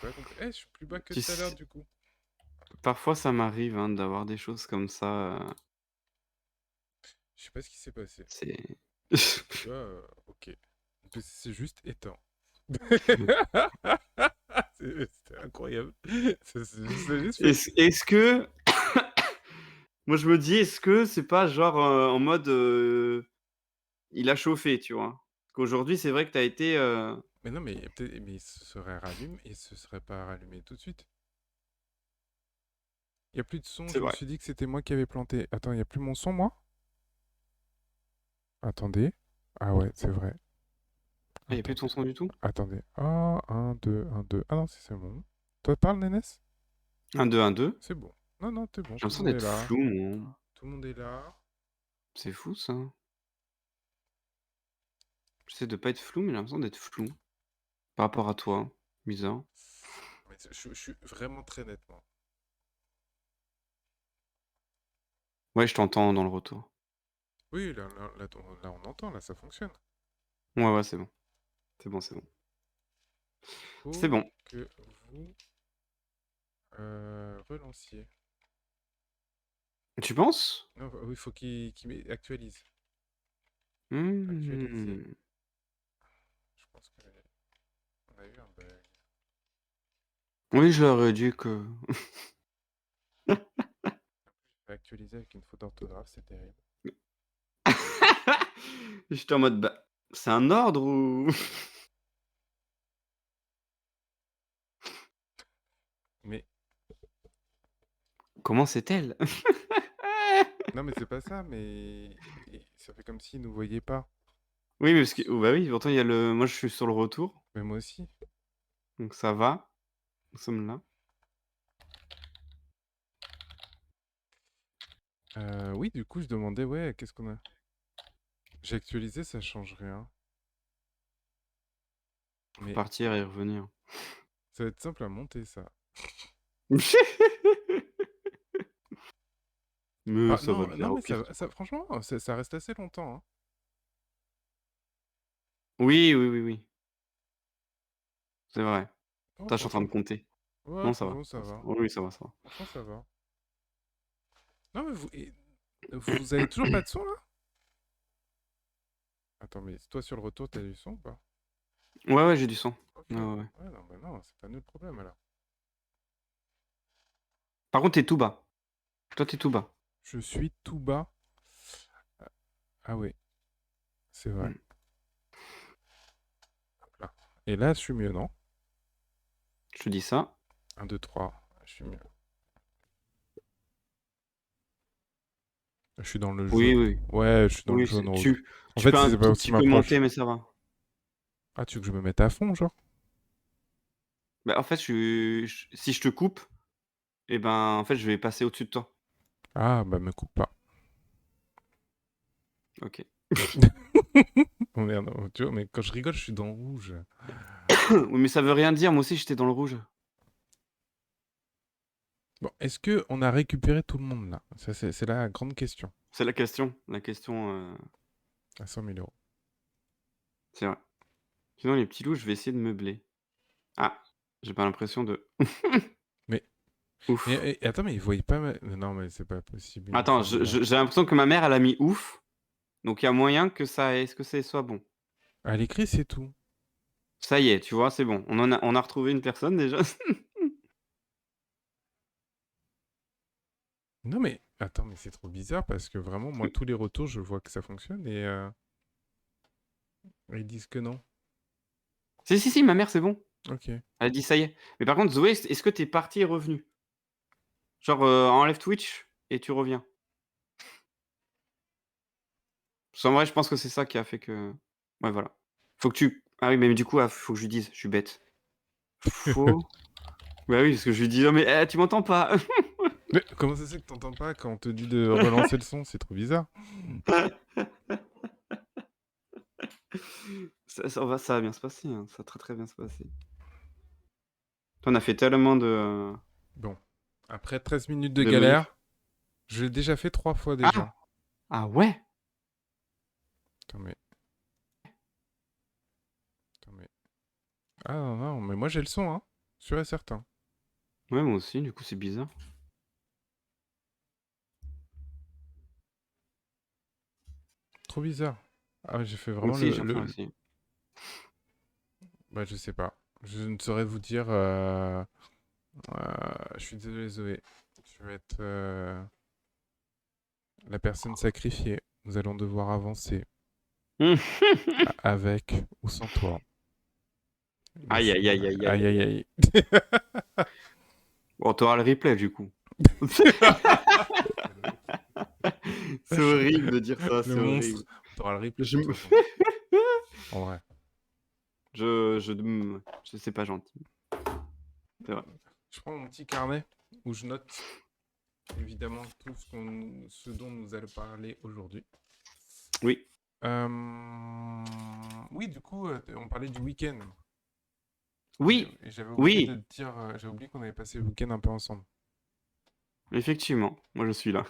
J'ai pas compris. Je suis plus bas que Tu tout à l'heure s du coup. Parfois ça m'arrive, hein, d'avoir des choses comme ça, Je sais pas ce qui s'est passé. c'est Tu vois, ok. C'est juste éteint. C'était incroyable. C'est juste fait. est-ce que moi je me dis: «Est-ce que c'est pas genre, en mode, il a chauffé», tu vois? Parce qu'aujourd'hui, c'est vrai que tu as été, Mais non, mais peut-être, mais il se serait rallumé et se serait pas rallumé tout de suite. Il y a plus de son. c'est Je me vrai. suis dit que c'était moi qui avais planté. Attends, il y a plus mon son, moi? Attendez. Ah ouais, c'est vrai. Ah, il y a plus de Attendez. ton son du tout? Attendez. Ah, un 2 1 2. Ah non, c'est bon. Toi, parle, Nénès? 1, 2, 1, 2. C'est bon. Non, non, t'es bon. J'ai Tout le l'impression monde est d'être là. flou, moi. Tout le monde est là. C'est fou ça. J'essaie de pas être flou, mais j'ai l'impression d'être flou par rapport à toi. Bizarre. Mais je suis vraiment très net, moi. Ouais, je t'entends dans le retour. Oui, là, on entend, là, ça fonctionne. Ouais, ouais, c'est bon. C'est bon, c'est bon. C'est Faut bon. que vous relanciez. Tu penses? Non, oui, il faut qu'il actualise. Actualiser. Mmh. Je pense qu'on a eu un bug. Oui, je leur ai dit que J'ai actualisé avec une faute d'orthographe, c'est terrible. j'étais en mode: «Bah, c'est un ordre ou?» Mais Comment c'est-elle? non, mais c'est pas ça, mais ça fait comme s'il nous voyait pas. Oui, mais parce que oh, bah, oui, pourtant il y a le moi je suis sur le retour, Mais moi aussi. donc ça va, nous sommes là. Oui, du coup, je demandais, ouais, qu'est-ce qu'on a? J'ai actualisé, ça change rien. Faut Mais partir et revenir. ça va être simple à monter, ça. Mais Ah ça va non, le non, faire au mais pire, c'est pas franchement, ça reste assez longtemps, hein. oui, oui, oui, oui, c'est vrai. Oh, Attends, je suis en train de franchement, compter. ouais, Non, ça va, franchement, ça ça va. va. Oui, oui, ça va, ça va. Franchement, ça va. Non, mais vous avez toujours pas de son, là? Attends, mais toi, sur le retour, t'as du son ou pas? Ouais, ouais, j'ai du son. Ok. Ouais, ouais, ouais. Ouais, non, bah non, c'est pas nous le problème, alors. Par contre, tu es tout bas. Toi, tu es tout bas. Je suis tout bas. Ah ah ouais, c'est vrai. Mmh. Hop là. Et là, je suis mieux, non? Je te dis ça. 1, 2, 3. Je suis mieux. Je suis dans le Oui, jaune. oui, Ouais, je suis dans le oui, jaune c'est rouge. En tu fait, peux un c'est pas tout aussi petit peu monter, m'approche. mais ça va. Ah, tu veux que je me mette à fond, genre? Bah, en fait, si je te coupe et ben, en fait, je vais passer au-dessus de toi. Ah, bah me coupe pas. OK. Oh merde, oh, tu vois, mais quand je rigole, je suis dans le rouge. Oui, mais ça veut rien dire, moi aussi j'étais dans le rouge. Bon, est-ce que on a récupéré tout le monde là? Ça, c'est la grande question. C'est la question, À 100 000 euros. c'est vrai. Sinon les petits loups, je vais essayer de meubler. Ah, j'ai pas l'impression de Mais, ouf. attends, mais ils voient pas. Non, mais c'est pas possible, ils nous Attends, font de la. j'ai l'impression que ma mère, elle a mis ouf, donc il y a moyen que ça soit bon. À l'écrit, c'est tout. Ça y est, tu vois, c'est bon. On a retrouvé une personne déjà. Non, mais attends, mais c'est trop bizarre parce que vraiment, moi, tous les retours, je vois que ça fonctionne et ils disent que non. Si, si, si, ma mère, c'est bon. Ok. Elle a dit: «Ça y est». Mais par contre, Zoé, est-ce que tu es parti et revenu? Genre, enlève Twitch et tu reviens. Parce qu'en vrai, je pense que c'est ça qui a fait que ouais, voilà. Faut que tu ah oui, mais du coup, ah, faut que je lui dise, je suis bête. Faut bah oui, parce que je lui dis: «Non mais, tu m'entends pas?» Mais comment ça se fait que t'entends pas quand on te dit de relancer le son? C'est trop bizarre. Ça va bien se passer, hein, ça va très, très bien se passer. On a fait tellement Bon. Après 13 minutes de de modifs. galère, je l'ai déjà fait 3 fois Ah! déjà. Ah ouais? Attends, mais. Attends, mais. Ah non, non, mais moi j'ai le son, hein. sûr et certain. Ouais, moi aussi, du coup, c'est bizarre. Trop bizarre. Ah, j'ai fait Moi vraiment aussi, j'ai enfin aussi. Bah, je sais pas. Je ne saurais vous dire. Je suis désolé, Zoé. Tu vas être la personne sacrifiée. Nous allons devoir avancer avec ou sans toi. Mais Aïe, aïe, aïe, aïe, aïe, aïe aïe, aïe aïe. aïe. Bon, t'auras le replay, du coup. C'est horrible de dire ça, Le c'est monstre. horrible. T'auras le replay de Je toute me façon. En vrai. c'est pas gentil. C'est vrai. Je prends mon petit carnet où je note évidemment tout ce dont nous allons parler aujourd'hui. Oui. Oui, du coup, on parlait du week-end. Oui, J'avais oublié de oui, te dire, j'avais oublié qu'on avait passé le week-end un peu ensemble. effectivement. Moi, je suis là.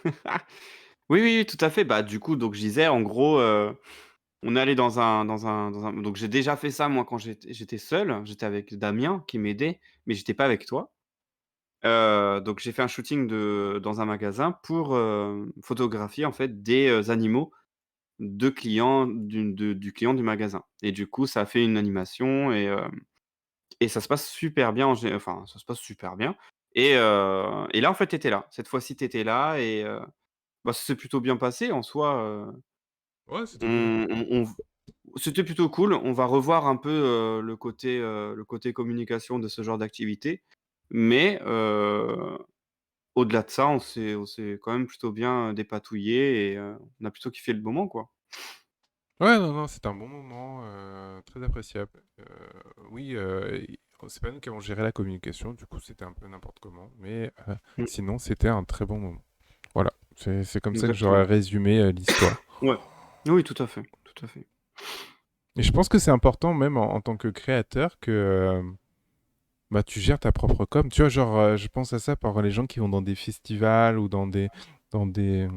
Oui, oui, oui, tout à fait. Bah, du coup, donc je disais, en gros, on est allé dans un donc j'ai déjà fait ça, moi, quand j'étais seul. J'étais avec Damien qui m'aidait, mais j'étais pas avec toi. Donc j'ai fait un shooting dans un magasin pour, photographier, en fait, des, animaux de clients du client du magasin et du coup, ça a fait une animation et ça se passe super bien enfin, ça se passe super bien et là, en fait, tu étais là. Cette fois-ci, tu étais là et bah, ça s'est plutôt bien passé en soi, Ouais, c'était cool. on c'était plutôt cool. On va revoir un peu, le côté communication de ce genre d'activité mais au-delà de ça, on s'est quand même plutôt bien dépatouillés et on a plutôt kiffé le moment, quoi. Ouais, non, non, c'était un bon moment, très appréciable. Oui, c'est pas nous qui avons géré la communication, du coup, c'était un peu n'importe comment, mais Mmh, sinon, c'était un très bon moment. Voilà, c'est comme ça que j'aurais exactement. résumé l'histoire. Ouais. Oui, tout à fait, tout à fait. Et je pense que c'est important, même en tant que créateur, que bah, tu gères ta propre com. Tu vois, genre, je pense à ça par les gens qui vont dans des festivals ou dans des, dans des,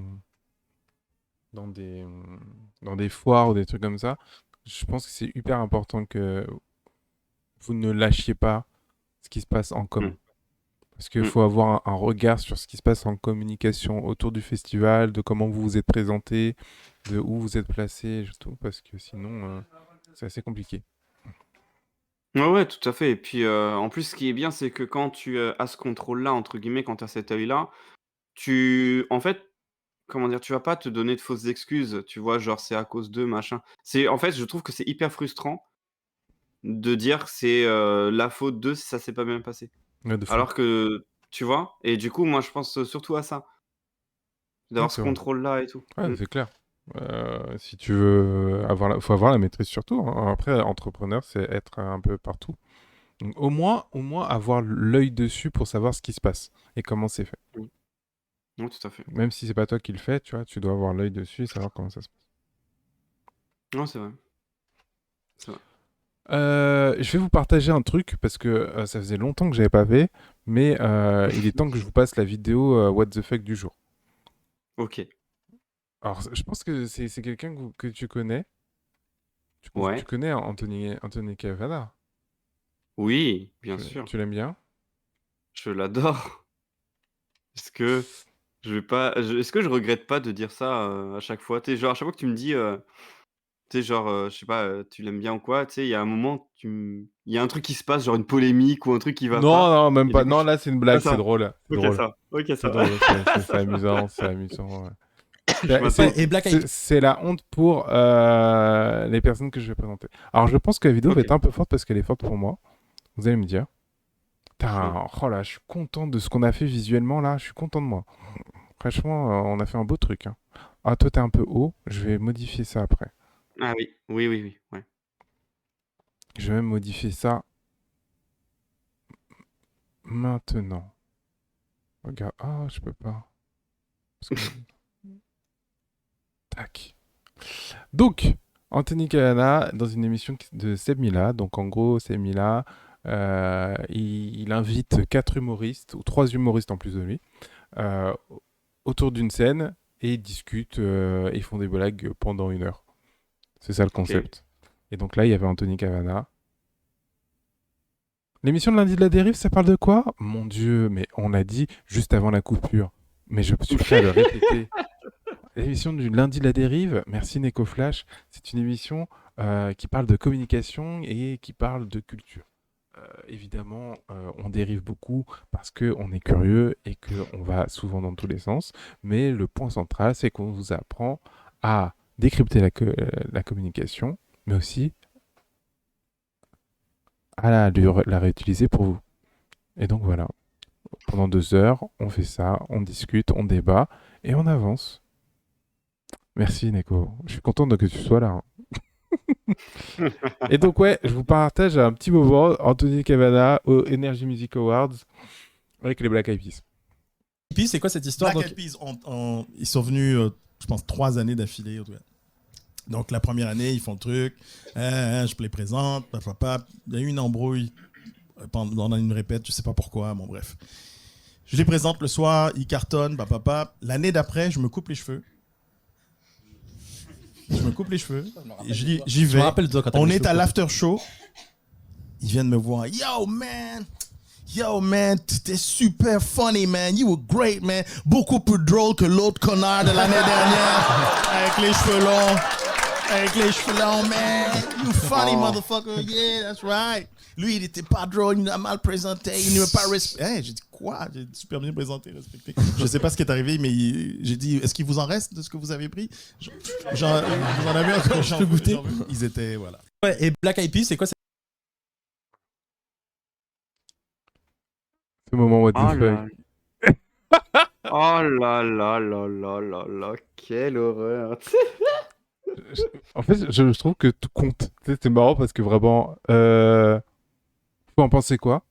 dans des foires ou des trucs comme ça. Je pense que c'est hyper important que vous ne lâchiez pas ce qui se passe en com. Mmh, Parce qu'il mmh. faut avoir un regard sur ce qui se passe en communication autour du festival, de comment vous vous êtes présenté, de où vous êtes placé, et tout, parce que sinon, c'est assez compliqué. Ouais, ouais, tout à fait et puis, en plus, ce qui est bien, c'est que quand tu, as ce «contrôle-là» entre guillemets, quand tu as cet œil-là, en fait, comment dire? Tu vas pas te donner de fausses excuses, tu vois? Genre: «C'est à cause d'eux, machin». En fait, je trouve que c'est hyper frustrant de dire que c'est, la faute d'eux si ça s'est pas bien passé. Ouais, de fou. Alors que tu vois? Et du coup, moi, je pense, surtout à ça, Ouais, d'avoir ce c'est vrai. contrôle-là et tout. Ouais, Mmh. c'est clair. Si tu veux faut avoir la maîtrise sur tout, hein. Après, entrepreneur, c'est être un peu partout. Donc, au moins avoir l'œil dessus pour savoir ce qui se passe et comment c'est fait. Mmh. Oui, tout à fait. Même si c'est pas toi qui le fais, tu vois, tu dois avoir l'œil dessus et savoir comment ça se passe. Non, c'est vrai, c'est vrai. Je vais vous partager un truc parce que ça faisait longtemps que j'avais pas fait, mais il est temps que je vous passe la vidéo What the fuck du jour. OK. Alors, je pense que c'est quelqu'un que tu connais. Tu Ouais. connais Anthony Cavana. Oui, bien Tu, sûr, tu l'aimes bien? je l'adore. Est-ce que est-ce que je regrette pas de dire ça, à chaque fois? Tu sais, genre, à chaque fois que tu me dis, tu sais, genre, je sais pas, tu l'aimes bien ou quoi, tu sais, il y a un moment, il y a un truc qui se passe, genre une polémique ou un truc qui va Non, pas non, même et du pas. coup, Non, je là, c'est une ah blague. C'est ça, drôle. C'est OK drôle. ça, OK C'est ça. drôle. C'est Ça va. amusant. C'est amusant. Ouais. Je m'attends. Et Black Eyed C'est la honte pour les personnes que je vais présenter. Alors, je pense que la vidéo va OK. être un peu forte parce qu'elle est forte pour moi. Vous allez me dire. Mmh. Putain, oh là, je suis content de ce qu'on a fait visuellement là. Je suis content de moi. Franchement, on a fait un beau truc, hein. Ah, toi, t'es un peu haut. Je vais modifier ça après. Ah oui, oui, oui, oui, ouais. Je vais même modifier ça maintenant. Regarde. Ah, je peux pas. Parce que... Tac. Donc, Anthony Cavana, dans une émission de Seb Mila. Donc, en gros, Seb Mila, il invite quatre humoristes, ou trois humoristes en plus de lui, euh, autour d'une scène et ils discutent et ils font des blagues pendant 1 heure. C'est ça le OK. concept. Et donc là, il y avait Anthony Cavana. L'émission de lundi de la dérive, ça parle de quoi? Mon Dieu, mais on l'a dit juste avant la coupure. Mais je suis prêt à le répéter. L'émission du lundi de la dérive, merci Neko Flash, c'est une émission qui parle de communication et qui parle de culture. Évidemment, on dérive beaucoup parce qu'on est curieux et qu'on va souvent dans tous les sens, mais le point central, c'est qu'on vous apprend à décrypter la communication, mais aussi à la réutiliser pour vous. Et donc voilà, pendant 2 heures, on fait ça, on discute, on débat et on avance. Merci Neko, je suis content que tu sois là, hein. Et donc ouais, je vous partage un petit moment Anthony Cavana aux Energy Music Awards avec les Black Eyed Peas. Puis c'est quoi cette histoire? Black Donc, Eyed Peas, ils sont venus, je pense, 3 années d'affilée. En tout cas. Donc, la première année, ils font le truc. Je les présente. Papa. Il y a eu une embrouille pendant une répète, je sais pas pourquoi. Bon, bref. Je les présente le soir, ils cartonnent. Papa. L'année d'après, je me coupe les cheveux. Je me coupe les cheveux. J'y je me vais. rappelle de toi quand t'avais On les est cheveux à courts. l'after show. Ils viennent me voir. Yo, man, t'es super funny, man. You were great, man. Beaucoup plus drôle que l'autre connard de l'année dernière. Avec les cheveux longs. Avec les cheveux longs, man. You funny, motherfucker. Yeah, that's right. Lui, il était pas drôle, il nous a mal présenté, il ne m'a pas respecté. Hey, j'ai dit quoi? J'ai super bien présenté, respecté. Je sais pas ce qui est arrivé, mais j'ai dit, est-ce qu'il vous en reste de ce que vous avez pris? Vous en avez encore? Je peux goûter. Ils étaient, voilà. Ouais, et Black Eyed Peas, c'est quoi? Ce moment what the Oh fuck. là oh là là là là là là, quelle horreur. En fait, je trouve que tout compte. Tu sais, c'est marrant parce que vraiment, faut en penser quoi?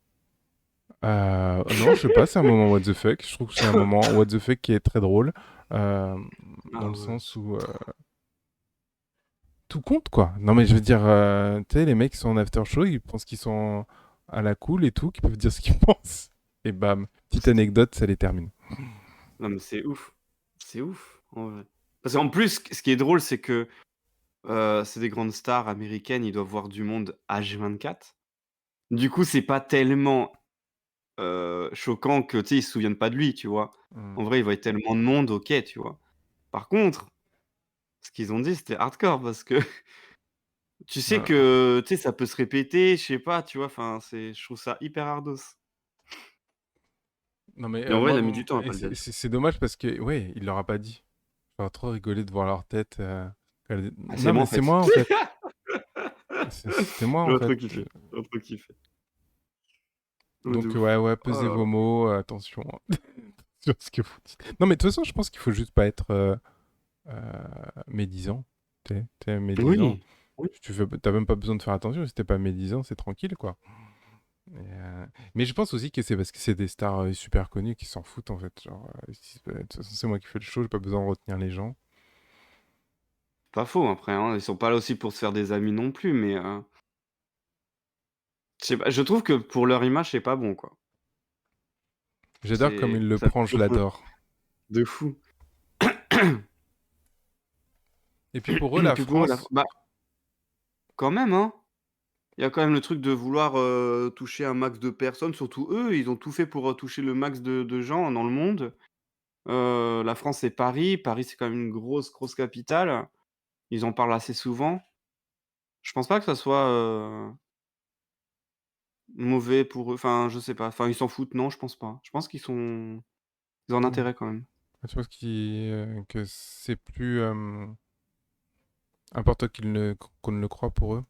Non, je sais pas, c'est un moment what the fuck. Je trouve que c'est un moment what the fuck qui est très drôle. euh, Ah dans le ouais. sens où tout compte, quoi. Non, mais je veux dire, tu sais, les mecs qui sont en after show, ils pensent qu'ils sont à la cool et tout, qu'ils peuvent dire ce qu'ils pensent. Et bam, petite anecdote, ça les termine. Non mais c'est ouf. C'est ouf, en vrai. Parce qu'en plus, ce qui est drôle, c'est que c'est des grandes stars américaines, ils doivent voir du monde H24. Du coup, c'est pas tellement choquant que, tu sais, ils se souviennent pas de lui, tu vois? Mm. En vrai, il voyait tellement de monde, OK, tu vois? Par contre, ce qu'ils ont dit, c'était hardcore parce que tu sais Ouais. que, tu sais, ça peut se répéter, je sais pas, tu vois? Enfin, je trouve ça hyper hardos. Non, mais Et en vrai, il moi, a mis du temps à et pas le dire. c'est dommage parce que, ouais, il leur a pas dit. J'aurais trop rigolé de voir leur tête. Ah, c'est Non, moi, mais en c'est fait. moi, en fait. C'était moi, en J'aurais fait. trop kiffé, j'aurais trop kiffé. Oh, de Donc, ouf. ouais, Oh pesez là là. vos mots, attention sur ce que vous dites. Non, mais de toute façon, je pense qu'il faut juste pas être médisant. T'es médisant. Oui, oui. T'as même pas besoin de faire attention. Si t'es pas médisant, c'est tranquille, quoi. Mais je pense aussi que c'est parce que c'est des stars super connues qui s'en foutent, en fait. Genre, de toute façon, c'est moi qui fais le show, j'ai pas besoin de retenir les gens. Pas faux après, hein, ils sont pas là aussi pour se faire des amis non plus, mais je sais pas, je trouve que pour leur image, c'est pas bon, quoi. J'adore comme C'est il le ça prend, je l'adore. de fou. Et puis pour eux, la Puis pour eux, la France, bah, quand même, hein. Il y a quand même le truc de vouloir, toucher un max de personnes, surtout eux, ils ont tout fait pour, toucher le max de gens dans le monde. La France, c'est Paris. Paris, c'est quand même une grosse, grosse capitale. Ils en parlent assez souvent. Je pense pas que ça soit, mauvais pour eux. Enfin, je sais pas. Enfin, ils s'en foutent, non, je pense pas. Je pense ils ont un hmm, intérêt quand même. je pense que c'est plus important qu'on ne le croit pour eux.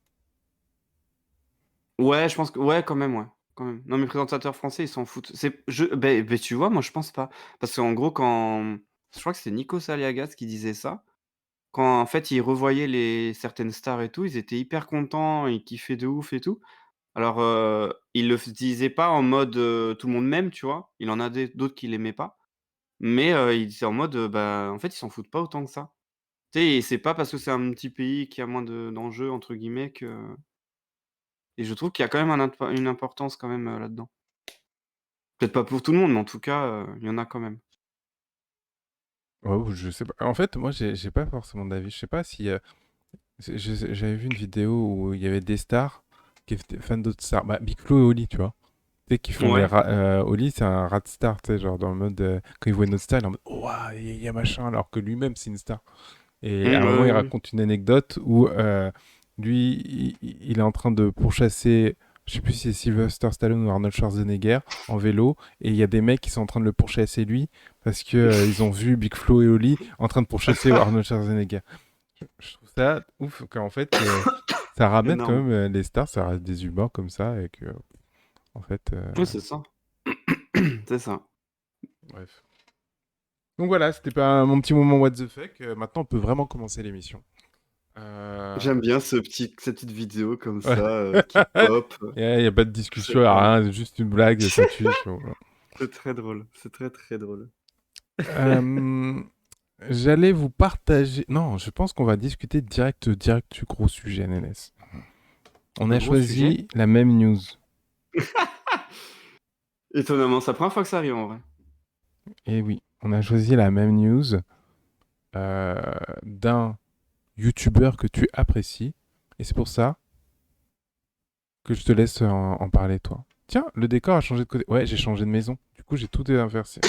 Ouais, je pense que ouais, quand même, ouais, quand même. Non, mais les présentateurs français, ils s'en foutent. Beh, tu vois, moi, je pense pas. Parce qu'en gros, quand je crois que c'était Nikos Aliagas qui disait ça. Quand, en fait, ils revoyaient les certaines stars et tout, ils étaient hyper contents, ils kiffaient de ouf et tout. Alors, ils le disaient pas en mode, tout le monde m'aime, tu vois? Il en a d'autres qui l'aimaient pas. Mais, ils disaient en mode, bah, en fait, ils s'en foutent pas autant que ça. Tu sais? Et c'est pas parce que c'est un petit pays qui a moins «d'enjeux» entre guillemets que et je trouve qu'il y a quand même une importance quand même, là-dedans. Peut-être pas pour tout le monde, mais en tout cas, il y en a quand même. Oh, je sais pas. En fait, moi, j'ai pas forcément d'avis. Je sais pas si j'avais vu une vidéo où il y avait des stars. qui est fan d'autres stars. Bah, Big Flo et Oli, tu vois. Tu sais, qui font Ouais. Oli, c'est un rat star, tu sais, genre dans le mode. Quand il voit une autre star, il est en mode, oh, il y a machin, alors que lui-même, c'est une star. Et à un moment, il Ouais. raconte une anecdote où lui, il est en train de pourchasser, je sais plus si c'est Sylvester Stallone ou Arnold Schwarzenegger en vélo, et il y a des mecs qui sont en train de le pourchasser lui parce que ils ont vu Big Flo et Oli en train de pourchasser Arnold Schwarzenegger. Je trouve ça ouf qu'en fait, ça ramène quand Énorme. même les stars, ça reste des humains comme ça, et que, en fait, Ouais, c'est ça. C'est ça. bref. Donc voilà, c'était pas mon petit moment what the fuck. Maintenant, on peut vraiment commencer l'émission. Euh, J'aime bien cette petite vidéo comme Ouais. ça qui pop. Il n'y a pas de Je discussion, sais y a pas. rien, c'est juste une blague, ça tue. Voilà. C'est très drôle. C'est très très drôle. Euh, J'allais vous partager. Non, je pense qu'on va discuter direct du gros sujet, Nénès. On Un a gros sujet. choisi la même news. Étonnamment, c'est la première fois que ça arrive en vrai. Et oui, on a choisi la même news d'un YouTuber que tu apprécies. Et c'est pour ça que je te laisse en parler, toi. Tiens, le décor a changé de côté. Ouais, j'ai changé de maison. Du coup, j'ai tout inversé.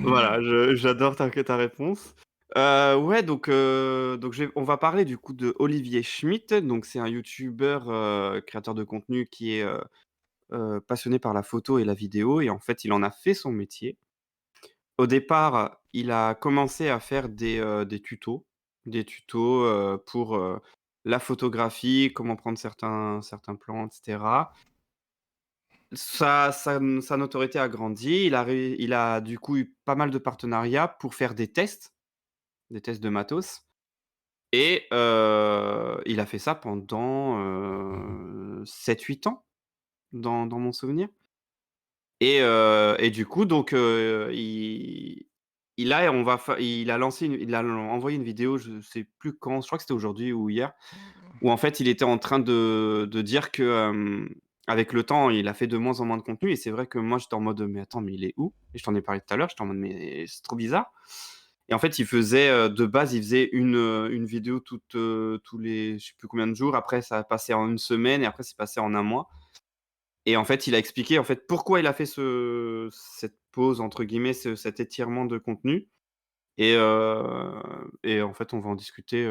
Voilà, j'adore ta réponse. Ouais, donc on va parler du coup de Olivier Schmitt. Donc c'est un youtubeur, créateur de contenu qui est, passionné par la photo et la vidéo et en fait, il en a fait son métier. Au départ, il a commencé à faire des tutos, pour, la photographie, comment prendre certains plans et cetera. Sa notoriété a grandi, il a du coup eu pas mal de partenariats pour faire des tests de matos et il a fait ça pendant, 7-8 ans dans mon souvenir et du coup donc il a lancé il a envoyé une vidéo, je sais plus quand, je crois que c'était aujourd'hui ou hier, où en fait il était en train de dire que, avec le temps, il a fait de moins en moins de contenu et c'est vrai que moi j'étais en mode: «Mais attends, mais il est où?» Et je t'en ai parlé tout à l'heure, j'étais en mode: «Mais c'est trop bizarre» et en fait il faisait, de base, il faisait une vidéo tous les je sais plus combien de jours, après ça a passé en une semaine et après c'est passé en un mois et en fait il a expliqué, en fait, pourquoi il a fait cette «pause» entre guillemets, cet étirement de contenu et en fait on va en discuter,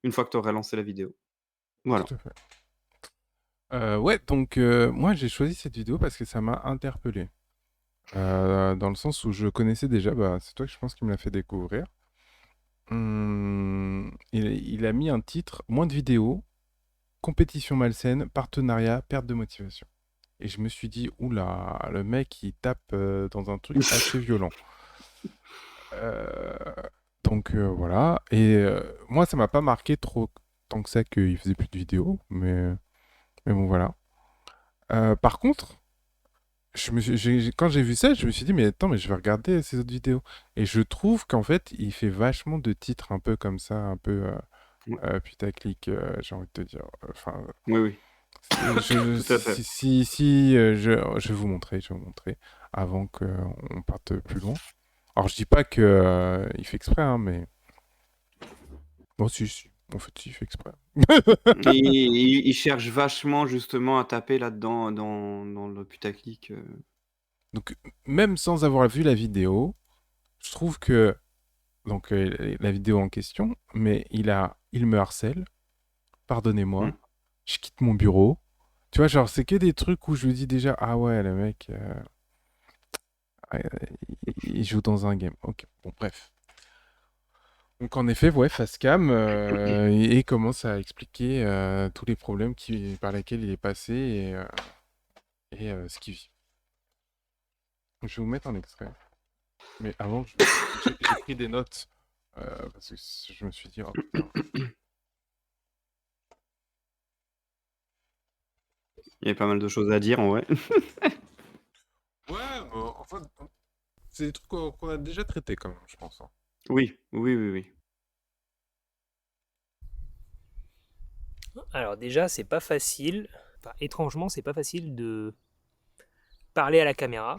une fois que tu auras lancé la vidéo. Voilà. Tout à fait. Ouais, donc moi j'ai choisi cette vidéo parce que ça m'a interpellé. Dans le sens où je connaissais déjà, bah, c'est toi que je pense qui me l'a fait découvrir. Il a mis un titre, moins de vidéos, compétition malsaine, partenariat, perte de motivation. Et je me suis dit, oula, le mec il tape dans un truc assez violent. Euh, donc voilà. Et moi ça m'a pas marqué trop tant que ça qu'il faisait plus de vidéos, mais bon voilà. Par contre, quand j'ai vu ça, je me suis dit, mais attends, mais je vais regarder ces autres vidéos. Et je trouve qu'en fait, il fait vachement de titres un peu comme ça, un peu Ouais. putaclic, j'ai envie de te dire. Enfin, Oui, oui, tout à fait. je vais vous montrer, avant qu'on parte plus loin. Alors, je dis pas que il fait exprès, hein, mais bon, si, en fait, si, il fait exprès. Et il cherche vachement justement à taper là-dedans, dans le putaclic, Donc, même sans avoir vu la vidéo, je trouve que donc la vidéo en question, mais il me harcèle, mmh. pardonnez-moi, je quitte mon bureau. Tu vois, genre, c'est que des trucs où je me dis déjà, ah ouais, le mec, ah, il joue dans un game. Ok, bon, bref. Donc en effet, ouais, Facecam, et commence à expliquer tous les problèmes par lesquels il est passé et ce qu'il vit. Je vais vous mettre un extrait. Mais avant, j'ai pris des notes parce que je me suis dit, oh putain. Il y a pas mal de choses à dire en vrai. Ouais, enfin, c'est des trucs qu'on a déjà traités quand même, je pense, hein. Oui, oui, oui, oui. Alors déjà, c'est pas facile, enfin étrangement, c'est pas facile de parler à la caméra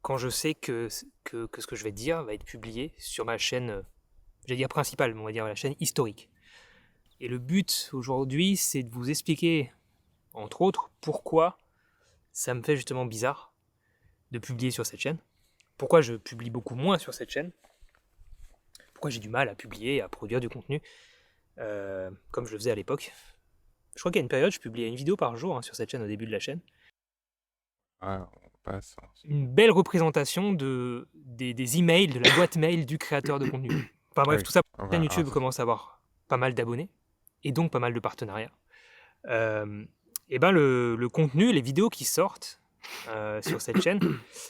quand je sais que ce que je vais dire va être publié sur ma chaîne j'allais dire principale, mais on va dire la chaîne historique. Et le but aujourd'hui, c'est de vous expliquer, entre autres, pourquoi ça me fait justement bizarre de publier sur cette chaîne, pourquoi je publie beaucoup moins sur cette chaîne, pourquoi j'ai du mal à publier, à produire du contenu, comme je le faisais à l'époque. Je crois qu'il y a une période, je publiais une vidéo par jour sur cette chaîne au début de la chaîne. Ah, on passe. Une belle représentation des emails, de la boîte mail du créateur de contenu. Enfin bref, Oui. tout ça, Ah, la voilà. chaîne YouTube Ah, ça- commence à avoir pas mal d'abonnés, et donc pas mal de partenariats. Et ben le contenu, les vidéos qui sortent sur cette chaîne,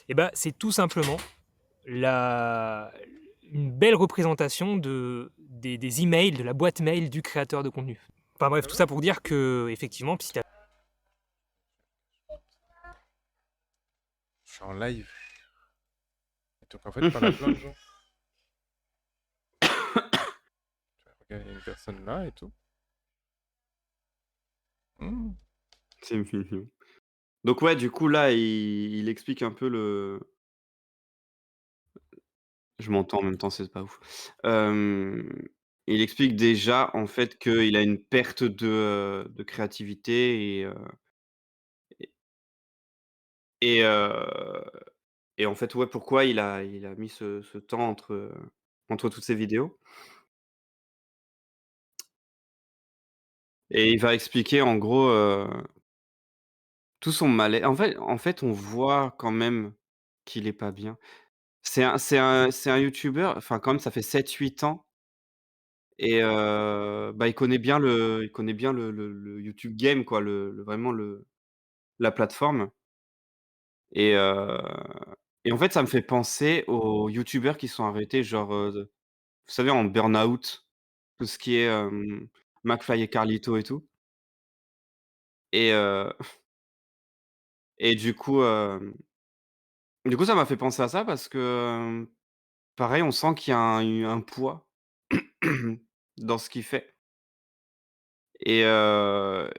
et ben c'est tout simplement une belle représentation des emails, de la boîte mail du créateur de contenu. Enfin bref, tout ça pour dire que effectivement, petit à Je suis en live. Et donc en fait, par la plein de gens. Regarde, il y a une personne là et tout. Hmm. C'est mignon. Donc ouais, du coup là, il explique un peu le je m'entends en même temps, c'est pas ouf. Il explique déjà en fait qu'il a une perte de créativité et et en fait, ouais, pourquoi il a mis ce temps entre toutes ces vidéos et il va expliquer en gros, tout son malaise. En fait, on voit quand même qu'il est pas bien. C'est un youtubeur, enfin quand même ça fait 7 8 ans et bah, il connaît bien le YouTube Game quoi, vraiment la plateforme et en fait ça me fait penser aux youtubeurs qui sont arrêtés genre, vous savez en burn-out, tout ce qui est, McFly et Carlito et tout et et du coup ça m'a fait penser à ça parce que, pareil on sent qu'il y a un poids dans ce qu'il fait et la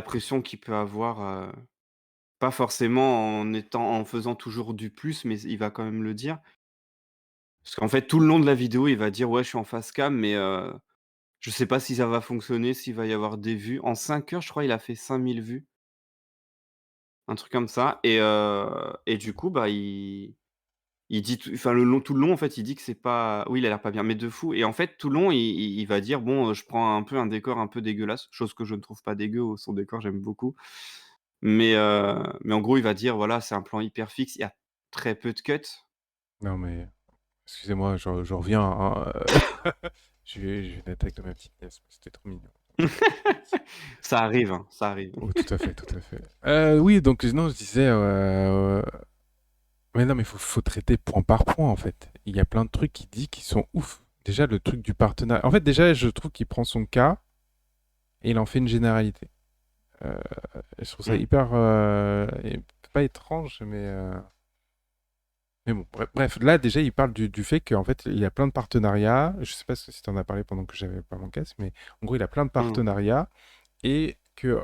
pression qu'il peut avoir, pas forcément en faisant toujours du plus, mais il va quand même le dire. Parce qu'en fait, tout le long de la vidéo, il va dire: «Ouais, je suis en face cam, mais je sais pas si ça va fonctionner, s'il va y avoir des vues». En 5 heures, je crois, il a fait 5 000 vues, un truc comme ça et du coup, bah, il dit enfin, tout le long, en fait, il dit que c'est pas oui, il a l'air pas bien, mais de fou et en fait, tout le long, il va dire: «Bon, je prends un peu un décor un peu dégueulasse», chose que je ne trouve pas dégueu, son décor, j'aime beaucoup. Mais en gros, il va dire: «Voilà, c'est un plan hyper fixe, il y a très peu de cuts». Non mais, excusez-moi, je reviens. Hein, je vais naître avec de ma petite nièce, mais c'était trop mignon. Ça arrive, hein, ça arrive. Oh, tout à fait, tout à fait. Oui, donc non, je disais, mais non, mais faut traiter point par point en fait. Il y a plein de trucs qu'il dit qui sont ouf. Déjà, le truc du partenariat. En fait, déjà, je trouve qu'il prend son cas et il en fait une généralité. Euh, je trouve ça Mmh. hyper, pas étrange, mais bon, bref, là déjà, il parle du fait qu'en fait, il y a plein de partenariats. Je sais pas si tu en as parlé pendant que j'avais pas mon casque, mais en gros, il a plein de Mmh. partenariats et que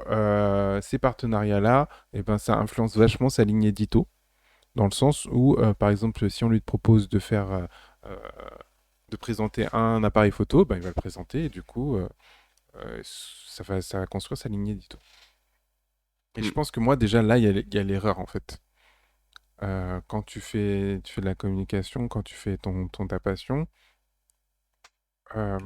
ces partenariats-là, eh ben, ça influence vachement sa ligne édito, dans le sens où, par exemple, si on lui propose de faire, euh, de présenter un appareil photo, ben, il va le présenter et du coup, ça va construire sa ligne édito. Et je Mmh. pense que moi, déjà, là, il y a l'erreur en fait. Quand tu fais de la communication, quand tu fais ta passion, euh,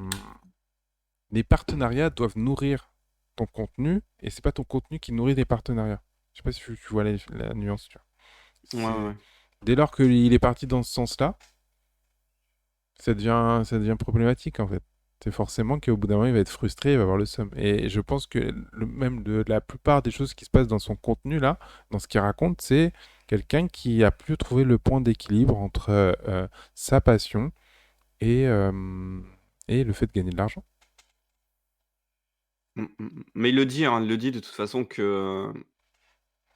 les partenariats doivent nourrir ton contenu et c'est pas ton contenu qui nourrit les partenariats. Je sais pas si tu vois la nuance, tu vois. Ouais, ouais, ouais. Dès lors qu'il est parti dans ce sens-là, ça devient problématique en fait. C'est forcément qu'au bout d'un moment, il va être frustré, il va avoir le seum. Et je pense que même la plupart des choses qui se passent dans son contenu là, dans ce qu'il raconte, c'est quelqu'un qui a pu trouver le point d'équilibre entre sa passion et, euh, et le fait de gagner de l'argent. Mmh, mmh, mmh. Mais il le dit de toute façon que,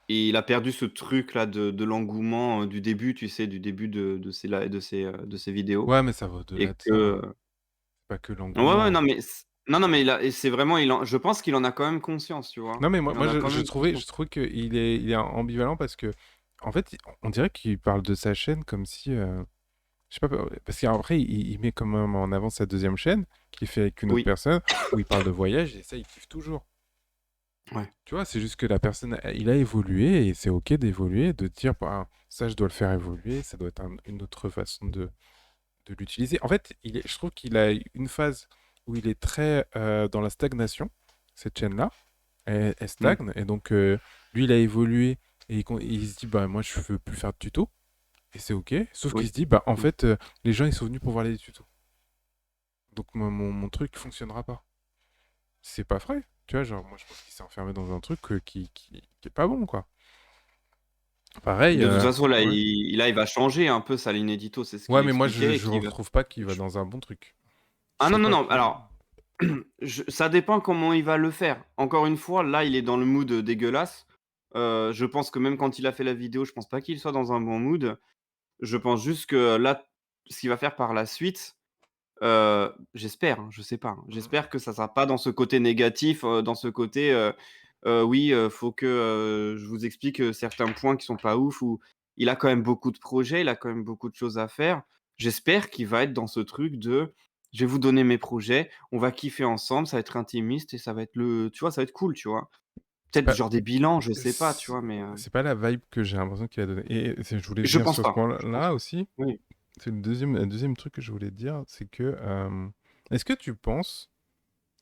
il a perdu ce truc-là de l'engouement, du début, tu sais, du début de ses vidéos Ouais, mais ça va au-delà et de ça, que, hein. C'est pas que ouais, ouais, l'engouement. non, mais non, non, mais c'est vraiment je pense qu'il en a quand même conscience, tu vois? Non, mais moi, Il en moi a je, quand je même trouvais, conscience. je trouve qu'il est ambivalent parce que, en fait, on dirait qu'il parle de sa chaîne comme si, Je sais pas, parce qu'après, il met quand même en avant sa deuxième chaîne, qu'il fait avec une autre Oui, personne, où il parle de voyage, et ça, il kiffe toujours. ouais. Tu vois, c'est juste que la personne, il a évolué, et c'est ok d'évoluer, de dire, bah, ça, je dois le faire évoluer, ça doit être une autre façon de l'utiliser. En fait, je trouve qu'il a une phase où il est très dans la stagnation, cette chaîne-là. Elle Mm. stagne. Et donc, lui, il a évolué et il se dit, bah, moi, je veux plus faire de tutos. Et c'est OK. Sauf qu'il Oui. se dit, bah, en Mm. fait, les gens, ils sont venus pour voir les tutos. Donc, mon truc fonctionnera pas. C'est pas vrai. Tu vois, genre, moi, je pense qu'il s'est enfermé dans un truc qui est pas bon, quoi. Pareil, De toute façon, là, ouais. il va changer un peu sa ligne édito, c'est ce Ouais, qu'il mais moi, expliquait. je retrouve pas qu'il va dans un bon truc. Je Ah non, trouve non, pas non. que. Alors, ça dépend comment il va le faire. Encore une fois, là, il est dans le mood dégueulasse. Je pense que même quand il a fait la vidéo, je pense pas qu'il soit dans un bon mood. Je pense juste que là, ce qu'il va faire par la suite, j'espère, hein, je sais pas, hein, Mhm. j'espère que ça sera pas dans ce côté négatif, dans ce côté, oui, faut que, je vous explique, certains points qui sont pas ouf ou il a quand même beaucoup de projets, il a quand même beaucoup de choses à faire. J'espère qu'il va être dans ce truc de: «Je vais vous donner mes projets, on va kiffer ensemble, ça va être intimiste et ça va être le» tu vois? Ça va être cool, tu vois? C'est Peut-être pas, genre des bilans, je sais pas, tu c'est vois? Mais, c'est pas la vibe que j'ai l'impression qu'il a donné. Et je voulais je venir pense sur ce pas, je pense point-là pas. aussi. Oui. C'est le deuxième truc que je voulais te dire, c'est que est-ce que tu penses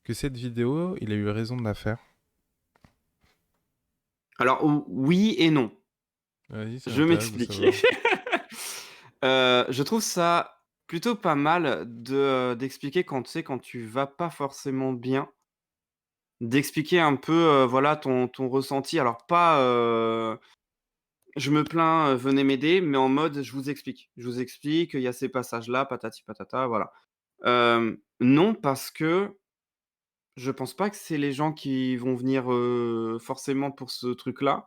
que cette vidéo, il a eu raison de la faire? Alors oui et non. Vas-y, ça Je m'intéresse de m'explique. savoir. Je trouve ça plutôt pas mal d'expliquer quand tu sais, quand tu vas pas forcément bien, d'expliquer un peu, voilà ton ressenti. Alors pas, «Je me plains, venez m'aider», mais en mode: «Je vous explique. Je vous explique, il y a ces passages-là, patati patata», voilà. Non, parce que je pense pas que c'est les gens qui vont venir, forcément pour ce truc-là,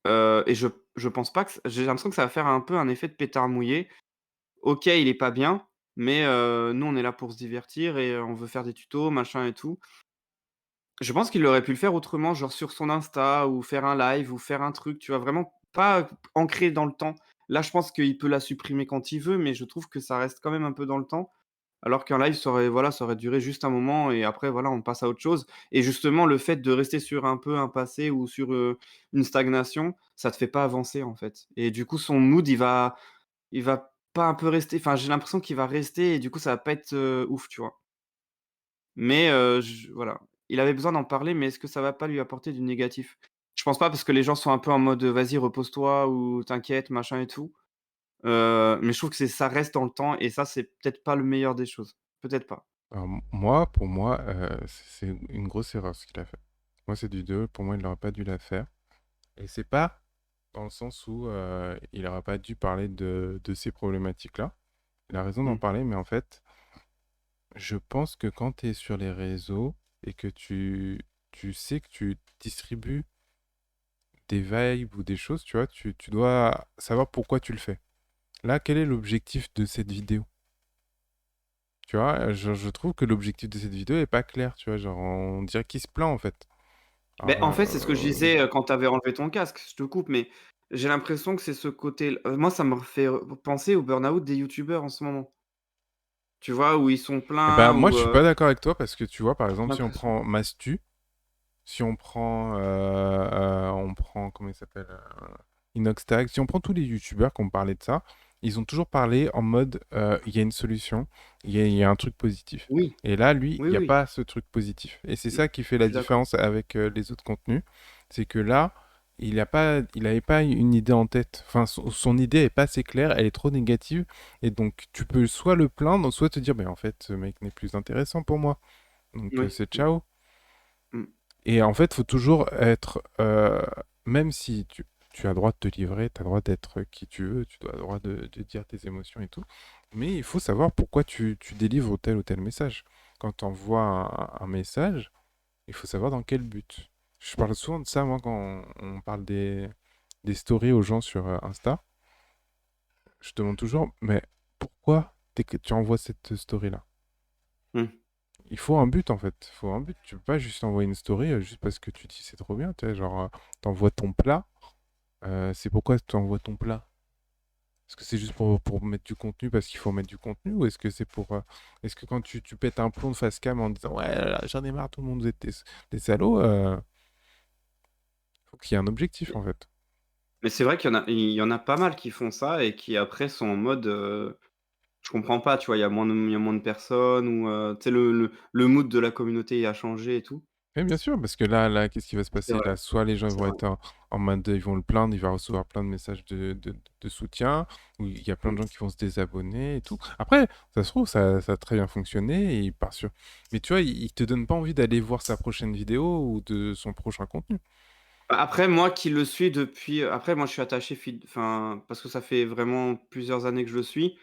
et je pense pas que j'ai l'impression que ça va faire un peu un effet de pétard mouillé. OK, il est pas bien, mais nous, on est là pour se divertir et on veut faire des tutos, machin et tout. Je pense qu'il aurait pu le faire autrement, genre sur son Insta ou faire un live ou faire un truc, tu vois? Vraiment pas ancré dans le temps. Là, je pense qu'il peut la supprimer quand il veut, mais je trouve que ça reste quand même un peu dans le temps. Alors qu'un live, ça aurait voilà, ça aurait duré juste un moment et après voilà, on passe à autre chose et justement, le fait de rester sur un peu un passé ou sur, une stagnation, ça te fait pas avancer, en fait et du coup, son mood, il va pas un peu rester enfin, j'ai l'impression qu'il va rester et du coup, ça va pas être, ouf, tu vois? Mais j voilà, il avait besoin d'en parler, mais est-ce que ça va pas lui apporter du négatif? Je pense pas parce que les gens sont un peu en mode, «Vas-y, repose-toi» ou «T'inquiète», machin et tout. Mais je trouve que ça reste dans le temps et ça, c'est peut-être pas le meilleur des choses. Peut-être pas. Alors, moi, pour moi, c'est une grosse erreur ce qu'il a fait. Moi, cette vidéo, pour moi, il n'aurait pas dû la faire. Et c'est pas dans le sens où il n'aurait pas dû parler de ces problématiques-là. Il a raison d'en Mmh. parler, mais en fait, je pense que quand tu es sur les réseaux et que tu sais que tu distribues des vibes ou des choses, tu vois, tu dois savoir pourquoi tu le fais. Là, quel est l'objectif de cette vidéo? Tu vois, je trouve que l'objectif de cette vidéo est pas clair, tu vois, genre on dirait qu'il se plaint en fait. Beh, Alors, en fait, c'est ce que je disais, quand tu avais enlevé ton casque. Je te coupe, mais j'ai l'impression que c'est ce côté moi, ça me fait, penser au burn-out des youtubeurs en ce moment. Tu vois? Où ils sont eh ben, pleins, moi où, je suis pas d'accord avec toi parce que tu vois, par j'ai exemple, si on l'impression prend Mastu, si on prend, comment il s'appelle, Inoxtag, si on prend tous les youtubeurs qui ont parlé de ça, ils ont toujours parlé en mode, il y a une solution, il y a un truc positif. oui, Et là, lui, il oui, n'y a oui, pas ce truc positif. Et c'est mmh, ça qui fait je la suis d'accord. différence avec les autres contenus. C'est que là, il n'avait pas une idée en tête. Enfin, son idée est pas assez claire, elle est trop négative. Et donc, tu peux soit le plaindre, soit te dire, mais en fait, ce mec n'est plus intéressant pour moi. Donc, Oui, c'est mmh, ciao. mmh, Et en fait, faut toujours être, même si tu as le droit de te livrer, tu as le droit d'être qui tu veux, tu dois le droit de dire tes émotions et tout, mais il faut savoir pourquoi tu délivres tel ou tel message. Quand tu envoies un message, il faut savoir dans quel but. Je parle souvent de ça, moi, quand on parle des stories aux gens sur Insta. Je demande toujours, mais pourquoi tu envoies cette story-là? mmh. Il faut un but en fait. Il faut un but. Tu peux pas juste envoyer une story juste parce que tu dis c'est trop bien. Tu sais, genre, t'envoies ton plat. C'est pourquoi tu envoies ton plat. Est-ce que c'est juste pour mettre du contenu parce qu'il faut mettre du contenu ou est-ce que c'est pour... est-ce que quand tu pètes un plomb de face cam en disant ouais, là, j'en ai marre, tout le monde vous êtes des salauds, faut qu'il y ait un objectif en fait. Mais c'est vrai qu'il y en a pas mal qui font ça et qui après sont en mode, je comprends pas, tu vois? Il y a moins de personnes ou, tu sais le mood de la communauté a changé et tout. Oui, bien sûr, parce que là, qu'est-ce qui va se C'est passer? vrai, Là, soit les gens ils c'est vont vrai. être en mode, ils vont le plaindre, il va recevoir plein de messages de soutien, ou il y a plein de Mmh. gens qui vont se désabonner et tout. Après, ça se trouve, ça a très bien fonctionné et il part sur. Mais tu vois, il te donne pas envie d'aller voir sa prochaine vidéo ou de son prochain contenu. Après moi qui le suis depuis, après moi je suis attaché enfin, parce que ça fait vraiment plusieurs années que je le suis,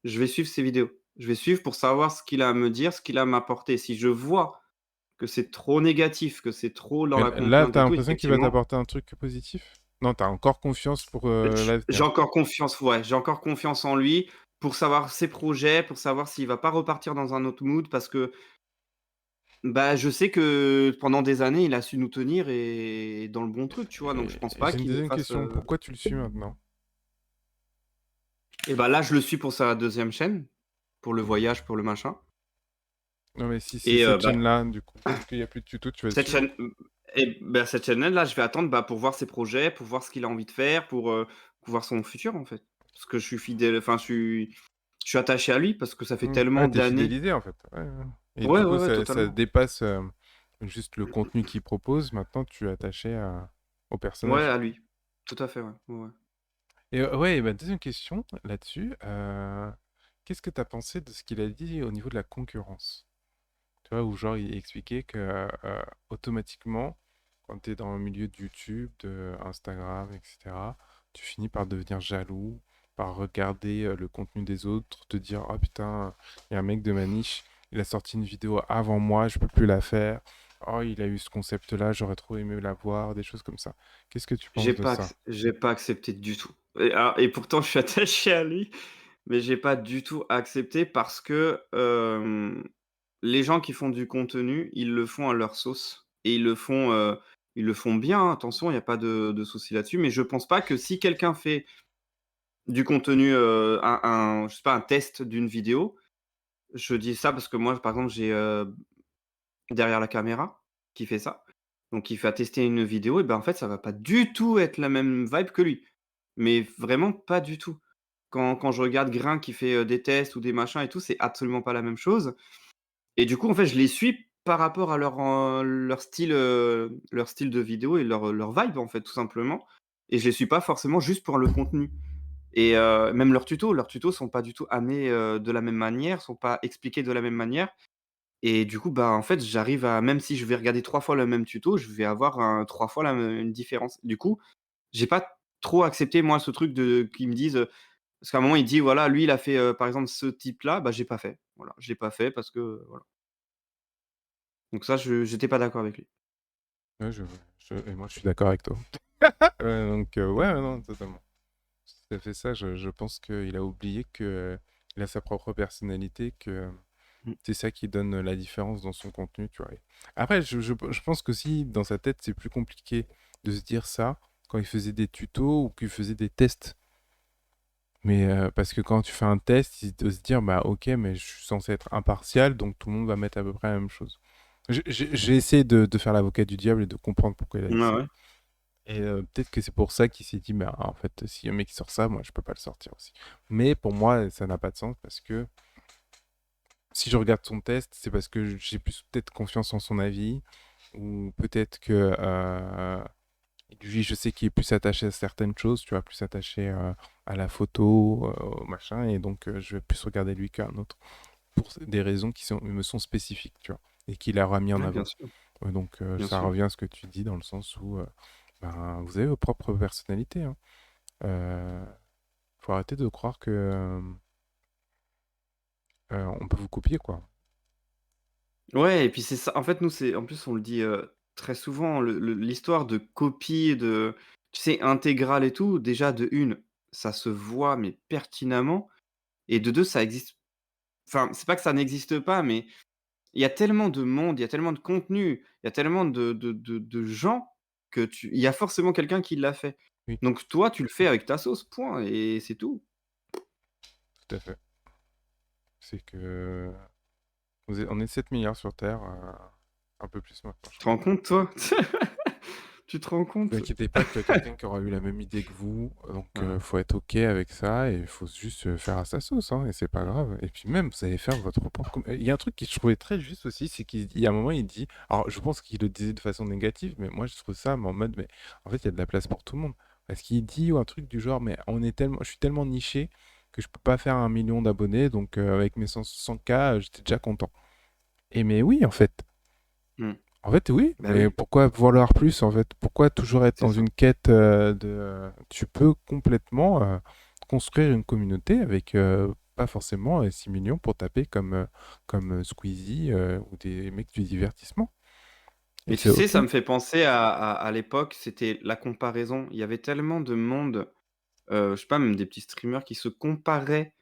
je vais suivre ses vidéos. Je vais suivre pour savoir ce qu'il a à me dire, ce qu'il a à m'apporter. Si je vois que c'est trop négatif, que c'est trop dans Mais la là, complainte t'as et tout, l'impression qu'il va effectivement, t'apporter un truc positif? Non, t'as encore confiance pour j'ai l'avenir. encore confiance, ouais, j'ai encore confiance en lui pour savoir ses projets, pour savoir s'il va pas repartir dans un autre mood parce que, bah, je sais que pendant des années, il a su nous tenir et dans le bon truc, tu vois? Donc je pense Et pas j'ai une qu'il me deuxième fasse, question. Pourquoi tu le suis maintenant? et bah, là, je le suis pour sa deuxième chaîne, pour le voyage, pour le machin Non, mais si et cette bah, chaîne-là, du coup, vu qu'il n'y a plus de tuto, tu vas le cette suivre? chaîne, et bah, cette chaîne-là, je vais attendre, bah, pour voir ses projets, pour voir ce qu'il a envie de faire, pour voir son futur, en fait. Parce que je suis fidèle, enfin, je suis attaché à lui parce que ça fait tellement Ouais, t'es d'années. fidélisé en fait. Ouais, ouais. Et Ouais, du ouais, coup, ouais, ça totalement. dépasse juste le contenu qu'il propose. Maintenant, tu es attaché au Ouais, personnage. à lui. Tout à fait, ouais. Ouais, ouais. Et ouais, et ma deuxième question là-dessus, qu'est-ce que tu as pensé de ce qu'il a dit au niveau de la concurrence? Tu vois, où genre il expliquait que automatiquement, quand tu es dans le milieu de YouTube, de Instagram, etc., tu finis par devenir jaloux, par regarder le contenu des autres, te dire, oh putain, il y a un mec de ma niche, il a sorti une vidéo avant moi, je peux plus la faire. Oh, il a eu ce concept-là, j'aurais trop aimé la voir, des choses comme ça. Qu'est-ce que tu penses de ça? J'ai pas accepté du tout. Et pourtant, je suis attaché à lui, mais j'ai pas du tout accepté parce que, les gens qui font du contenu, ils le font à leur sauce et ils le font bien, hein, attention, il y a pas de souci là-dessus, mais je pense pas que si quelqu'un fait du contenu, je sais pas, un test d'une vidéo, je dis ça parce que moi, par exemple, j'ai, derrière la caméra qui fait ça, donc il fait tester une vidéo et ben, en fait, ça va pas du tout être la même vibe que lui, mais vraiment pas du tout. Quand je regarde Grain qui fait, des tests ou des machins et tout, c'est absolument pas la même chose et du coup, en fait, je les suis par rapport à leur style de vidéo et leur vibe, en fait, tout simplement et je les suis pas forcément juste pour le contenu et même leurs tutos sont pas du tout amenés, de la même manière, sont pas expliqués de la même manière et du coup, bah, en fait, j'arrive à, même si je vais regarder 3 fois le même tuto, je vais avoir 3 fois une différence. Du coup, j'ai pas trop accepté moi ce truc de qu'ils me disent, parce qu'à un moment il dit: «Voilà, lui il a fait, par exemple ce type-là», bah, j'ai pas fait. Voilà, je l'ai pas fait parce que, voilà. Donc ça, j'étais pas d'accord avec lui. Ouais, et moi, je suis d'accord avec toi. Donc, ouais, ouais, non, totalement. C'est tout à fait ça. Je pense qu'il a oublié que il a sa propre personnalité, que Mmh. c'est ça qui donne la différence dans son contenu, tu vois. Après, je pense qu'aussi, dans sa tête, c'est plus compliqué de se dire ça quand il faisait des tutos ou qu'il faisait des tests. Mais parce que quand tu fais un test, il doit se dire, bah ok, mais je suis censé être impartial, donc tout le monde va mettre à peu près la même chose. J'ai essayé de faire l'avocat du diable et de comprendre pourquoi il a Ouais, dit ça. ouais. Et peut-être que c'est pour ça qu'il s'est dit, mais en fait, si un mec sort ça, moi, je peux pas le sortir aussi. Mais pour moi, ça n'a pas de sens parce que si je regarde son test, c'est parce que j'ai plus peut-être confiance en son avis ou peut-être que lui, je sais qu'il est plus attaché à certaines choses, tu vois, plus attaché à la photo, au machin, et donc je vais plus regarder lui qu'un autre pour des raisons me sont spécifiques, tu vois, et qu'il aura mis en Ouais, bien avant. sûr, Donc bien ça sûr. revient à ce que tu dis dans le sens où ben, vous avez vos propres personnalités, hein. Faut arrêter de croire que on peut vous copier, quoi. Ouais et puis c'est ça, en fait, nous, c'est en plus, on le dit, très souvent, l'histoire de copie, de, tu sais, intégrale et tout, déjà de une, ça se voit mais pertinemment et de 2, ça existe, enfin, c'est pas que ça n'existe pas, mais il y a tellement de monde, il y a tellement de contenu, il y a tellement de gens il y a forcément quelqu'un qui l'a fait. Oui. Donc toi, tu le fais avec ta sauce, point et c'est tout. tout à fait. C'est que on est 7 milliards sur Terre, un peu plus maintenant, je Tu te crois. rends compte, toi? Tu te rends Ne compte? vous inquiétez pas qu'il y a quelqu'un qui aura eu la même idée que vous, donc Ouais. faut être OK avec ça et il faut juste faire à sa sauce, hein, et c'est pas grave. Et puis même, vous allez faire votre propre... Il y a un truc que je trouvais très juste aussi, c'est qu'il y a un moment, il dit... Alors, je pense qu'il le disait de façon négative, mais moi, je trouve ça mais en mode, mais en fait, il y a de la place pour tout le monde. Parce qu'il dit ou un truc du genre, mais je suis tellement niché que je peux pas faire 1 million d'abonnés, donc avec mes 100K, j'étais déjà content. Et mais oui, en fait. Mmh. En fait, oui, Bah mais oui, pourquoi vouloir plus, en fait? Pourquoi toujours être c'est dans ça. une quête Tu peux complètement construire une communauté avec pas forcément 6 millions pour taper comme Squeezie ou des mecs du divertissement. Et Mais c'est tu sais, OK. ça me fait penser à l'époque, c'était la comparaison. Il y avait tellement de monde, je sais pas, même des petits streamers qui se comparaient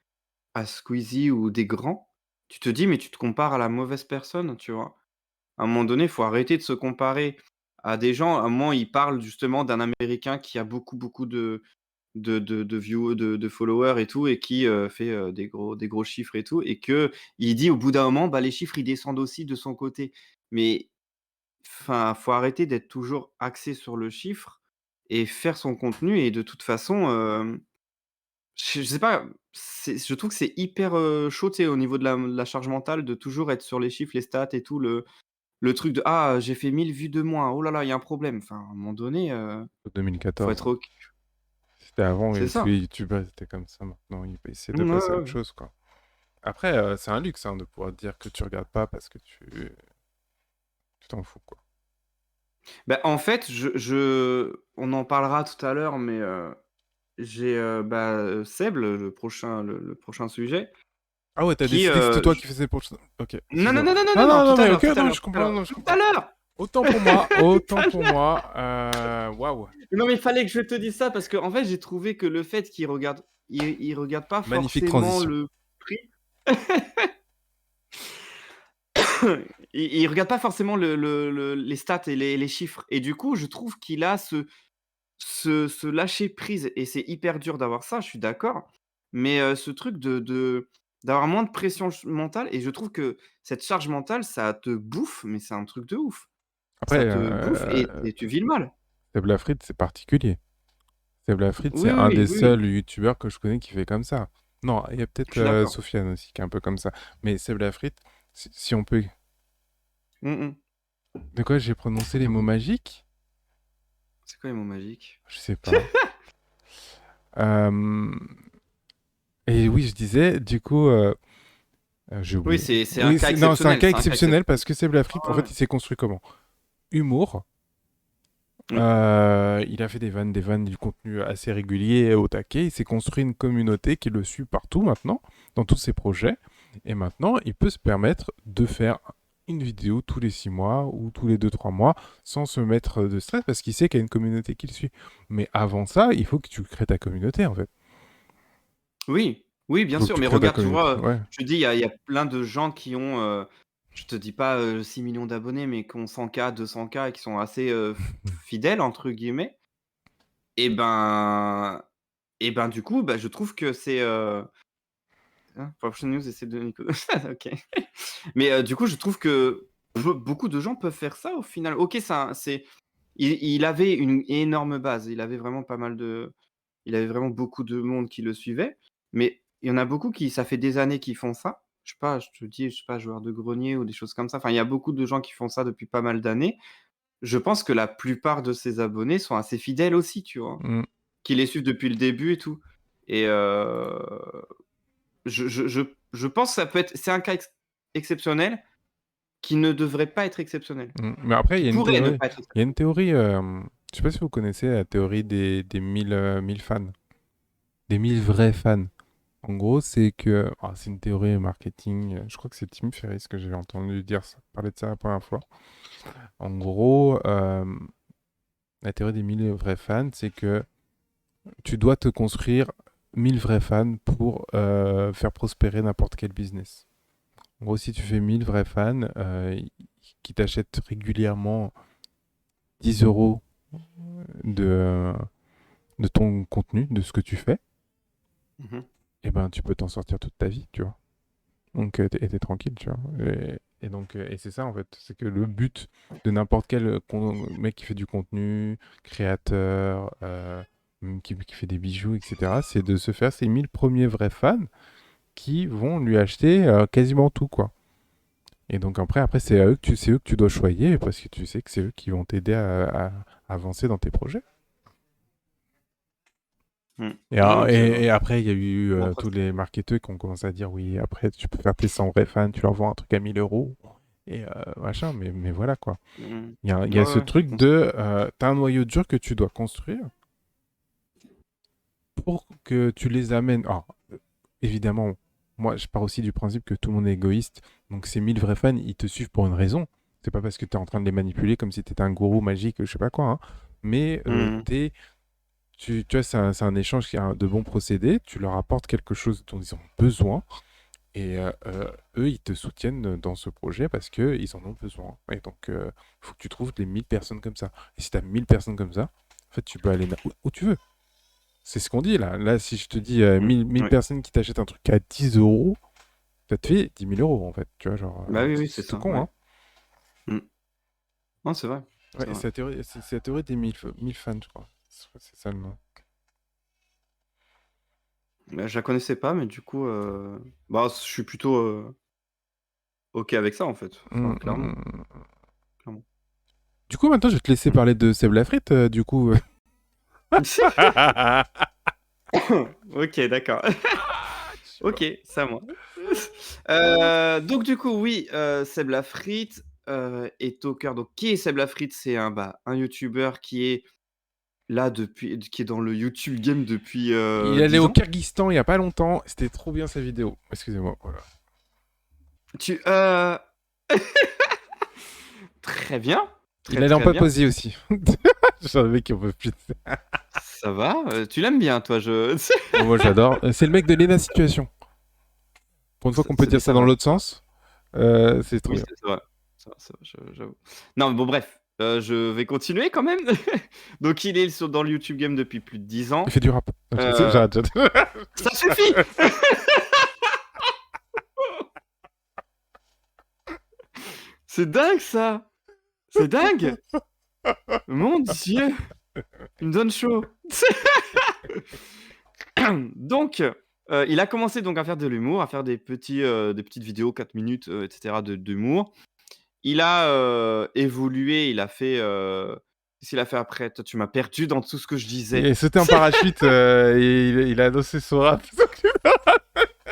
à Squeezie ou des grands. Tu te dis: «Mais tu te compares à la mauvaise personne», tu vois? À un moment donné, il faut arrêter de se comparer à des gens. À un moment, ils parlent justement d'un Américain qui a beaucoup, beaucoup de view de followers et tout et qui, fait, des gros chiffres et tout et qu'il dit au bout d'un moment: «Bah, les chiffres, ils descendent aussi de son côté». Mais enfin, faut arrêter d'être toujours axé sur le chiffre et faire son contenu et de toute façon, je sais pas, je trouve que c'est hyper, chaud, tu sais, au niveau de la charge mentale de toujours être sur les chiffres, les stats et tout, le truc de: «Ah, j'ai fait 1000 vues de moins, oh là là, il y a un problème». Enfin, à un moment donné, faut 2014. être OK. C'était avant C'est et tous ça. les youtubeurs étaient comme ça. Maintenant, ils essaient de Mmh, ouais, passer à ouais, autre ouais. chose, quoi. Après, c'est un luxe hein, de pouvoir dire que tu regardes pas parce que tu t'en fous, quoi. Bah, en fait, on en parlera tout à l'heure, mais j'ai, Seb, le prochain sujet Ah ouais, t'as qui, décidé que c'était toi qui faisais pour... Ok, non, non, excuse-moi. non, non, non, non, Non, non, non, tout non, à mais l'heure, ok, tout à non, l'heure, je tout à comprends, l'heure, non, je tout à comprends. l'heure! Autant pour moi, Tout autant à pour l'heure! moi. Waouh, Non, mais il fallait que je te dise ça parce qu'en fait, j'ai trouvé que le fait qu'il regarde il regarde pas magnifique forcément transition. le prix. Il regarde pas forcément les stats et les chiffres et du coup, je trouve qu'il a ce lâcher prise et c'est hyper dur d'avoir ça, je suis d'accord. Mais, ce truc d'avoir moins de pression mentale et je trouve que cette charge mentale, ça te bouffe, mais c'est un truc de ouf. Ça Après, te bouffe et tu vis le mal. Seb Lafrite, c'est particulier. Seb Lafrite, c'est Oui, un oui, des oui, oui, seuls youtubeurs que je connais qui fait comme ça. Non, il y a je peut-être suis d'accord. Sofiane aussi qui est un peu comme ça. Mais Seb Lafrite, si on peut... Mmh mh. De quoi j'ai prononcé les mots magiques? C'est quoi les mots magiques? Je sais pas. Euh, Et oui, je disais, du coup, j'ai Oui, oublié. c'est un Oui, cas non, c'est un exceptionnel, cas c'est un cas exceptionnel exceptionnel. parce que Seb Lafrite, en Ouais, ouais. fait, il s'est construit comment? Humour. Oui. Il a fait des vannes, du contenu assez régulier et au taquet. Il s'est construit une communauté qui le suit partout maintenant, dans tous ses projets. Et maintenant, il peut se permettre de faire une vidéo tous les 6 mois ou tous les 2-3 mois sans se mettre de stress parce qu'il sait qu'il y a une communauté qui le suit. Mais avant ça, il faut que tu crées ta communauté en fait. Oui, oui, Il bien faut que sûr, tu mais crées ta regarde, tu communauté. vois, Ouais. je te dis, il y a plein de gens qui ont, je te dis pas, 6 000 000 d'abonnés, mais qui ont 100K, 200K et qui sont assez, «fidèles» entre guillemets et ben du coup, bah, je trouve que c'est, Fortune News essaie de Nico OK. Mais, du coup, je trouve que beaucoup de gens peuvent faire ça au final. OK, il avait une énorme base, il avait vraiment beaucoup de monde qui le suivait, mais il y en a beaucoup qui ça fait des années qu'ils font ça. Je sais pas, je te dis, je sais pas, joueur de grenier ou des choses comme ça. Enfin, il y a beaucoup de gens qui font ça depuis pas mal d'années. Je pense que la plupart de ses abonnés sont assez fidèles aussi, tu vois? Mm. Qui les suivent depuis le début et tout et je pense que ça peut être c'est un cas exceptionnel qui ne devrait pas être exceptionnel. Mais après, il Qui y a une pourrait ne théorie. pas être Il y a exceptionnel. une théorie. Je sais pas si vous connaissez la théorie des 1000 fans. Des 1000 vrais fans. En gros, c'est que. C'est une théorie marketing. Je crois que c'est Tim Ferriss que j'ai entendu parler de ça la première fois. En gros, la théorie des 1000 vrais fans, c'est que tu dois te construire 1000 vrais fans pour faire prospérer n'importe quel business. En gros, si tu fais 1000 vrais fans qui t'achètent régulièrement 10 euros de, de ton contenu, de ce que tu fais, Mmh mh. eh ben, tu peux t'en sortir toute ta vie, tu vois. Donc, t'es tranquille, tu vois. Et donc, et c'est ça, en fait. C'est que le but de n'importe quel mec qui fait du contenu, créateur, qui fait des bijoux, etc., c'est de se faire ses 1000 premiers vrais fans qui vont lui acheter quasiment tout, quoi. Et donc, après c'est eux que tu dois choyer parce que tu sais que c'est eux qui vont t'aider à avancer dans tes projets. Et, Non, ok, et après, il y a eu bon, après, tous les marketeurs qui ont commencé à dire oui, après, tu peux faire tes 100 vrais fans, tu leur vends un truc à 1000 euros. Et machin, mais voilà quoi. Il y a ouais, ce ouais, truc de. T'as un noyau dur que tu dois construire pour que tu les amènes. Alors, évidemment, moi, je pars aussi du principe que tout le monde est égoïste. Donc, ces 1000 vrais fans, ils te suivent pour une raison. C'est pas parce que tu es en train de les manipuler comme si tu étais un gourou magique, je sais pas quoi, hein. Mais tu vois, c'est un échange qui a de bons procédés. Tu leur apportes quelque chose dont ils ont besoin. Et eux, ils te soutiennent dans ce projet parce qu'ils en ont besoin. Et donc, il faut que tu trouves les 1000 personnes comme ça. Et si tu as 1000 personnes comme ça, en fait, tu peux aller où tu veux. C'est ce qu'on dit là. Là, si je te dis 1000 ouais. personnes qui t'achètent un truc à 10 euros, ça te fait 10 000 euros en fait. Tu vois, genre, Bah oui, c'est c'est tout ça, con, ouais. hein. Non, c'est vrai. Ouais, et c'est la théorie des 1000 fans, je crois. C'est ça le nom. Bah, je la connaissais pas, mais du coup, bah, je suis plutôt ok avec ça, en fait. Enfin, Hum, clairement. hum, hum. Clairement. Du coup, maintenant, je vais te laisser parler de Seb Lafrite, du coup. Ok, d'accord. Ok, c'est à moi. Donc du coup, oui, Seb Lafrite est au cœur. Donc qui est Seb Lafrite? C'est un youtubeur qui est là qui est dans le YouTube game depuis Il allait 10 au ans. Kyrgyzstan il y a pas longtemps. C'était trop bien sa vidéo. Excusez-moi. Voilà. Tu Très bien, Il très, allait en très bien. Papouasie aussi. Genre le mec qui en peut plus. Ça va, tu l'aimes bien toi, je Bon, moi j'adore. C'est le mec de Lena Situation. Pour une fois qu'on peut dire ça ça dans va. l'autre sens, c'est trop Oui, bien. c'est vrai. Ça va, j'avoue. Non, mais bon bref, je vais continuer quand même. Donc il est dans le YouTube game depuis plus de 10 Il ans. fait du rap. Heu, J'arrête. Ça suffit! C'est dingue ça! C'est dingue! Mon Dieu! Il me donne chaud. Donc, il a commencé donc à faire de l'humour, à faire des petites vidéos 4 minutes, et cetera d'humour. Il a, évolué, il a fait, qu'est-ce qu'il a fait après? Toi, tu m'as perdu dans tout ce que je disais. Il sauté en parachute et il a annoncé son rap.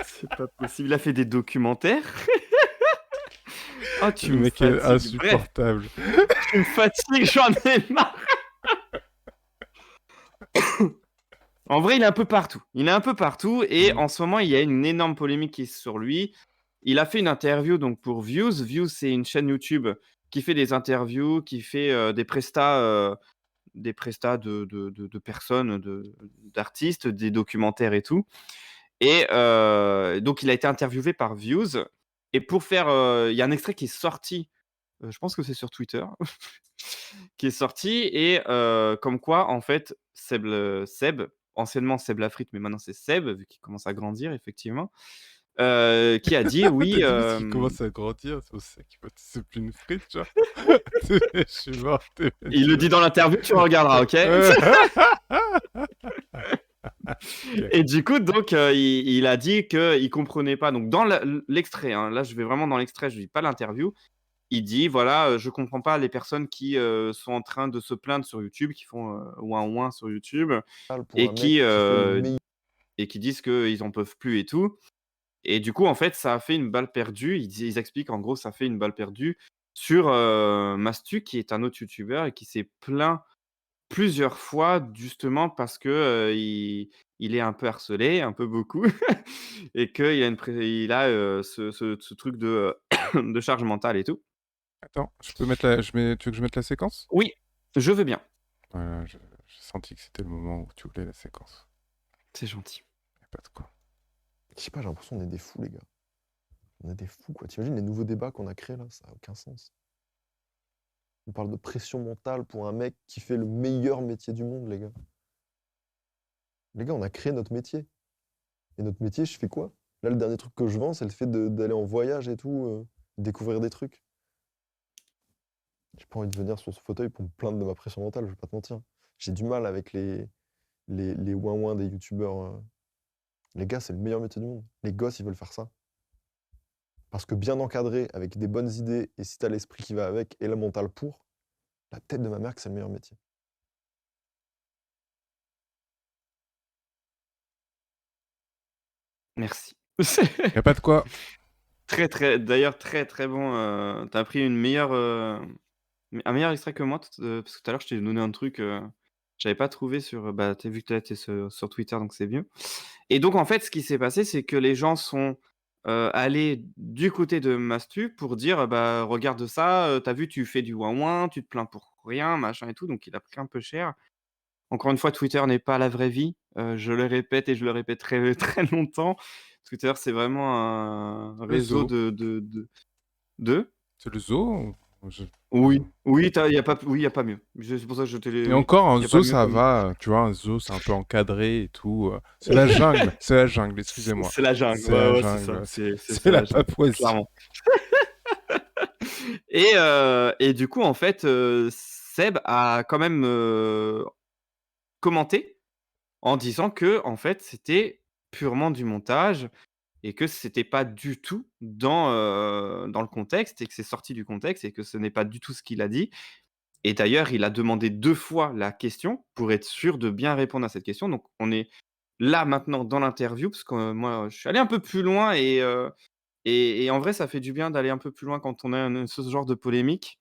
C'est pas possible. Il a fait des documentaires. Oh, tu Le me mec est fatigues. Bref, insupportable. tu me fatigues, j'en ai marre. En vrai, il est un peu partout. Il est un peu partout et en ce moment, il y a une énorme polémique qui est sur lui. Il a fait une interview donc pour Views. Views, c'est une chaîne YouTube qui fait des interviews, qui fait, des prestats de personnes, d'artistes, des documentaires et tout. Et donc il a été interviewé par Views et pour faire, il y a un extrait qui est sorti, je pense que c'est sur Twitter, qui est sorti et comme quoi en fait Seb, anciennement Seb Lafrite, mais maintenant c'est Seb, vu qu'il commence à grandir effectivement, qui a dit T'as oui, dit parce qu'il commence à grandir, c'est pour ça qu'il va c'est plus une frite, genre. Je suis mort. il le dit dans l'interview, tu regarderas, OK? Et du coup, donc, il a dit qu'il comprenait pas. Donc, dans l'extrait, hein, là, je vais vraiment dans l'extrait, je lis pas l'interview. Il dit, voilà, je comprends pas les personnes qui sont en train de se plaindre sur YouTube, qui font ouin ouin sur YouTube Pour et un mec qui fait le meilleur. et qui disent qu'ils en peuvent plus et tout. Et du coup, en fait, ça a fait une balle perdue. Ils expliquent, en gros, ça fait une balle perdue sur Mastu, qui est un autre YouTuber et qui s'est plaint plusieurs fois justement parce que, il est un peu harcelé, un peu beaucoup et qu'il a il a, ce truc de, de charge mentale et tout. Attends, je peux mettre tu veux que je mette la séquence? Oui, je veux bien, Voilà, j'ai senti que c'était le moment où tu voulais la séquence. c'est gentil. Y a pas de quoi. Je sais pas, j'ai l'impression qu'on est des fous, les gars. On est des fous, quoi. T'imagines les nouveaux débats qu'on a créés là? Ça a aucun sens. On parle de pression mentale pour un mec qui fait le meilleur métier du monde, les gars. Les gars, on a créé notre métier. Et notre métier, je fais quoi? Là, le dernier truc que je vends, c'est le fait d'aller en voyage et tout, découvrir des trucs. J'ai pas envie de venir sur ce fauteuil pour me plaindre de ma pression mentale, je vais pas te mentir. J'ai du mal avec les ouin-ouin des youtubeurs. Les gars, c'est le meilleur métier du monde. Les gosses, ils veulent faire ça. Parce que bien encadré, avec des bonnes idées, et si t'as l'esprit qui va avec, et le mental pour, la tête de ma mère que c'est le meilleur métier. Merci. Y a pas de quoi. D'ailleurs, très très bon. T'as pris un meilleur extrait que moi, parce que tout à l'heure, je t'ai donné un truc, j'avais pas trouvé sur. Bah, t'as vu que t'es sur Twitter, donc c'est mieux. Et donc, en fait, ce qui s'est passé, c'est que les gens sont allés du côté de Mastu pour dire bah, regarde ça, t'as vu, tu fais du ouin-ouin, tu te plains pour rien, machin et tout. Donc, il a pris un peu cher. Encore une fois, Twitter n'est pas la vraie vie. Je le répète et je le répéterai très longtemps. Twitter, c'est vraiment un Le réseau zoo. de. C'est le zoo? Je- Oui, oui, y a pas mieux. C'est pour ça que je te l'ai. Et Oui, encore, un il y a pas zoo, mieux ça comme. va. Tu vois, un zoo, c'est un peu encadré et tout. C'est la jungle. C'est la jungle, excusez-moi. C'est la jungle. C'est Ouais, la ouais, c'est ça. jungle. C'est C'est la la jungle, Papouasie. clairement. Et du coup, en fait, Seb a quand même commenté en disant que, en fait, c'était purement du montage et que c'était pas du tout dans le contexte et que c'est sorti du contexte et que ce n'est pas du tout ce qu'il a dit. Et d'ailleurs, il a demandé 2 fois la question pour être sûr de bien répondre à cette question. Donc on est là maintenant dans l'interview parce que, moi, je suis allé un peu plus loin et en vrai, ça fait du bien d'aller un peu plus loin quand on a ce genre de polémique.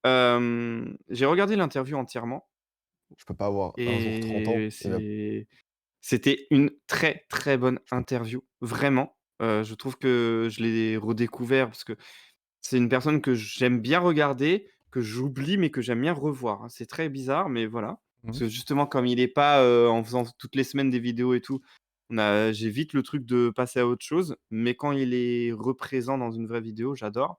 J'ai regardé l'interview entièrement Je peux pas avoir un jour 30 ans et et même. c'était une très, très bonne interview, vraiment. Je trouve que je l'ai redécouvert parce que c'est une personne que j'aime bien regarder, que j'oublie, mais que j'aime bien revoir, hein. C'est très bizarre, mais voilà. Parce Mhm. que justement, comme il est pas, en faisant toutes les semaines des vidéos et tout, j'ai vite le truc de passer à autre chose, mais quand il est représent dans une vraie vidéo, j'adore.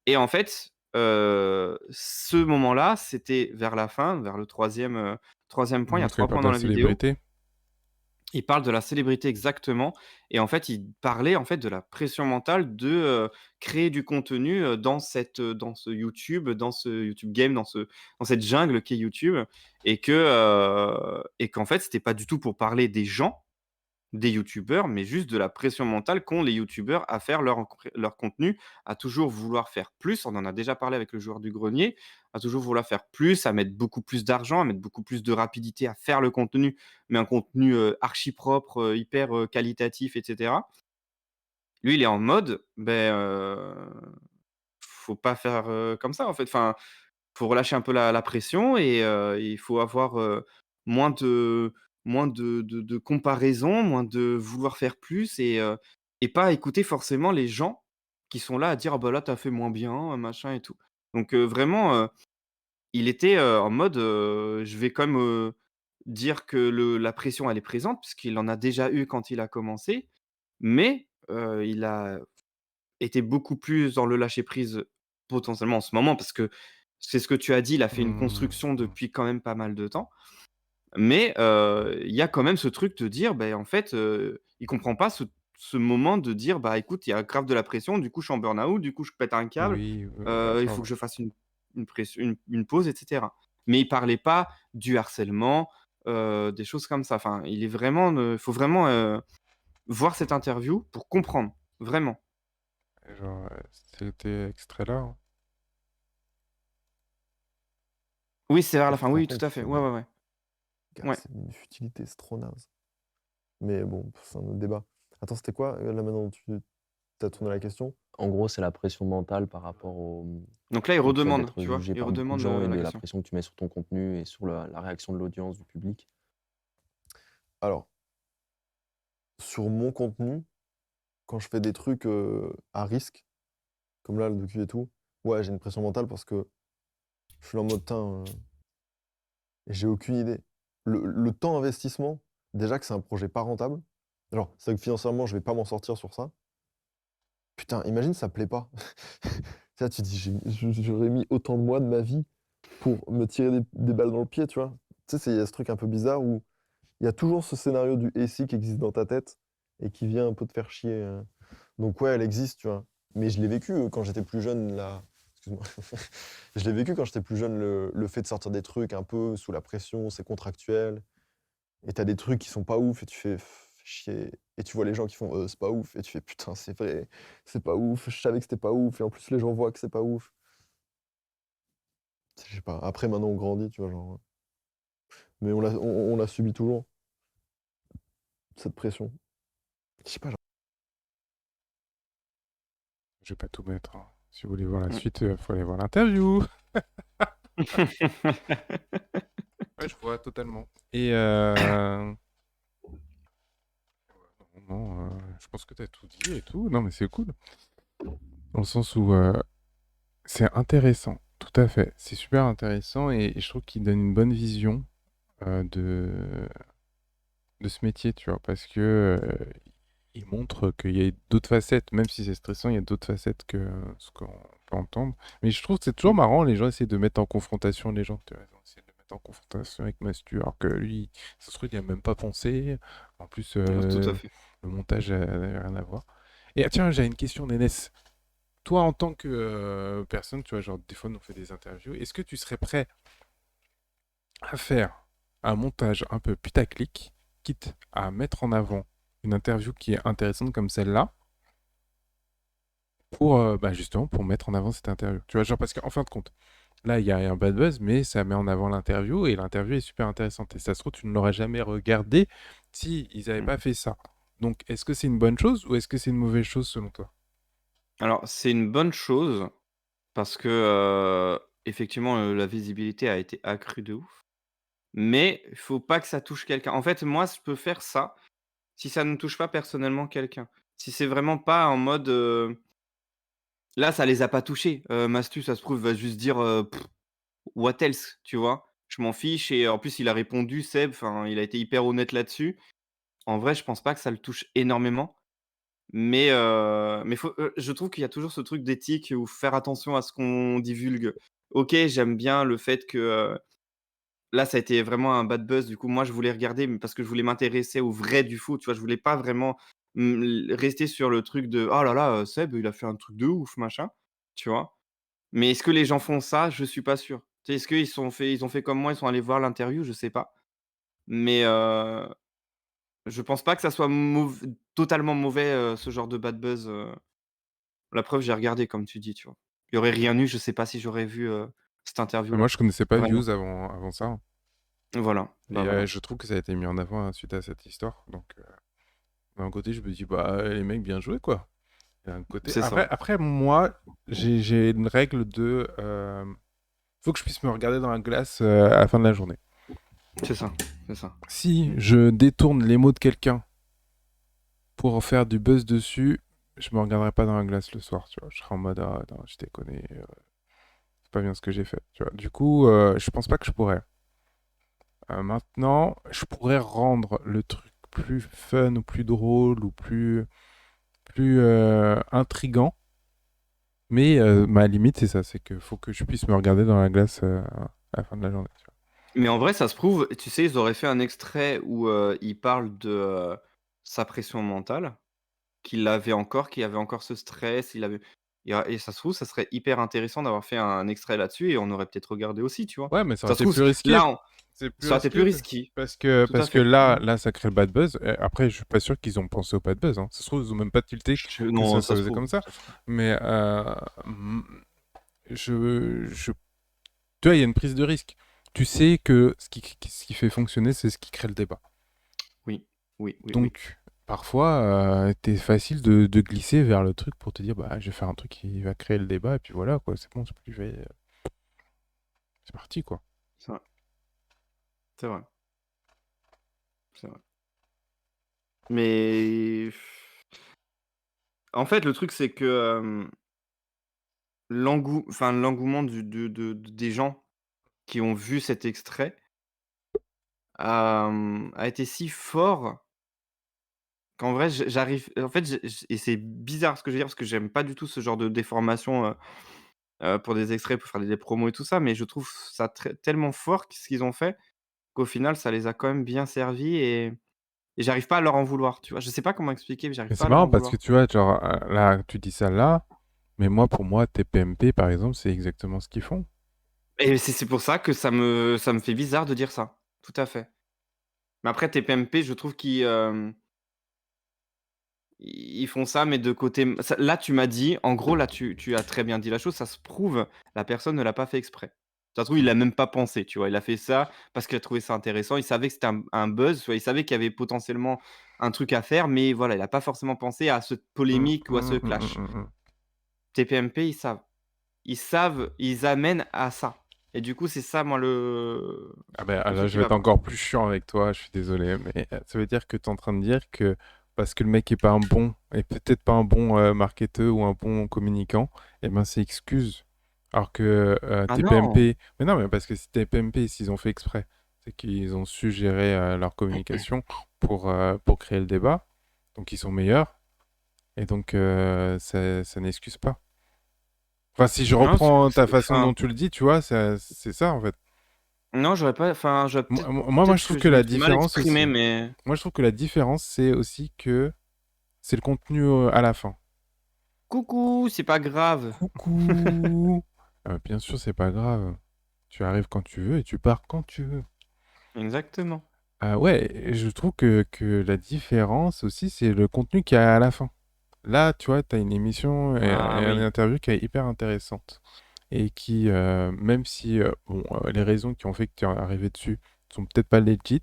Et en fait, ce moment-là, c'était vers la fin, vers le 3e point, il y a Quand il 3 parle points de dans la la vidéo. célébrité. Il parle de la célébrité exactement et en fait, il parlait en fait de la pression mentale de, créer du contenu, dans ce YouTube, dans ce YouTube Game, dans cette jungle qu'est YouTube et qu'en fait, c'était pas du tout pour parler des gens, des youtubeurs, mais juste de la pression mentale qu'ont les youtubeurs à faire leur contenu, à toujours vouloir faire plus. On en a déjà parlé avec le joueur du grenier, à toujours vouloir faire plus, à mettre beaucoup plus d'argent, à mettre beaucoup plus de rapidité à faire le contenu, mais un contenu archi propre, hyper qualitatif, etc. Lui, il est en mode, ben, faut pas faire comme ça en fait. Enfin, faut relâcher un peu la pression et il faut avoir, moins de comparaison, moins de vouloir faire plus et pas écouter forcément les gens qui sont là à dire: «Ah bah là, tu as fait moins bien, machin et tout». Donc vraiment, il était, en mode, je vais quand même, dire que la pression elle est présente puisqu'il en a déjà eu quand il a commencé, mais il a était beaucoup plus dans le lâcher prise, potentiellement en ce moment, parce que c'est ce que tu as dit, il a fait une Mhm. construction depuis quand même pas mal de temps. Mais, il y a quand même ce truc de dire, beh, en fait, il comprend pas ce moment de dire: «Bah, écoute, il y a grave de la pression, du coup, je suis en burn-out, du coup, je pète un câble, Oui, il enfin, faut que je fasse une pause» et cetera. Mais il parlait pas du harcèlement, des choses comme ça. Enfin, il est vraiment, faut vraiment, voir cette interview pour comprendre, vraiment. genre, c'était extrait-là, hein. Oui, c'est vers Et la tu te fin. rends Oui, compte, tout à fait. Ouais, ouais, ouais. gars, Ouais. c'est une futilité, c'est trop naze. Mais bon, c'est un autre débat. Attends, c'était quoi, là maintenant tu as tourné la question? En gros, c'est la pression mentale par rapport Donc là, il au fait redemande, d'être tu vois? jugé Il par beaucoup de redemande gens et la de la question. pression que tu mets sur ton contenu et sur la réaction de l'audience, du public. Alors, sur mon contenu, quand je fais des trucs, à risque, comme là, le docu et tout, ouais, j'ai une pression mentale parce que je suis en mode: «Tain, j'ai aucune idée». Le temps investissement, déjà que c'est un projet pas rentable, genre, c'est vrai que financièrement, je vais pas m'en sortir sur ça. Putain, imagine ça plaît pas. Tu tu dis: J'aurais mis autant de mois de ma vie pour me tirer des balles dans le pied», tu vois? Tu sais, il y a ce truc un peu bizarre où il y a toujours ce scénario du «et si» qui existe dans ta tête et qui vient un peu te faire chier. Donc ouais, elle existe, tu vois. Mais je l'ai vécu quand j'étais plus jeune, là. Excuse-moi. Je l'ai vécu quand j'étais plus jeune, le fait de sortir des trucs un peu sous la pression, c'est contractuel. Et t'as des trucs qui sont pas ouf et tu fais fais chier. Et tu vois les gens qui font c'est pas ouf. Et tu fais putain, c'est vrai, c'est pas ouf. Je savais que c'était pas ouf. Et en plus, les gens voient que c'est pas ouf. Je sais pas. Après, maintenant, on grandit, tu vois. Genre, mais on la subit toujours, cette pression. Je sais pas. Je vais pas tout mettre, hein. Si vous voulez voir la Mm. suite, il faut aller voir l'interview. Ouais, je vois totalement. Et non, je pense que tu as tout dit et tout. Non, mais c'est cool. Dans le sens où c'est intéressant. Tout à fait. C'est super intéressant et je trouve qu'il donne une bonne vision de ce métier, tu vois, parce que il montre qu'il y a d'autres facettes, même si c'est stressant, il y a d'autres facettes que ce qu'on peut entendre. Mais je trouve que c'est toujours marrant, les gens essaient de mettre en confrontation les gens, tu vois, ils essaient de mettre en confrontation avec Mastu, alors que lui, ça se trouve, il a même pas pensé. En plus, Tout à fait. le montage n'avait rien à voir. Et tiens, j'ai une question, Nénès. Toi, en tant que personne, tu vois, genre, des fois, on fait des interviews, est-ce que tu serais prêt à faire un montage un peu putaclic, quitte à mettre en avant une interview qui est intéressante comme celle-là, pour bah, justement pour mettre en avant cette interview. Tu vois, genre parce qu'en fin de compte, là il y a un bad buzz, mais ça met en avant l'interview et l'interview est super intéressante. Et ça se trouve, tu ne l'aurais jamais regardé si ils n'avaient Mm. pas fait ça. Donc, est-ce que c'est une bonne chose ou est-ce que c'est une mauvaise chose selon toi? Alors, c'est une bonne chose parce que, effectivement, la visibilité a été accrue de ouf. Mais il faut pas que ça touche quelqu'un. En fait, moi, je peux faire ça si ça ne touche pas personnellement quelqu'un. Si c'est vraiment pas en mode, là, ça les a pas touchés. Mastu, ça se trouve, va juste dire, what else, tu vois? Je m'en fiche et en plus, il a répondu Seb, enfin, il a été hyper honnête là-dessus. En vrai, je pense pas que ça le touche énormément, mais faut je trouve qu'il y a toujours ce truc d'éthique où faire attention à ce qu'on divulgue. OK, j'aime bien le fait que, là, ça a été vraiment un bad buzz. Du coup, moi, je voulais regarder, mais parce que je voulais m'intéresser au vrai du foot, tu vois? Je voulais pas vraiment, rester sur le truc de: «Oh là là, Seb, il a fait un truc de ouf, machin», tu vois? Mais est-ce que les gens font ça? Je suis pas sûr. Tu sais, est-ce ils ont fait comme moi, ils sont allés voir l'interview? Je sais pas. Mais, je pense pas que ça soit totalement mauvais, ce genre de bad buzz. La preuve, j'ai regardé comme tu dis, tu vois? Il y aurait rien eu, je sais pas si j'aurais vu, cette Moi, interview-là. je connaissais pas Vraiment. Views avant ça, hein. Voilà, Et bah, voilà. je trouve que ça a été mis en avant suite à cette histoire. Donc, d'un côté, je me dis, bah, les mecs, bien joué, quoi. Et d'un côté... C'est ça. Après, moi, j'ai une règle de... faut que je puisse me regarder dans la glace à la fin de la journée. C'est ça, c'est ça. Si je détourne les mots de quelqu'un pour en faire du buzz dessus, je me regarderai pas dans la glace le soir, tu vois. Je serai en mode, ah, non, je déconne, c'est pas bien ce que j'ai fait, tu vois. Du coup, je pense pas que je pourrais. Maintenant, je pourrais rendre le truc plus fun ou plus drôle ou plus intriguant. Mais ma limite, c'est ça, c'est que faut que je puisse me regarder dans la glace à la fin de la journée, tu vois. Mais en vrai, ça se prouve, tu sais, ils auraient fait un extrait où, il parle de, sa pression mentale, qu'il avait encore ce stress, il avait et ça se trouve, ça serait hyper intéressant d'avoir fait un extrait là-dessus et on aurait peut-être regardé aussi, tu vois? Ouais, mais ça aurait Ça se été trouve, plus risqué. là, on C'est plus ça aurait été plus risqué risqué. Tout à parce que fait. là, ça crée le bad buzz. Et après, je suis pas sûr qu'ils ont pensé au bad buzz, hein. Ça se trouve, ils ont même pas tilté que Non, ça ça se faisait trouve, comme ça. ça se trouve. Mais tu vois, il y a une prise de risque. Tu sais que ce qui fait fonctionner, c'est ce qui crée le débat. Oui, oui, oui, oui. Donc, parfois, t'es facile de glisser vers le truc pour te dire, bah, je vais faire un truc qui va créer le débat, et puis voilà, quoi, c'est bon, c'est parti, quoi. C'est vrai. C'est vrai. C'est vrai. Mais en fait, le truc, c'est que, l'engouement des gens qui ont vu cet extrait, a été si fort qu'en vrai, j'arrive en fait, et c'est bizarre ce que je veux dire parce que j'aime pas du tout ce genre de déformation, pour des extraits, pour faire des promos et tout ça, mais je trouve ça tellement fort ce qu'ils ont fait, qu'au final, ça les a quand même bien servis et et j'arrive pas à leur en vouloir, tu vois. Je sais pas comment expliquer, mais j'arrive Mais pas c'est à leur marrant en parce que vouloir. tu vois, genre, là, tu dis ça là, mais moi, pour moi, TPMP, par exemple, c'est exactement ce qu'ils font. Et c'est pour ça que ça me fait bizarre de dire ça. Tout à fait. Mais après TPMP, je trouve ils font ça, mais de côté là, tu m'as dit en gros, là, tu as très bien dit la chose, ça se prouve, la personne ne l'a pas fait exprès. Ça se trouve, il l'a même pas pensé, tu vois? Il a fait ça parce qu'il a trouvé ça intéressant. Il savait que c'était un buzz, tu vois? Il savait qu'il y avait potentiellement un truc à faire, mais voilà, il a pas forcément pensé à cette Mmh, polémique ou à ce mmh, mmh, mmh, clash. mmh, mmh. TPMP, ils savent. Ils savent, ils amènent à ça et du coup, c'est ça, moi, Ah ben, le là, truc je qui vais va être pas. encore plus chiant avec toi, je suis désolé, mais ça veut dire que tu es en train de dire que parce que le mec est pas un bon, et peut-être pas un bon marketeur ou un bon communicant, eh ben c'est excuse. Alors que Ah non! TPMP, mais non, mais parce que si TPMP, s'ils ont fait exprès, c'est qu'ils ont su gérer leur communication pour créer le débat, donc ils sont meilleurs, et donc ça n'excuse pas. Enfin, si je Non, reprends ta façon enfin, dont tu le dis, tu vois, c'est ça en fait. non, j'aurais pas enfin, j'aurais Moi, peut-être je trouve que que je me la suis mal différence exprimé, aussi. mais Moi, je trouve que la différence, c'est aussi que c'est le contenu à la fin. coucou, c'est pas grave. Coucou! Bien sûr, c'est pas grave. Tu arrives quand tu veux et tu pars quand tu veux. Exactement. Ah ouais, et je trouve que la différence aussi, c'est le contenu qu'il y a à la fin. Là, tu vois, tu as une émission Ah et une oui. interview qui est hyper intéressante. Et qui, même si bon, les raisons qui ont fait que tu es arrivé dessus sont peut-être pas legit,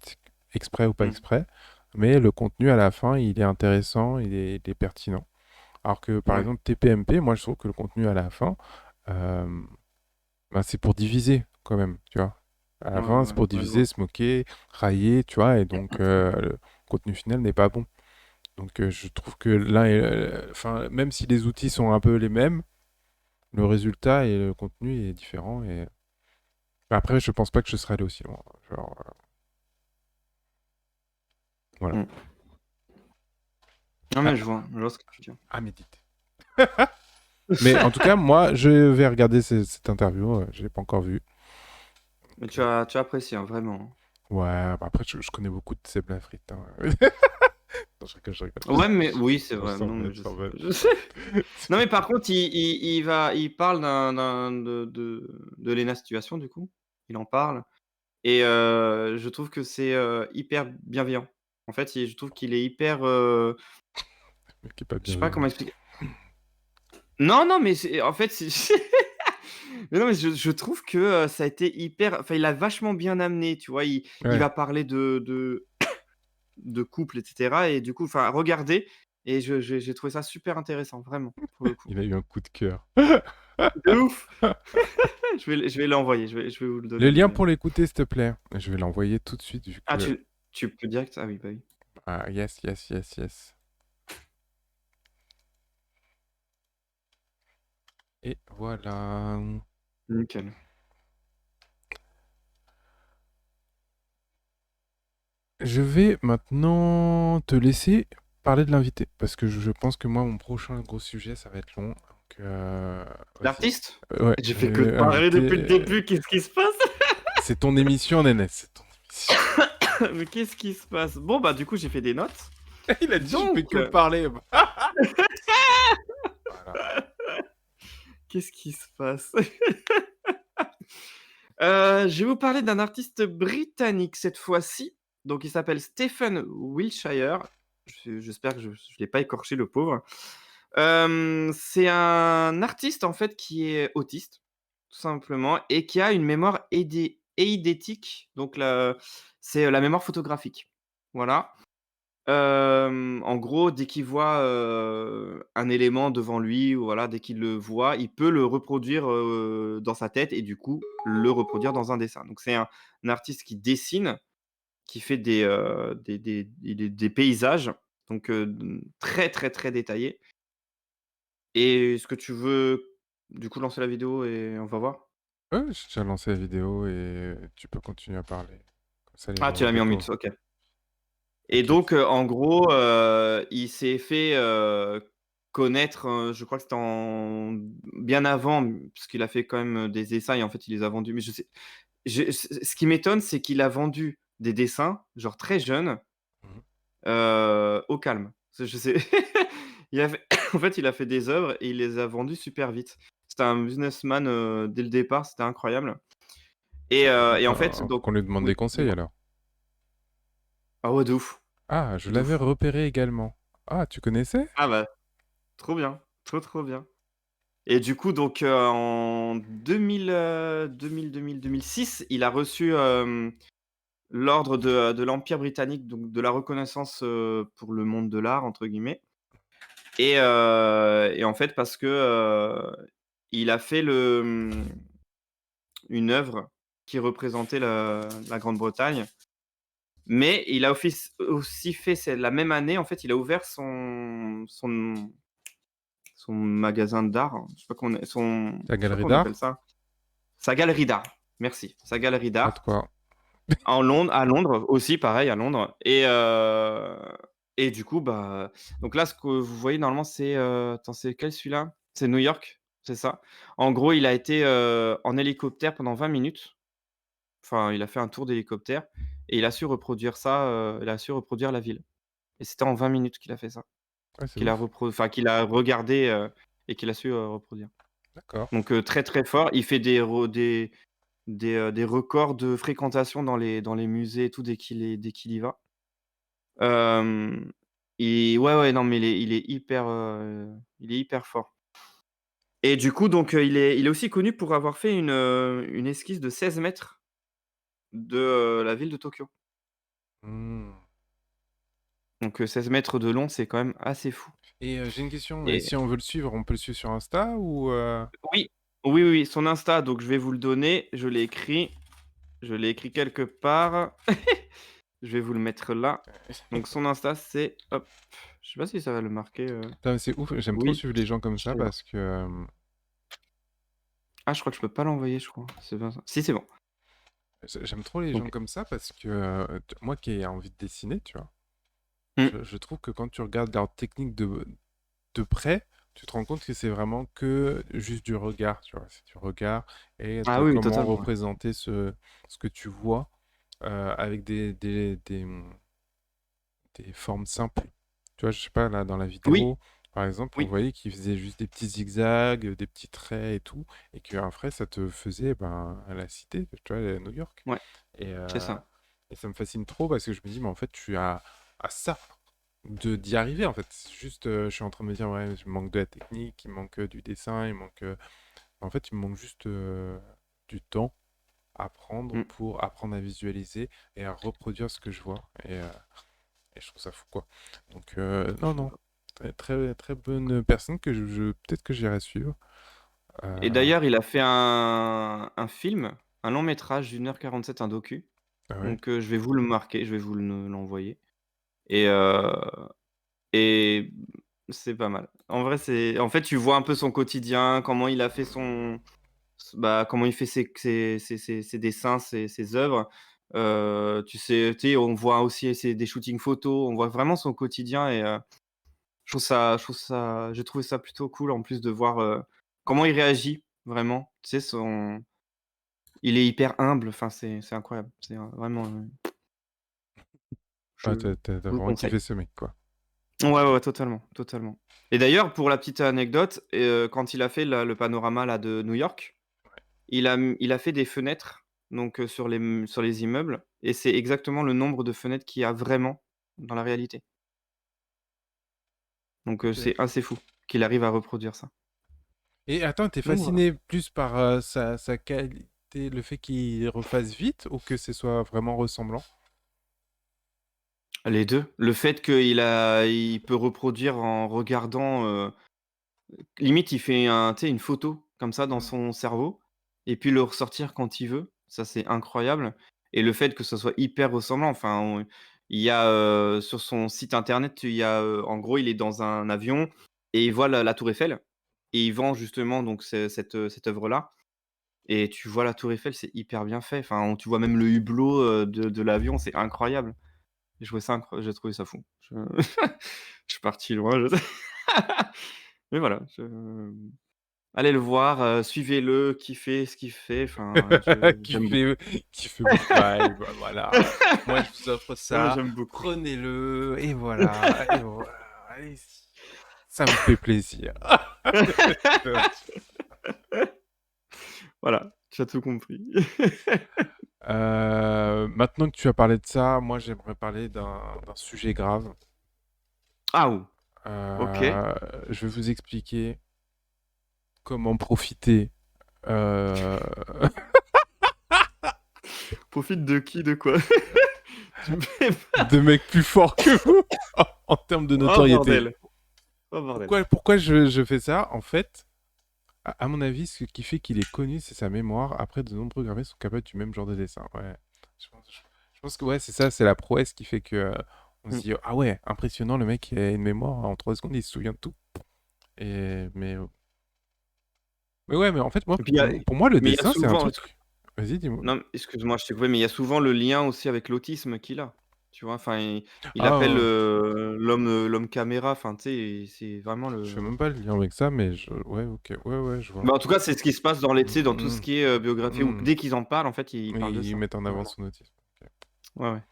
exprès ou pas Mmh. exprès, mais le contenu à la fin, il est intéressant, il est pertinent. Alors que par Ouais. exemple, TPMP, moi je trouve que le contenu à la fin, euh, bah, c'est pour diviser quand même, tu vois. À la Ouais, fin, c'est ouais, pour ouais, je diviser, vois. se moquer, railler, tu vois, et donc le contenu final n'est pas bon. Donc je trouve que l'un est, enfin, même si les outils sont un peu les mêmes, le résultat et le contenu est différent. Et après, je pense pas que je serais allé aussi loin. Genre, voilà. Mmh. Non, À, mais je vois ce que tu dis. à méditer. Mais en tout cas, moi, je vais regarder cette interview. Je l'ai pas encore vue. Mais Donc, tu as apprécié, hein, vraiment. ouais, bah après, je connais beaucoup de Seb Lafrite, hein. Non, je rigole. Ouais, mais oui, c'est Non, je vrai. s'en Non, mais je s'en vais. je sais. Non, mais par contre, il parle de Lena Situation, du coup. Il en parle et je trouve que c'est, hyper bienveillant. En fait, je trouve qu'il est hyper, Mais qui est pas je sais pas comment bienveillant. expliquer. Non, non, mais c'est en fait, c'est mais non, mais je trouve que, ça a été hyper enfin, il a vachement bien amené, tu vois? Il Ouais, va parler de couple et cetera et du coup, enfin, regardez et j'ai trouvé ça super intéressant, vraiment, pour le coup. il a eu un coup de cœur. De ouf! Je vais l'envoyer, je vais vous le Le donner lien d'ailleurs. pour l'écouter, s'il te plaît. Je vais l'envoyer tout de suite vu Ah, que... tu peux direct? Ah oui, bah oui. Ah, yes, yes, yes, yes. Et voilà. Nickel. Je vais maintenant te laisser parler de l'invité, parce que je pense que moi, mon prochain gros sujet, ça va être long. Donc, vas-y. L'artiste? Ouais, J'ai fait que de parler invité. depuis le début, qu'est-ce qui se passe? C'est ton émission, Nénès, c'est ton émission. Mais qu'est-ce qui se passe? Bon, bah, du coup, j'ai fait des notes. Il a dit, je fais Donc, que parler. Voilà. qu'est-ce qui se passe? Je vais vous parler d'un artiste britannique cette fois-ci. Donc il s'appelle Stephen Wiltshire. J'espère que je ne l'ai pas écorché le pauvre. C'est un artiste en fait qui est autiste, tout simplement et qui a une mémoire eidétique, donc c'est la mémoire photographique. Voilà. En gros, dès qu'il voit, un élément devant lui ou voilà, dès qu'il le voit, il peut le reproduire, dans sa tête et du coup, le reproduire dans un dessin. Donc c'est un artiste qui dessine, qui fait des paysages, donc très, très, très détaillés. Et est-ce que tu veux, du coup, lancer la vidéo et on va voir? Ouais, j'ai déjà lancé la vidéo et tu peux continuer à parler. Comme ça, les Ah, gens tu le l'as mis en mute, découvrent. OK. Et T'inquiète. donc, en gros, il s'est fait, connaître, je crois que c'était en bien avant, parce qu'il a fait quand même, des dessins et en fait, il les a vendus. Mais je sais ce qui m'étonne, c'est qu'il a vendu des dessins, genre très jeune, Mhm. au calme. Je sais il a fait en fait, il a fait des œuvres et il les a vendues super vite. C'était un businessman, dès le départ, c'était incroyable et en fait Faut donc qu'on lui demande des oui, conseils dis-moi? alors. Ah ouais, de ouf, Ah, je de l'avais ouf. repéré également. Ah, tu connaissais? Ah bah, trop bien, trop, trop bien et du coup donc, en 2006, il a reçu, l'ordre de l'Empire britannique, donc de la reconnaissance, pour «le monde de l'art» entre guillemets et en fait parce que, il a fait une œuvre qui représentait la Grande-Bretagne, mais il a aussi fait c'est la même année, en fait, il a ouvert son magasin d'art, hein, je sais pas comment on Ta je sais pas galerie comment on appelle d'art? ça. Sa galerie d'art, merci, sa galerie Pas de d'art quoi. à Londres aussi, pareil à Londres et du coup, bah, donc là, ce que vous voyez normalement, c'est, attends, c'est lequel celui-là? C'est New York, c'est ça. En gros, il a été, en hélicoptère pendant 20 minutes. Enfin, il a fait un tour d'hélicoptère et il a su reproduire ça, il a su reproduire la ville et c'était en 20 minutes qu'il a fait ça, Ouais, c'est qu'il a ouf. qu'il a regardé, et qu'il a su, reproduire. D'accord. Donc très, très fort. Il fait des records de fréquentation dans les musées et tout dès qu'il y va. Hem et ouais, ouais, non, mais il est hyper fort et du coup, donc il est aussi connu pour avoir fait une esquisse de 16 mètres de, la ville de Tokyo. Mmh. Donc 16 mètres de long, c'est quand même assez fou Et j'ai une question, et et si on veut le suivre, on peut le suivre sur Insta ou oui, oui, oui, oui, son Insta, donc je vais vous le donner, je l'ai écrit quelque part. Je vais vous le mettre là. Donc son Insta, c'est hop, je sais pas si ça va le marquer, Putain, mais c'est ouf, j'aime trop oui, suivre les gens comme je ça vais voir. parce que, Ah, je crois que je peux pas l'envoyer, je crois. C'est pas ça. Si, c'est bon. j'aime trop les gens Donc comme ça parce que, moi qui ai envie de dessiner, tu vois? mmh. Je trouve que quand tu regardes leur technique de près, tu te rends compte que c'est vraiment que juste du regard, tu vois? C'est du regard et Ah de oui, oui, comment totalement, ouais. représenter ce que tu vois, avec des formes simples. Tu vois, je sais pas, là, dans la Oui, vidéo, par exemple, on oui, voyait qu'il faisait juste des petits zigzags, des petits traits et tout, et qu'après, ça te faisait ben, à la cité, tu vois, à New York. ouais, Et, c'est ça. ça me fascine trop parce que je me dis, mais en fait, je suis à ça d'y arriver, en fait. C'est juste, je suis en train de me dire, ouais, je manque de la technique, il manque du dessin, il manque... En fait, il me manque juste du temps à prendre Mmh. pour apprendre à visualiser et à reproduire ce que je vois. Et je trouve ça fou, quoi. Donc, non, non. Très, très, très bonne personne que peut-être que j'irai suivre. Et Euh, d'ailleurs, il a fait un film, un long métrage d'1 h 47, un docu. ah ouais. Donc je vais vous le marquer, je vais vous l'envoyer et heu et c'est pas mal. En vrai, c'est en fait, tu vois un peu son quotidien, comment il a fait bah, comment il fait ses dessins, ses œuvres. Tu sais, on voit aussi des shootings photos, on voit vraiment son quotidien et j'ai trouvé ça plutôt cool en plus de voir, comment il réagit vraiment. Tu sais, il est hyper humble, enfin c'est incroyable. C'est, vraiment, Ah, je t'as vous le vraiment conseille. kiffé ce mec, quoi. Ouais, ouais, ouais, totalement, totalement. Et d'ailleurs, pour la petite anecdote, quand il a fait le panorama là de New York, il a fait des fenêtres, donc sur les immeubles et c'est exactement le nombre de fenêtres qu'il y a vraiment dans la réalité. Donc Ok. c'est assez fou qu'il arrive à reproduire ça. Et attends, t'es Donc voilà. fasciné plus par sa qualité, le fait qu'il refasse vite ou que ce soit vraiment ressemblant? Les 2. Le fait il peut reproduire en regardant, limite il fait tu sais, une photo comme ça dans Hmm. son cerveau et puis le ressortir quand il veut. Ça, c'est incroyable et le fait que ce soit hyper ressemblant, enfin il y a, sur son site internet, il y a, en gros, il est dans un avion et il voit la tour Eiffel et il vend justement donc cette œuvre-là et tu vois la tour Eiffel, c'est hyper bien fait. Enfin, tu vois même le hublot, de l'avion, c'est incroyable. J'ai trouvé ça fou. Je suis parti loin, je sais. Mais voilà, allez le voir, suivez-le, kiffez ce qu'il fait. Enfin, Qui j'aime beaucoup. qui fait Bye, bah, voilà. Moi, je vous offre Ouais, ça. j'aime beaucoup. Prenez-le et voilà, et voilà. Allez-y. Ça me fait plaisir. Voilà, tu as tout compris. Maintenant que tu as parlé de ça, moi j'aimerais parler d'un sujet grave. Ah ou OK. Je vais vous expliquer comment profiter Profite de qui, de quoi? Tu me fais de mecs plus forts que vous en termes de Oh notoriété. bordel! Oh bordel! Pourquoi je fais ça? En fait, à mon avis, ce qui fait qu'il est connu, c'est sa mémoire. Après, de nombreux graveurs sont capables du même genre de dessin. Ouais. Je pense que ouais, c'est ça, c'est la prouesse qui fait que on se Mmh. dit ah ouais, impressionnant, le mec il a une mémoire en 3 secondes, il se souvient de tout. Mais ouais, mais en fait, moi, Et puis il y a pour moi, le mais il y a dessin, c'est un souvent truc. Vas-y, dis-moi. non, excuse-moi, je t'ai coupé, mais il y a souvent le lien aussi avec l'autisme qu'il a. Tu vois? Enfin, il Ah, appelle, l'homme caméra, enfin, tu sais, c'est vraiment je fais le même pas le lien avec ça, mais ouais, ok, ouais, je vois. bah, en tout cas, c'est ce qui se passe dans les tu sais, dans tout ce Mm, qui est, biographie ou mm. dès qu'ils en parlent, en fait, ils parlent de Ils ça. mettent en avant Voilà. son autisme. Ok. Ouais, ouais.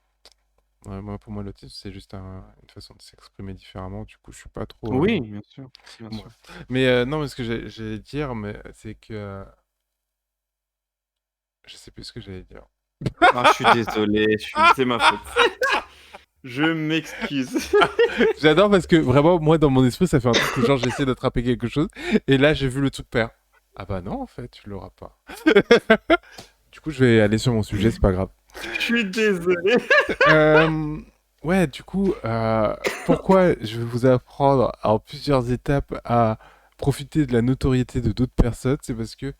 Ouais, moi, pour moi, l'autisme, c'est juste une façon de s'exprimer différemment. Du coup, je suis pas trop. Oui, bien sûr, bien Bon, sûr. bref. Mais non, mais ce que j'allais dire, mais c'est que je sais plus ce que j'allais dire. Ah, je suis désolé, c'est ma faute. Je m'excuse. J'adore parce que vraiment, moi, dans mon esprit, ça fait un truc où genre j'essaie d'attraper quelque chose, et là, j'ai vu le truc perdre. Ah bah non, en fait, tu l'auras pas. Du coup, je vais aller sur mon sujet, c'est pas grave. Je suis désolé. Ouais, du coup, pourquoi je vais vous apprendre en plusieurs étapes à profiter de la notoriété de d'autres personnes, c'est parce que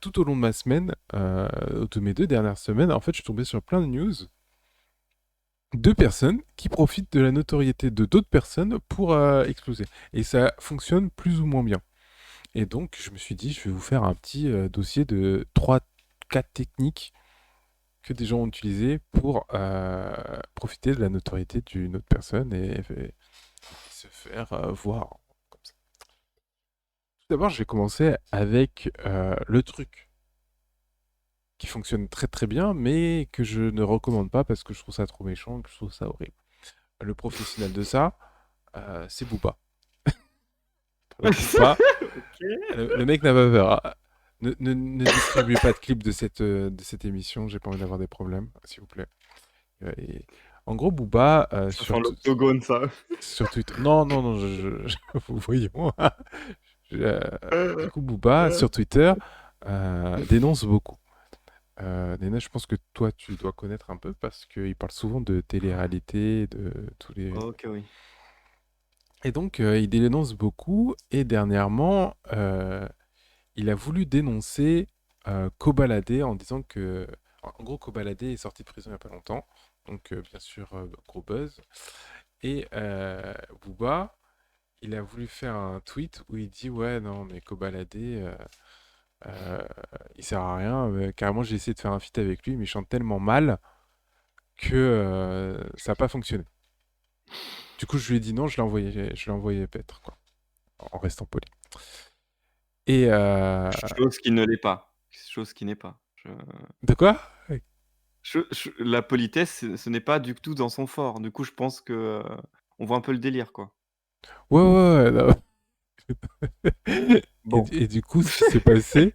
tout au long de ma semaine, de mes 2 dernières semaines, en fait, je suis tombé sur plein de news de personnes qui profitent de la notoriété de d'autres personnes pour exploser. Et ça fonctionne plus ou moins bien. Et donc, je me suis dit, je vais vous faire un petit dossier de 3-4 techniques que des gens ont utilisées pour profiter de la notoriété d'une autre personne et se faire voir. Comme ça. Tout d'abord, je vais commencer avec le truc qui fonctionne très très bien, mais que je ne recommande pas parce que je trouve ça trop méchant, que je trouve ça horrible. Le professionnel de ça, c'est Booba. Booba, OK. le mec n'a pas peur. Hein. Ne distribuez pas de clips de cette émission, j'ai pas envie d'avoir des problèmes, s'il vous plaît. Et en gros, Booba, Ça sent l'octogone, ça. sur Twitter. Non, vous voyez moi. Du coup, Booba, sur Twitter, dénonce beaucoup. Néna, je pense que toi, tu dois connaître un peu parce qu'il parle souvent de télé-réalité, de tous les. OK, oui. Et donc, il dénonce beaucoup. Et dernièrement, il a voulu dénoncer Kobalade en disant que. En gros, Kobalade est sorti de prison il n'y a pas longtemps. Donc, bien sûr, gros buzz. Et Booba, il a voulu faire un tweet où il dit ouais, non, mais Kobalade. Il sert à rien. Carrément, j'ai essayé de faire un feat avec lui, mais il chante tellement mal que ça n'a pas fonctionné. Du coup, je lui ai dit non, je l'ai envoyé paître, quoi, en restant poli. Et Chose qui ne l'est pas. Chose qui n'est pas. de quoi? La politesse, ce n'est pas du tout dans son fort. Du coup, je pense que, on voit un peu le délire, quoi. Ouais, non. Bon. Et du coup, ce qui s'est passé,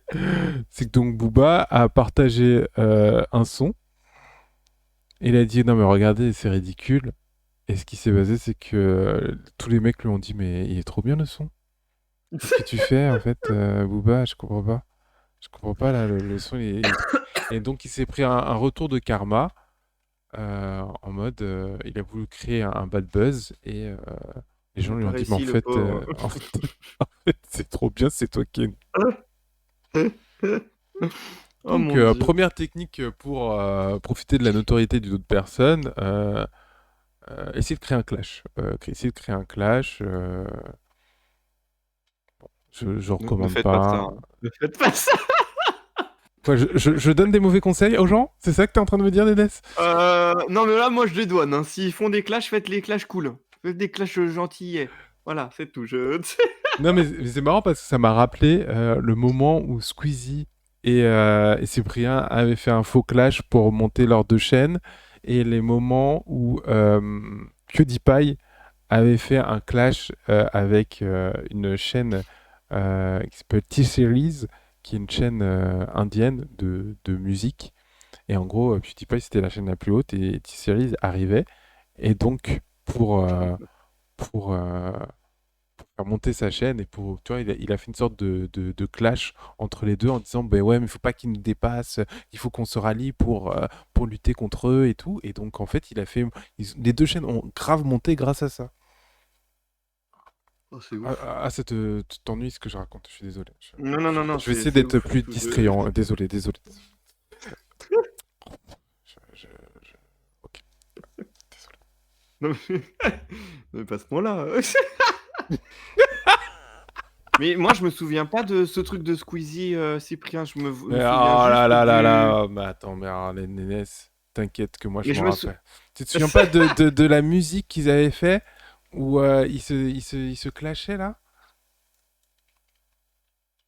c'est que donc Booba a partagé un son. Il a dit non mais regardez, c'est ridicule. Et ce qui s'est passé, c'est que tous les mecs lui ont dit mais il est trop bien le son. Qu'est-ce que tu fais en fait, Booba? Je comprends pas. Je comprends pas là, le son. Et donc il s'est pris un retour de karma en mode il a voulu créer un bad buzz et les gens Il a lui ont pas dit mais réussi, le pauvre. en fait, c'est trop bien, c'est toi qui es. Oh Donc mon Dieu. première technique pour profiter de la notoriété d'une autre personne, essayer de créer un clash. Essayer de créer un clash. Je Ne recommande faites pas ça, pas. hein. Ne faites pas ça! Quoi, je donne des mauvais conseils aux gens? C'est ça que t'es en train de me dire, Dédès? Non, mais là, moi, je les douane, hein. S'ils font des clashs, faites les clashs cool. Faites des clashs gentillets. Voilà, c'est tout. Non, mais c'est marrant parce que ça m'a rappelé le moment où Squeezie et Cyprien avaient fait un faux clash pour monter leurs deux chaînes et les moments où PewDiePie avait fait un clash avec une chaîne qui s'appelle T-Series, qui est une chaîne indienne de musique. Et en gros, PewDiePie, c'était la chaîne la plus haute et T-Series arrivait. Et donc, pour faire monter sa chaîne et pour, tu vois, il a fait une sorte de clash entre les deux en disant, ben ouais, mais il faut pas qu'ils nous dépassent, il faut qu'on se rallie pour lutter contre eux et tout. Et donc, en fait, les deux chaînes ont grave monté grâce à ça. Oh, c'est Ah, ouf. ça t'ennuie ce que je raconte, je suis désolé. Non, Je vais essayer c'est d'être ouf. plus distrayant. Désolé. Je- je- Ok, désolé. Non, mais pas à ce point-là. Mais moi, je me souviens pas de ce truc de Squeezie, Cyprien. Je me Mais souviens oh là juste là là du. là, mais attends, mais alors, les nénès, t'inquiète que moi je Mais je m'en me sou... rappelle. Tu te souviens pas de la musique qu'ils avaient fait où ils se clashaient là?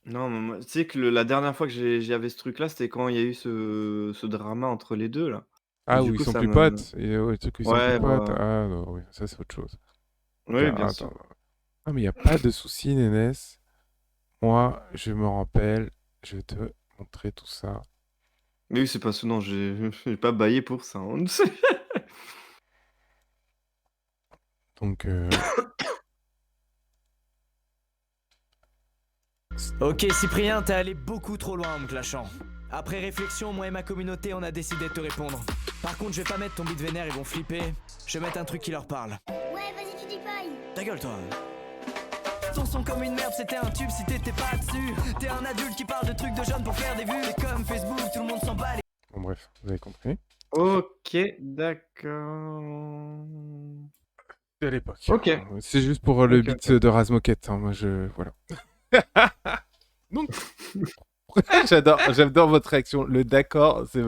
Non, mais tu sais que la dernière fois que j'avais ce truc-là, c'était quand il y a eu ce drama entre les deux, là. Et Ah, du où ils coup, sont ça plus me. potes. Et ouais, le truc où ils sont plus Ouais, potes. bah. Ah non, oui, ça c'est autre chose. Ok, Oui, bien attends. sûr. Ah, mais il n'y a pas de souci, nénès. Moi, je me rappelle, je vais te montrer tout ça. Mais oui, c'est pas ce. Non, j'ai pas baillé pour ça, hein. Donc, Ok Cyprien, t'es allé beaucoup trop loin en me clashant. Après réflexion, moi et ma communauté, on a décidé de te répondre. Par contre, je vais pas mettre ton beat vénère, ils vont flipper. Je vais mettre un truc qui leur parle. Ouais, vas-y, tu dis pas. Ta gueule, toi. Ton son comme une merde, c'était un tube si t'étais pas dessus. T'es un adulte qui parle de trucs de jeunes pour faire des vues. Et comme Facebook, tout le monde s'en bat les... bon, bref, vous avez compris. Ok, d'accord. C'est à l'époque. Ok. C'est juste pour le Ok, beat ok. de Razmoket. Hein, moi, voilà. Donc, j'adore votre réaction. Le d'accord, c'est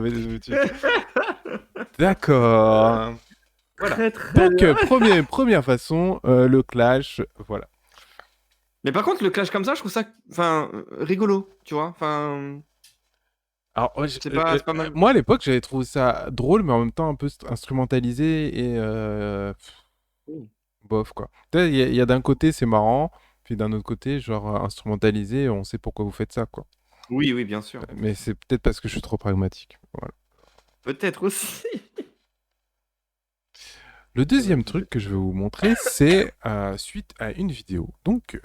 d'accord. Voilà. Très, très Donc, bien. première façon, le clash, voilà. Mais par contre, le clash comme ça, je trouve ça, enfin, rigolo, tu vois. Enfin, Alors, c'est pas mal. moi, à l'époque, j'avais trouvé ça drôle, mais en même temps un peu instrumentalisé et Oui. bof, quoi. Peut-être, il y a d'un côté, c'est marrant, puis d'un autre côté, genre instrumentalisé, on sait pourquoi vous faites ça, quoi. Oui, oui, bien sûr. Mais c'est peut-être parce que je suis trop pragmatique. Voilà. Peut-être aussi. Le deuxième truc que je vais vous montrer, c'est suite à une vidéo. Donc,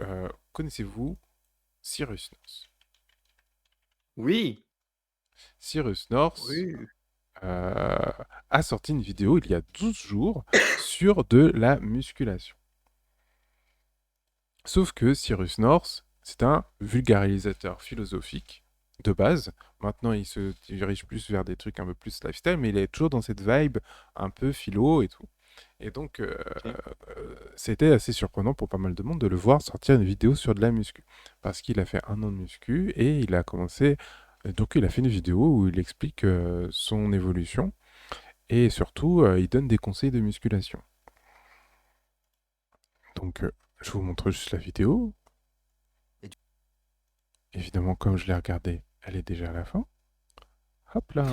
connaissez-vous Cyrus North? Oui. Cyrus North Oui. a sorti une vidéo il y a 12 jours sur de la musculation. Sauf que Cyrus North, c'est un vulgarisateur philosophique de base. Maintenant, il se dirige plus vers des trucs un peu plus lifestyle, mais il est toujours dans cette vibe un peu philo et tout. Et donc, c'était assez surprenant pour pas mal de monde de le voir sortir une vidéo sur de la muscu. Parce qu'il a fait 1 an de muscu et il a commencé. Donc, il a fait une vidéo où il explique son évolution et surtout, il donne des conseils de musculation. Donc, je vous montre juste la vidéo. Évidemment, comme je l'ai regardée, elle est déjà à la fin. Hop là.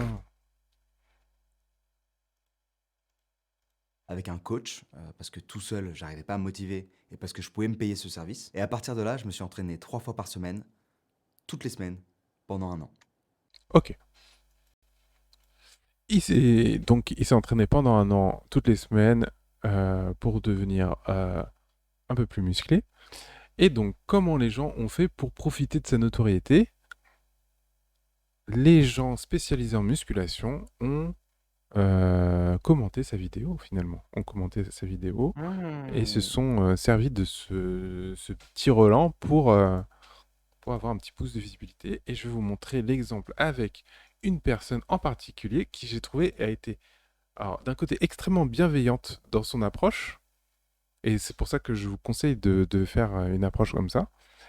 Avec un coach, parce que tout seul, j'arrivais pas à me motiver et parce que je pouvais me payer ce service. Et à partir de là, je me suis entraîné 3 fois par semaine, toutes les semaines, pendant 1 an. Ok. Il s'est entraîné pendant 1 an, toutes les semaines, pour devenir un peu plus musclé. Et donc, comment les gens ont fait pour profiter de sa notoriété? Les gens spécialisés en musculation ont commenté sa vidéo, finalement. Ont commenté sa vidéo et se sont servis de ce petit relan pour avoir un petit pouce de visibilité. Et je vais vous montrer l'exemple avec une personne en particulier qui, j'ai trouvé, a été, alors, d'un côté extrêmement bienveillante dans son approche. Et c'est pour ça que je vous conseille de faire une approche comme ça.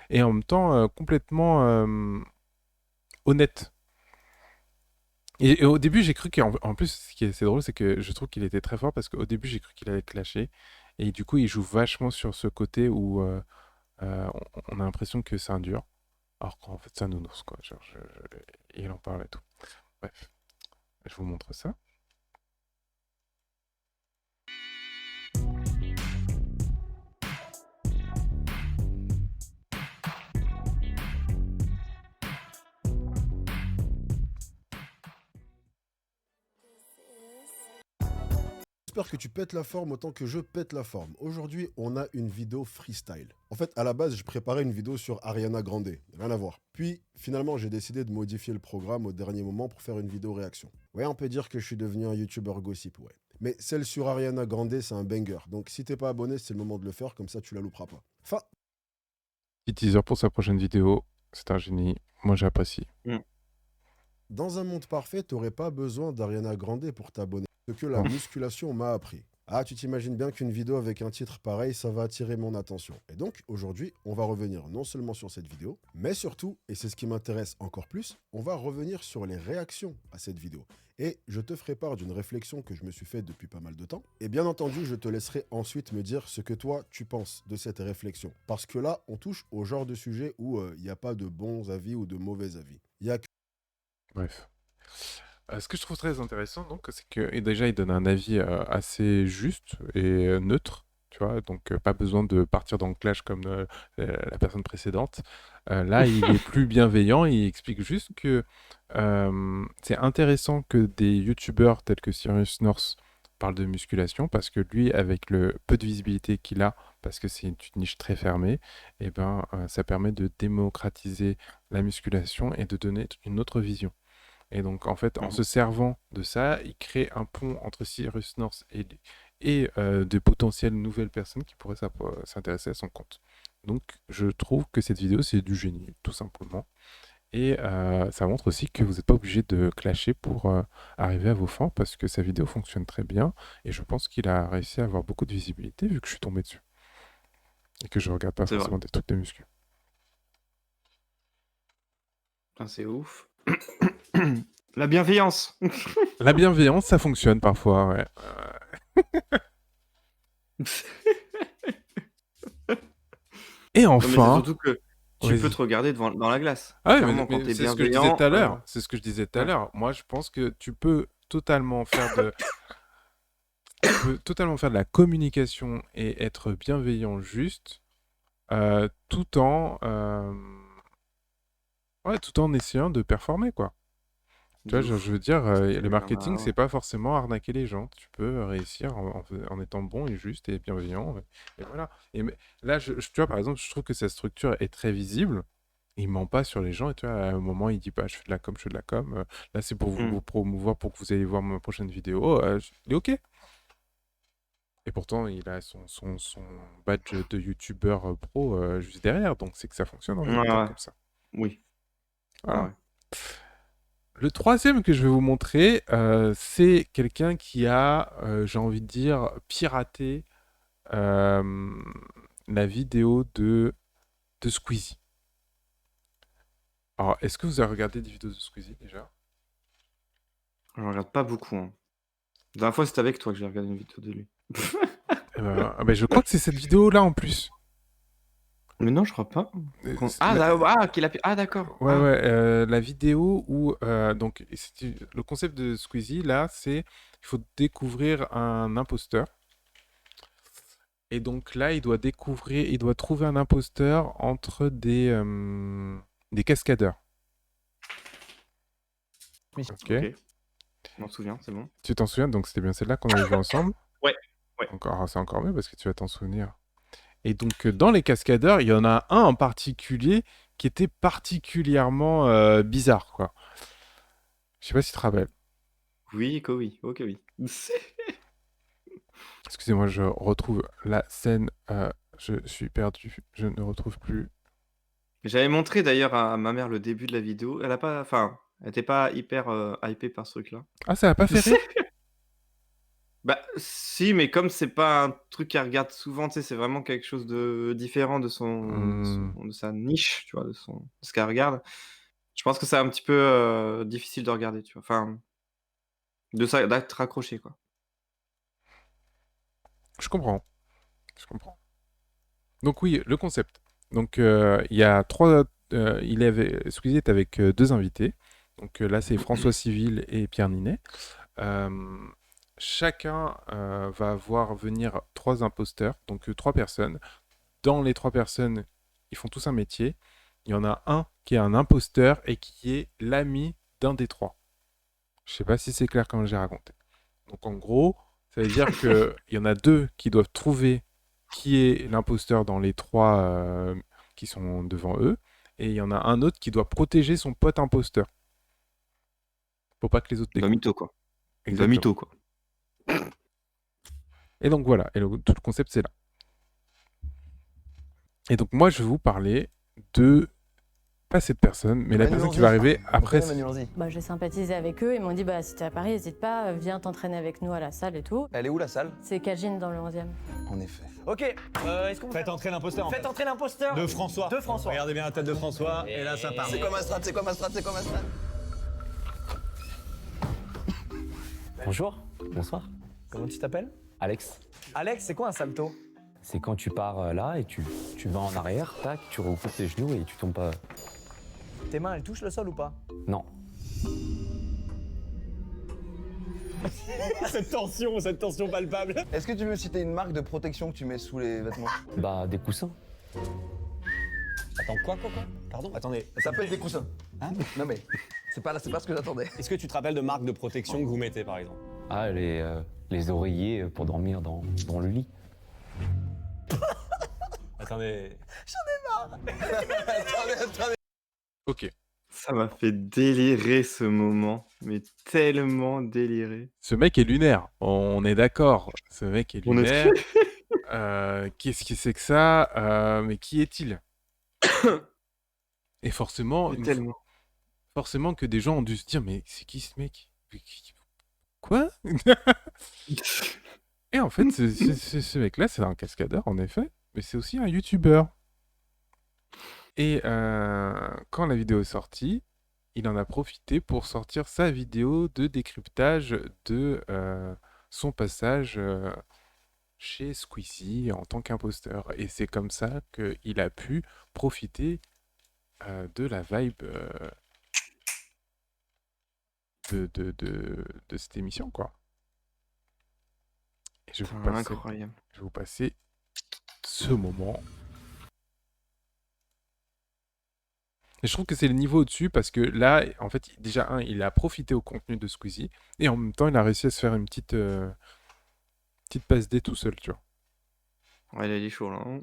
Et en même temps, complètement honnête. Et au début, j'ai cru en plus, ce qui est assez drôle, c'est que je trouve qu'il était très fort parce qu'au début, j'ai cru qu'il allait clasher. Et du coup, il joue vachement sur ce côté où on a l'impression que c'est un dur, alors qu'en fait c'est un nounours, quoi. Genre, et il en parle et tout. Bref, je vous montre ça. J'espère que tu pètes la forme autant que je pète la forme. Aujourd'hui, on a une vidéo freestyle. En fait, à la base, je préparais une vidéo sur Ariana Grande. Rien à voir. Puis, finalement, j'ai décidé de modifier le programme au dernier moment pour faire une vidéo réaction. Ouais, on peut dire que je suis devenu un YouTuber gossip, ouais. Mais celle sur Ariana Grande, c'est un banger. Donc, si t'es pas abonné, c'est le moment de le faire. Comme ça, tu la louperas pas. Enfin, Petit teaser pour sa prochaine vidéo. C'est un génie. Moi, j'apprécie. dans un monde parfait, t'aurais pas besoin d'Ariana Grande pour t'abonner. Ce que la musculation m'a appris. Ah, tu t'imagines bien qu'une vidéo avec un titre pareil, ça va attirer mon attention. Et donc, aujourd'hui, on va revenir non seulement sur cette vidéo, mais surtout, et c'est ce qui m'intéresse encore plus, on va revenir sur les réactions à cette vidéo. Et je te ferai part d'une réflexion que je me suis faite depuis pas mal de temps. Et bien entendu, je te laisserai ensuite me dire ce que toi, tu penses de cette réflexion. Parce que là, on touche au genre de sujet où il n'y a pas de bons avis ou de mauvais avis. Il y a que... Bref. Ce que je trouve très intéressant, donc, c'est que et déjà, il donne un avis assez juste et neutre, tu vois, donc pas besoin de partir dans le clash comme la personne précédente. Là, il est plus bienveillant, il explique juste que c'est intéressant que des youtubeurs tels que Cyrus North parlent de musculation, parce que lui, avec le peu de visibilité qu'il a, parce que c'est une niche très fermée, et ben, ça permet de démocratiser la musculation et de donner une autre vision. Et donc, en fait, en se servant de ça, il crée un pont entre Cyrus North et de potentielles nouvelles personnes qui pourraient s'intéresser à son compte. Donc, je trouve que cette vidéo, c'est du génie, tout simplement. Et ça montre aussi que vous n'êtes pas obligé de clasher pour arriver à vos fins, parce que sa vidéo fonctionne très bien. Et je pense qu'il a réussi à avoir beaucoup de visibilité, vu que je suis tombé dessus. Et que je regarde pas C'est vrai. forcément des trucs de muscu. Putain, c'est ouf. La bienveillance. La bienveillance, ça fonctionne parfois, ouais. Et Non, mais c'est enfin... surtout que tu Vas-y. peux te regarder dans la glace. Ah ouais, Clairement, quand mais t'es c'est ce que je disais bienveillant. tout à l'heure. C'est ce que je disais tout à ouais. l'heure. Moi, je pense que tu peux totalement faire de la communication et être bienveillant juste, tout en essayant de performer, quoi. Tu vois, De je ouf. veux dire, Ce que tu le veux dire, marketing, bah c'est ouais. pas forcément arnaquer les gens. Tu peux réussir en étant bon et juste et bienveillant. Et voilà. Là, tu vois, par exemple, je trouve que sa structure est très visible. Il ment pas sur les gens. Et tu vois, à un moment, il dit pas, je fais de la com, je fais de la com. Là, c'est pour vous promouvoir, pour que vous ayez voir ma prochaine vidéo. Il est OK. Et pourtant, il a son badge de youtubeur pro juste derrière. Donc, c'est que ça fonctionne en étant Ouais. comme ça. Oui. Voilà. Ouais. Le troisième que je vais vous montrer, c'est quelqu'un qui a, j'ai envie de dire, piraté la vidéo de Squeezie. Alors, est-ce que vous avez regardé des vidéos de Squeezie déjà? Je regarde pas beaucoup. Hein. La dernière fois, c'était avec toi que j'ai regardé une vidéo de lui. Je crois que c'est cette vidéo-là en plus. Mais non, je crois pas. Qu'il a... Ah, d'accord. Ouais, Ah. ouais, la vidéo où donc le concept de Squeezie là, c'est il faut découvrir un imposteur. Et donc là, il doit trouver un imposteur entre des cascadeurs. Ok. Ok. Je m'en souviens, c'est bon. Tu t'en souviens, donc c'était bien celle-là qu'on avait joué ensemble. Ouais. Ouais. C'est encore mieux parce que tu vas t'en souvenir. Et donc dans les cascadeurs, il y en a un en particulier qui était particulièrement bizarre, quoi. Je sais pas si tu te rappelles. Oui, que oui. Ok, oui. Excusez-moi, je retrouve la scène. Je suis perdu. Je ne retrouve plus. J'avais montré d'ailleurs à ma mère le début de la vidéo. Elle a pas... Enfin, elle était pas hyper hypée par ce truc-là. Ah, ça a pas fait rire? Bah, si, mais comme c'est pas un truc qu'elle regarde souvent, tu sais, c'est vraiment quelque chose de différent de de sa niche, tu vois, de ce qu'elle regarde. Je pense que c'est un petit peu difficile de regarder, tu vois. Enfin, d'être raccroché, quoi. Je comprends. Donc oui, le concept. Donc, il y a Squeezie est avec deux invités. Donc là, c'est François Civil et Pierre Ninet. Euh, Chacun va voir venir trois imposteurs, donc trois personnes. Dans les trois personnes, ils font tous un métier. Il y en a un qui est un imposteur et qui est l'ami d'un des trois. Je sais pas si c'est clair comme j'ai raconté. Donc en gros, ça veut dire qu'il y en a deux qui doivent trouver qui est l'imposteur dans les trois qui sont devant eux. Et il y en a un autre qui doit protéger son pote imposteur. Faut pas que les autres Il va découvrent. mytho, quoi. Il va Exactement. mytho, quoi. Et donc voilà, tout le concept c'est là. Et donc moi je vais vous parler de, pas cette personne, mais la personne qui va arriver après. Bah, j'ai sympathisé avec eux, ils m'ont dit bah si t'es à Paris, n'hésite pas, viens t'entraîner avec nous à la salle et tout. Elle est où la salle? C'est Kajin dans le 11e. En effet. Ok, est-ce qu'on Faites entrer l'imposteur. Faites entrer l'imposteur De François. De François. Regardez bien la tête de François, et là ça part. C'est quoi ma strat? C'est quoi ma strat? C'est quoi ma strat? Bonjour, bonsoir. Comment tu t'appelles? Alex, Alex, c'est quoi un salto? c'est quand tu pars là et tu vas en arrière, tac, tu recoupes tes genoux et tu tombes pas. Tes mains, elles touchent le sol ou pas? Non. Cette tension palpable. Est-ce que tu veux citer une marque de protection que tu mets sous les vêtements? Bah, des coussins. Attends, quoi Pardon? Attendez. Ça s'appelle des coussins. Hein? Non mais, c'est pas ce que j'attendais. Est-ce que tu te rappelles de marques de protection que vous mettez par exemple? Ah, les oreillers pour dormir dans le lit. Attendez. Attendez. Ok. Ça m'a fait délirer ce moment, mais tellement délirer. Ce mec est lunaire, on est d'accord. Ce mec est On est- lunaire. Qu'est-ce que c'est que ça? Mais qui est-il? Et forcément, Mais tellement. forcément que des gens ont dû se dire, mais c'est qui ce mec? Quoi? Et en fait, ce mec-là, c'est un cascadeur, en effet, mais c'est aussi un youtubeur. Et quand la vidéo est sortie, il en a profité pour sortir sa vidéo de décryptage de son passage chez Squeezie en tant qu'imposteur. Et c'est comme ça qu'il a pu profiter de la vibe de cette émission, quoi. Et je vais Incroyable. vous passer ce moment. Et je trouve que c'est le niveau au-dessus parce que là, en fait, déjà, il a profité au contenu de Squeezie et en même temps, il a réussi à se faire une petite passe D tout seul, tu vois. Ouais, il est chaud là. Hein.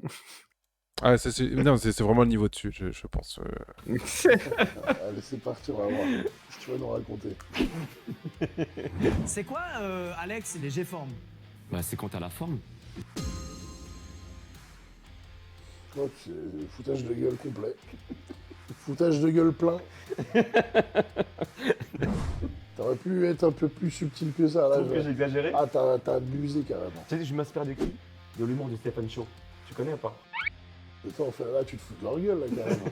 Ah, non, c'est vraiment le niveau dessus, je pense. Allez, c'est parti, on va voir ce que tu vas nous raconter. C'est quoi, Alex, les G-formes? Bah, c'est quand t'as la forme. Je crois que c'est foutage de gueule complet. Foutage de gueule plein. T'aurais pu être un peu plus subtil que ça, là. Je trouve que j'ai exagéré. Ah, t'as abusé carrément. Tu sais, je m'inspire de qui? De l'humour du Stephen Show. Tu connais ou pas? Attends, enfin, là, tu te fous de leur gueule, là, carrément.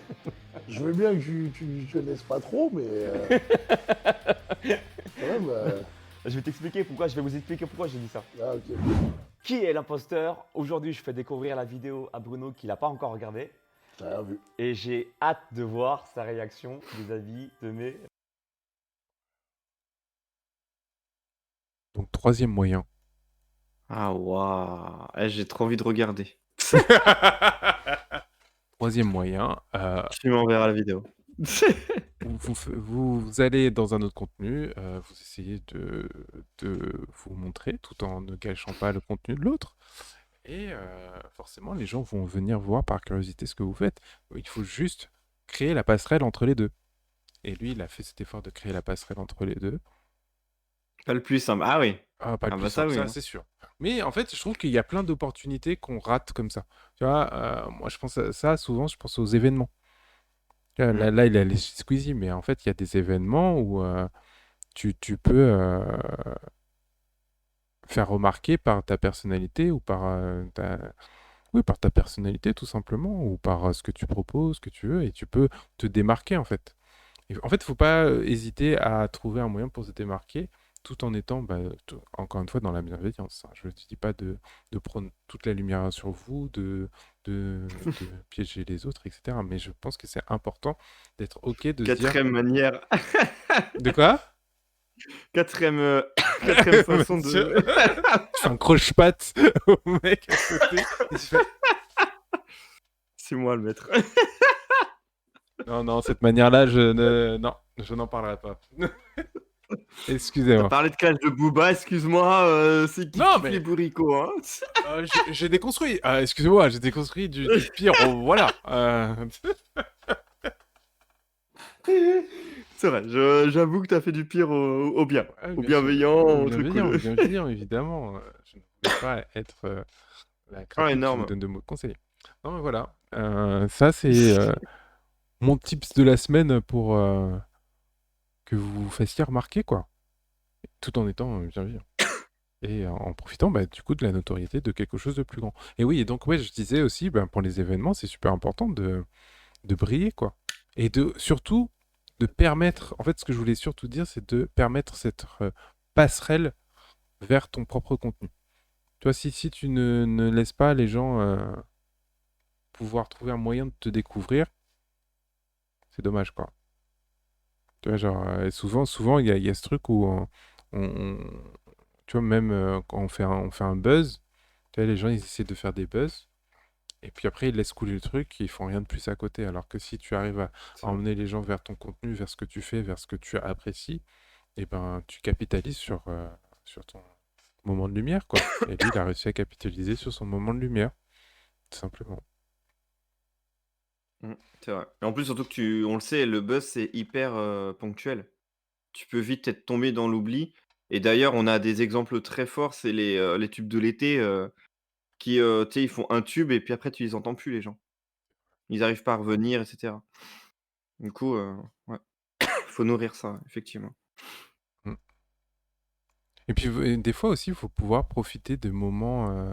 Je veux bien que tu connaisses pas trop, mais... quand même... Je vais t'expliquer pourquoi, je vais vous expliquer pourquoi j'ai dit ça. Ah, ok. Qui est l'imposteur? Aujourd'hui, je fais découvrir la vidéo à Bruno qui l'a pas encore regardée. J'ai rien vu. Et j'ai hâte de voir sa réaction vis-à-vis de mes... Donc, troisième moyen. Ah, waouh. J'ai trop envie de regarder. Troisième moyen. Tu m'enverras la vidéo. Vous allez dans un autre contenu, vous essayez de vous montrer tout en ne gâchant pas le contenu de l'autre. Et forcément, les gens vont venir voir par curiosité ce que vous faites. Il faut juste créer la passerelle entre les deux. Et lui, il a fait cet effort de créer la passerelle entre les deux. Pas le plus simple. Ah oui. Ah, pas le Ah plus bah simple, ça, oui, ça, hein. c'est sûr. Mais en fait, je trouve qu'il y a plein d'opportunités qu'on rate comme ça. Tu vois, moi, je pense à ça, souvent, je pense aux événements. Tu vois, là, il est allé chez Squeezie, mais en fait, il y a des événements où tu peux faire remarquer par ta personnalité ou par par ta personnalité, tout simplement, ou par ce que tu proposes, ce que tu veux, et tu peux te démarquer, en fait. Et en fait, il ne faut pas hésiter à trouver un moyen pour se démarquer tout en étant, encore une fois, dans la bienveillance, hein. Je ne dis pas de prendre toute la lumière sur vous, de piéger les autres, etc. Mais je pense que c'est important d'être OK de se dire... Quatrième manière. De quoi? Quatrième façon Monsieur, de... c'est un croche-patte au mec à côté. Il se fait, C'est moi le maître. non, cette manière-là, non, je n'en parlerai pas. T'as Excusez-moi. parlé de clash de Booba, excuse-moi, c'est qui Non, kiffe mais les bourricots, hein? j'ai déconstruit. Excusez-moi, j'ai déconstruit du pire. Voilà. C'est vrai, j'avoue que t'as fait du pire au bien. Ouais, Au bien sûr. bienveillant, au truc Bienveillant, cool. bienveillant, évidemment. Je ne voulais pas être la Ah, crapule qui vous énorme. donne de mots de conseil. Non, mais voilà. Ça, c'est mon tips de la semaine pour que vous vous fassiez remarquer, quoi. Tout en étant bienveillant. Et en profitant du coup de la notoriété de quelque chose de plus grand. Et oui, et donc ouais, je disais aussi, pour les événements, c'est super important de briller, quoi. Et surtout de permettre, en fait, ce que je voulais surtout dire, c'est de permettre cette passerelle vers ton propre contenu. Tu vois, si tu ne laisses pas les gens pouvoir trouver un moyen de te découvrir, c'est dommage, quoi. Tu vois, genre, et souvent, il y a ce truc où tu vois, même quand on fait un buzz, tu vois, les gens, ils essaient de faire des buzz, et puis après, ils laissent couler le truc, et ils font rien de plus à côté. Alors que si tu arrives à emmener les gens vers ton contenu, vers ce que tu fais, vers ce que tu apprécies, et tu capitalises sur ton moment de lumière, quoi. Et lui, il a réussi à capitaliser sur son moment de lumière, tout simplement. C'est vrai. Et en plus, surtout que on le sait, le buzz, c'est hyper ponctuel. Tu peux vite être tombé dans l'oubli. Et d'ailleurs, on a des exemples très forts, c'est les tubes de l'été qui, tu sais, ils font un tube et puis après, tu les entends plus, les gens. Ils n'arrivent pas à revenir, etc. Du coup, ouais, faut nourrir ça, effectivement. Mm. Et puis, des fois aussi, il faut pouvoir profiter de moments...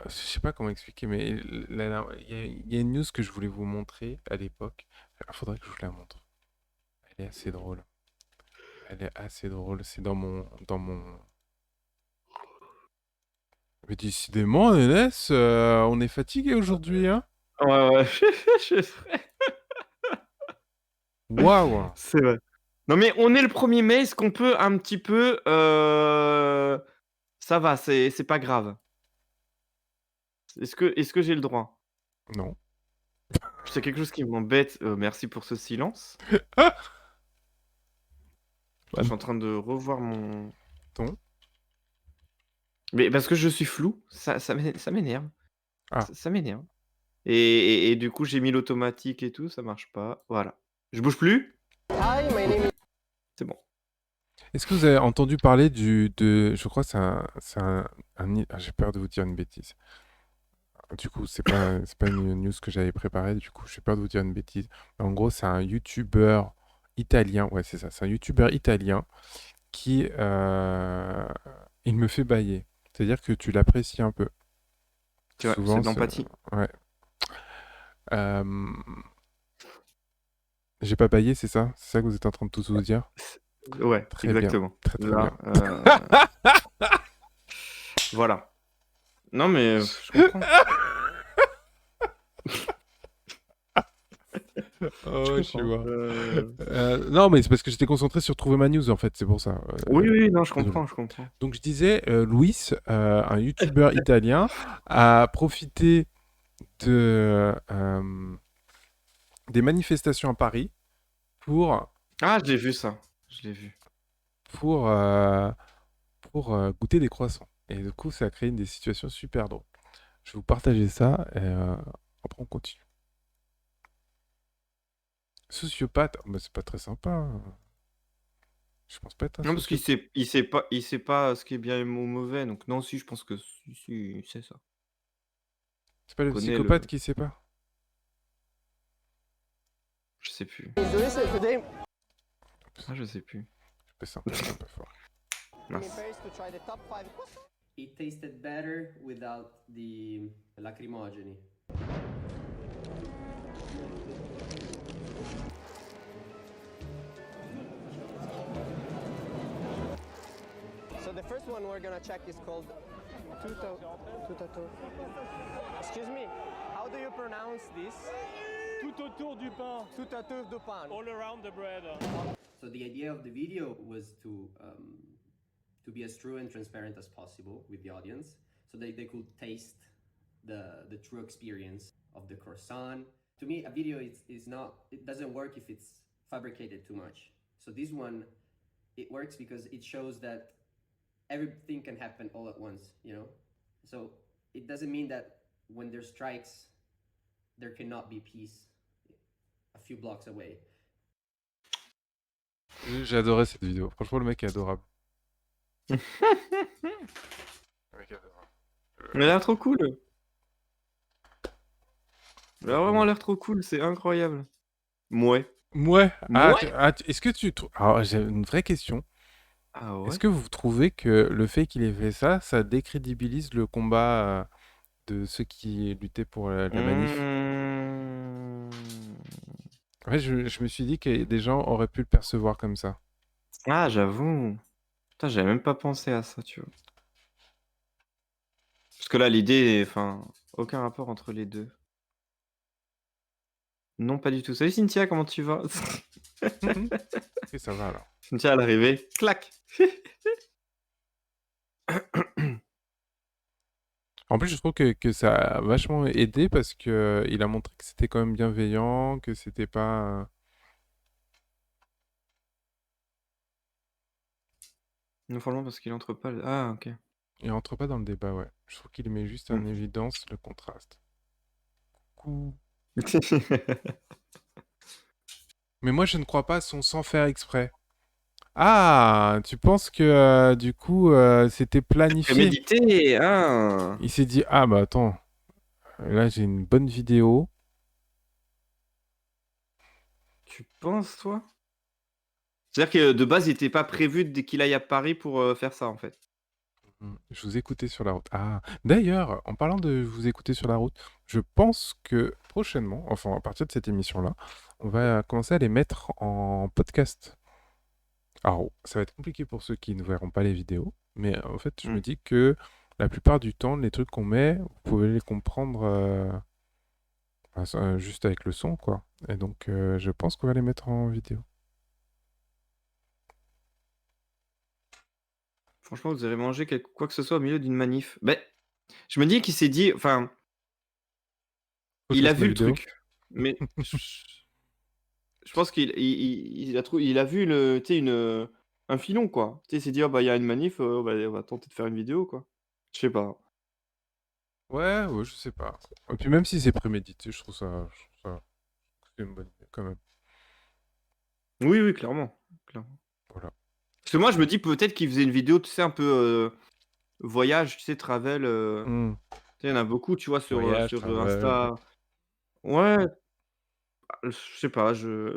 je sais pas comment expliquer, mais il y a une news que je voulais vous montrer à l'époque. Il faudrait que je vous la montre. Elle est assez drôle. C'est dans mon... Mais décidément, Nénès, on est fatigué aujourd'hui, hein? Ouais, je sais. Waouh! C'est vrai. Non, mais on est le 1er mai, est-ce qu'on peut un petit peu, ça va, c'est pas grave. Est-ce que j'ai le droit? Non. C'est quelque chose qui m'embête, merci pour ce silence. Je suis en train de revoir mon... Ton? Mais parce que je suis flou, ça m'énerve. Ah. Ça m'énerve. Et du coup, j'ai mis l'automatique et tout, ça marche pas. Voilà. Je bouge plus? C'est bon. Est-ce que vous avez entendu parler je crois que c'est j'ai peur de vous dire une bêtise. Du coup, c'est pas une news que j'avais préparée, du coup, j'ai peur de vous dire une bêtise. Mais en gros, c'est un YouTuber italien, ouais, c'est ça, c'est un YouTuber italien qui, il me fait bailler. C'est-à-dire que tu l'apprécies un peu. Tu vois, c'est de l'empathie. Ouais. J'ai pas baillé, c'est ça? C'est ça que vous êtes en train de tous vous dire? Ouais, Très exactement. bien. Très, très Là, bien. voilà. Non, mais je comprends. Oh, je vois. Non, mais c'est parce que j'étais concentré sur trouver ma news, en fait, c'est pour ça. Oui, non, je désolé. comprends. Donc, je disais, Luis, un YouTuber italien, a profité des manifestations à Paris pour... Ah, je l'ai vu ça. Je l'ai vu. Pour goûter des croissants. Et du coup, ça a créé des situations super drôles. Je vais vous partager ça et après on continue. Sociopathe, mais c'est pas très sympa, hein. Je pense pas être un Non, parce sociopathe. il sait pas ce qui est bien ou mauvais. Donc non, si, je pense que si, il sait ça. C'est pas le Connais psychopathe qui sait pas? Je sais plus. Ah, je sais plus. Je peux ça un peu fort. Mince. It tasted better without the lacrimogeni. the first one we're gonna check is called tout. Excuse me, how do you pronounce this? Tout autour du pain. Tout autour du pain. All around the bread. So the idea of the video was to be as true and transparent as possible with the audience, so that they could taste the true experience of the croissant. To me, a video is not, it doesn't work if it's fabricated too much. So this one, it works because it shows that everything can happen all at once, you know? So it doesn't mean that when there's strikes, there cannot be peace a few blocks away. J'ai adoré cette vidéo. Franchement, le mec est adorable. Le mec est adorable. Il a l'air trop cool. Il a vraiment l'air trop cool, c'est incroyable. Mouais. Ouais. Mouais. Est-ce que tu trouves... Alors, j'ai une vraie question. Ah ouais? Est-ce que vous trouvez que le fait qu'il ait fait ça, ça décrédibilise le combat de ceux qui luttaient pour la manif? En fait, je me suis dit que des gens auraient pu le percevoir comme ça. Ah, j'avoue. Putain, j'avais même pas pensé à ça, tu vois. Parce que là, l'idée, enfin, aucun rapport entre les deux. Non, pas du tout. Salut Cynthia, comment tu vas? Et ça va alors. Cynthia à l'arrivée, clac. En plus, je trouve que ça a vachement aidé parce que il a montré que c'était quand même bienveillant, que c'était pas... Non, franchement, parce qu'il entre pas. Ah, ok. Il rentre pas dans le débat, ouais. Je trouve qu'il met juste en évidence le contraste. Coucou. Mais moi, je ne crois pas à son sans faire exprès. Ah, tu penses que du coup, c'était planifié? Prémédité, hein. Il s'est dit, ah bah attends, là j'ai une bonne vidéo. Tu penses, toi? C'est-à-dire que de base, il n'était pas prévu dès qu'il aille à Paris pour faire ça, en fait. Je vous écoutais sur la route. Ah, d'ailleurs, en parlant de vous écouter sur la route, je pense que prochainement, enfin à partir de cette émission-là, on va commencer à les mettre en podcast. Alors, ça va être compliqué pour ceux qui ne verront pas les vidéos, mais en fait, je me dis que la plupart du temps, les trucs qu'on met, vous pouvez les comprendre juste avec le son, quoi. Et donc, je pense qu'on va les mettre en vidéo. Franchement, vous avez mangé quoi que ce soit au milieu d'une manif. Ben, je me dis qu'il s'est dit, enfin, il a vu le truc, mais je pense qu'il il a vu le, tu sais, un filon, quoi. Tu sais, il s'est dit, oh, bah, il y a une manif, on va tenter de faire une vidéo, quoi. Je sais pas. Ouais, je sais pas. Et puis même si c'est prémédité, je trouve ça c'est une bonne idée quand même. Oui, clairement. Voilà. Parce que moi, je me dis peut-être qu'il faisait une vidéo, tu sais, un peu voyage, tu sais, travel. Tu sais, il y en a beaucoup, tu vois, sur Voyage, travel. Insta. Ouais. Je sais pas, je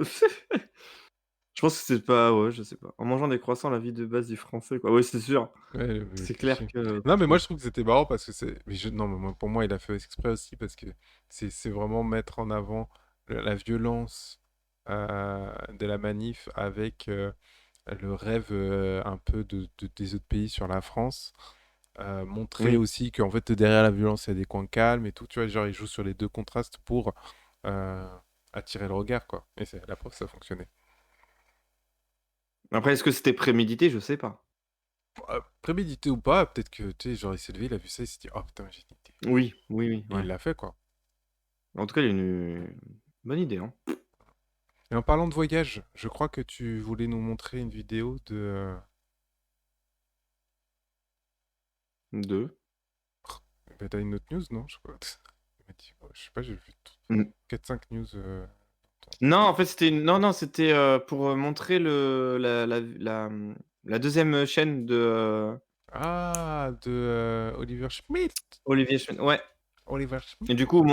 pense que c'est pas, ouais, je sais pas. En mangeant des croissants, la vie de base du français, quoi. Oui, c'est sûr. Ouais, C'est clair que. Non, mais moi je trouve que c'était marrant parce que c'est. Non, mais pour moi, il a fait exprès aussi parce que c'est vraiment mettre en avant la violence de la manif avec le rêve un peu des autres pays sur la France. Montrer Oui. aussi qu'en fait, derrière la violence, il y a des coins calmes et tout. Tu vois, genre, il joue sur les deux contrastes pour attirer le regard, quoi. Et c'est la preuve, ça fonctionnait. Après, est-ce que c'était prémédité? Je sais pas. Prémédité ou pas, peut-être que, tu sais, genre, il s'est levé, il a vu ça, il s'est dit, oh putain, j'ai une idée. Oui, Et ouais. il l'a fait, quoi. En tout cas, il y a une bonne idée, hein. Et en parlant de voyage, je crois que tu voulais nous montrer une vidéo de... De? Bah, t'as une autre news, non? Je sais pas, j'ai vu 4-5 news. Non, en fait, c'était non, c'était pour montrer la deuxième chaîne de Ah, de Oliver Schmidt. Olivier Schmitt, ouais. Oliver Schmidt. Et du coup,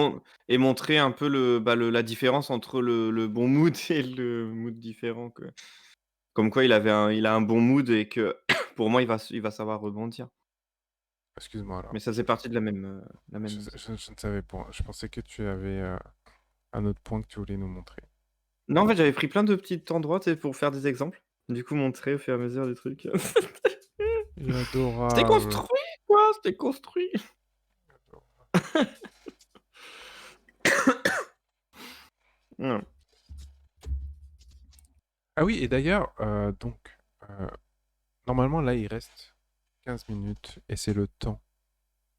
et montrer un peu la différence entre le bon mood et le mood différent, que... Comme quoi, il a un bon mood et que pour moi, il va savoir rebondir. Excuse-moi alors. Mais ça faisait partie de la même. Je ne savais pas. Je pensais que tu avais un autre point que tu voulais nous montrer. Non, en fait, j'avais pris plein de petits endroits, tu sais, pour faire des exemples. Du coup, montrer au fur et à mesure des trucs. Il est C'était adorable. construit, quoi, c'était construit. Mmh. Ah oui, et d'ailleurs, normalement, là, il reste 15 minutes et c'est le temps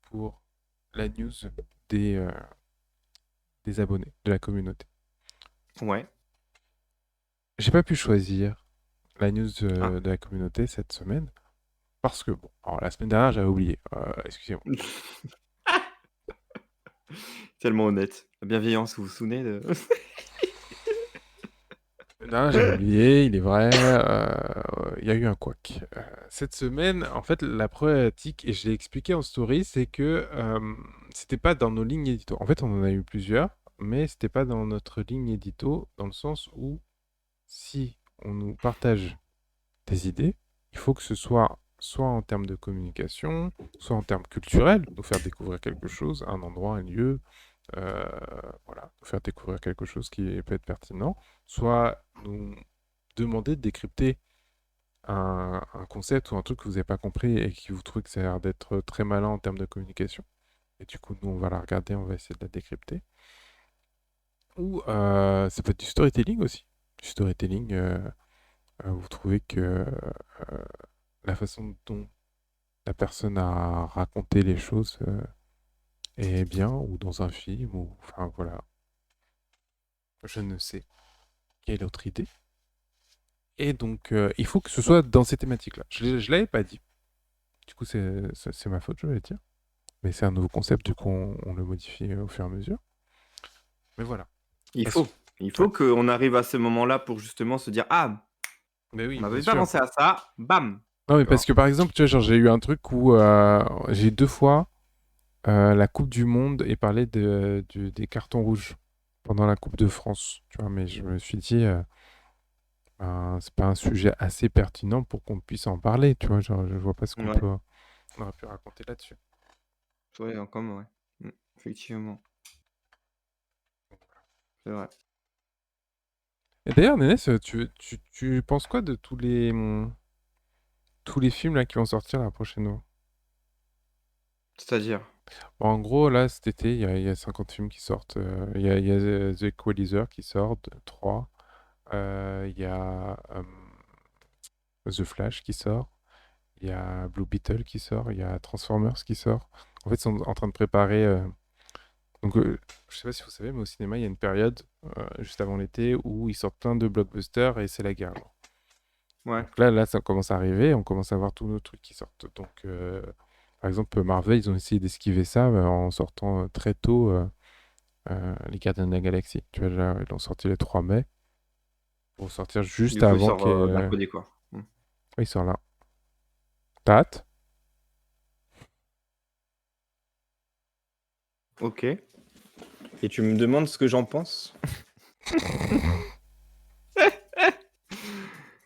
pour la news des, euh, des abonnés, de la communauté. Ouais. J'ai pas pu choisir la news Ah. de la communauté cette semaine parce que, bon, alors, la semaine dernière, j'avais oublié. Excusez-moi. Tellement honnête. La bienveillance, vous vous souvenez de... Non, j'avais oublié, il est vrai. Il y a eu un couac. Cette semaine, en fait, la problématique, et je l'ai expliqué en story, c'est que c'était pas dans nos lignes édito. En fait, on en a eu plusieurs, mais c'était pas dans notre ligne édito, dans le sens où si on nous partage des idées, il faut que ce soit en termes de communication, soit en termes culturels, nous faire découvrir quelque chose, un endroit, un lieu, voilà, nous faire découvrir quelque chose qui peut être pertinent, soit nous demander de décrypter un concept ou un truc que vous n'avez pas compris et qui vous trouvez que ça a l'air d'être très malin en termes de communication. Et du coup, nous, on va la regarder, on va essayer de la décrypter. Ou ça peut être du storytelling aussi. Du storytelling, vous trouvez que la façon dont la personne a raconté les choses est bien, ou dans un film, ou enfin voilà. Je ne sais quelle autre idée. Et donc, il faut que ce soit dans ces thématiques-là. Je l'avais pas dit. Du coup, c'est ma faute, je vais dire. Mais c'est un nouveau concept, du coup, on le modifie au fur et à mesure. Mais voilà. Il faut qu'on arrive à ce moment-là pour justement se dire « Ah, Mais oui, on n'avait bien pas sûr. pensé à ça, bam !» Non, mais Tu parce que vois. par exemple, tu vois, genre, j'ai eu un truc où j'ai 2 fois la Coupe du Monde et parlé des cartons rouges pendant la Coupe de France. Tu vois, mais je me suis dit, c'est pas un sujet assez pertinent pour qu'on puisse en parler. Tu vois, genre, je vois pas ce qu'on Ouais. on aurait pu raconter là-dessus. Ouais, comme, ouais. Effectivement. C'est vrai. Et d'ailleurs, Nénès, tu penses quoi de tous les films là qui vont sortir là prochainement? C'est-à-dire? Bon, en gros, là, cet été, il y a 50 films qui sortent. Il y a The Equalizer qui sort, 3. Il y a The Flash qui sort. Il y a Blue Beetle qui sort. Il y a Transformers qui sort. En fait, ils sont en train de préparer. Donc, je sais pas si vous savez, mais au cinéma, il y a une période juste avant l'été où ils sortent plein de blockbusters et c'est la guerre, genre. Ouais. Donc là, ça commence à arriver. On commence à voir tous nos trucs qui sortent. Donc, par exemple, Marvel, ils ont essayé d'esquiver ça en sortant très tôt les Gardiens de la Galaxie. Tu vois, là, ils l'ont sorti le 3 mai. Pour sortir juste Du coup, il avant sort qu'il y ait, mercredi, quoi. Oui, il sort là. T'as hâte? Ok. Et tu me demandes ce que j'en pense?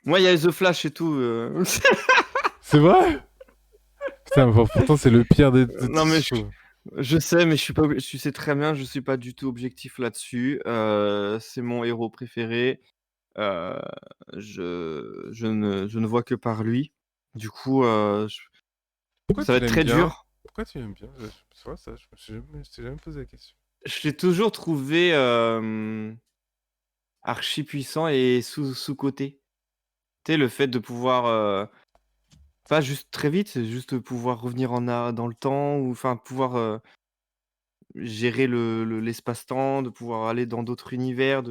Moi, il y a The Flash et tout. C'est vrai? Putain, bon, pourtant, c'est le pire des de Non, tous, mais je trouve. je sais, mais je suis pas, tu sais très bien, je suis pas du tout objectif là-dessus. C'est mon héros préféré. Euh, je ne vois que par lui. Du coup, Pourquoi ça va tu être l'aimes très bien? dur. Pourquoi tu l'aimes bien? C'est vrai, ça, je me suis jamais posé la question. Je l'ai toujours trouvé archi puissant et sous-coté. Tu sais, le fait de pouvoir, pas juste très vite, c'est juste pouvoir revenir dans le temps, ou enfin pouvoir gérer l'espace-temps, de pouvoir aller dans d'autres univers.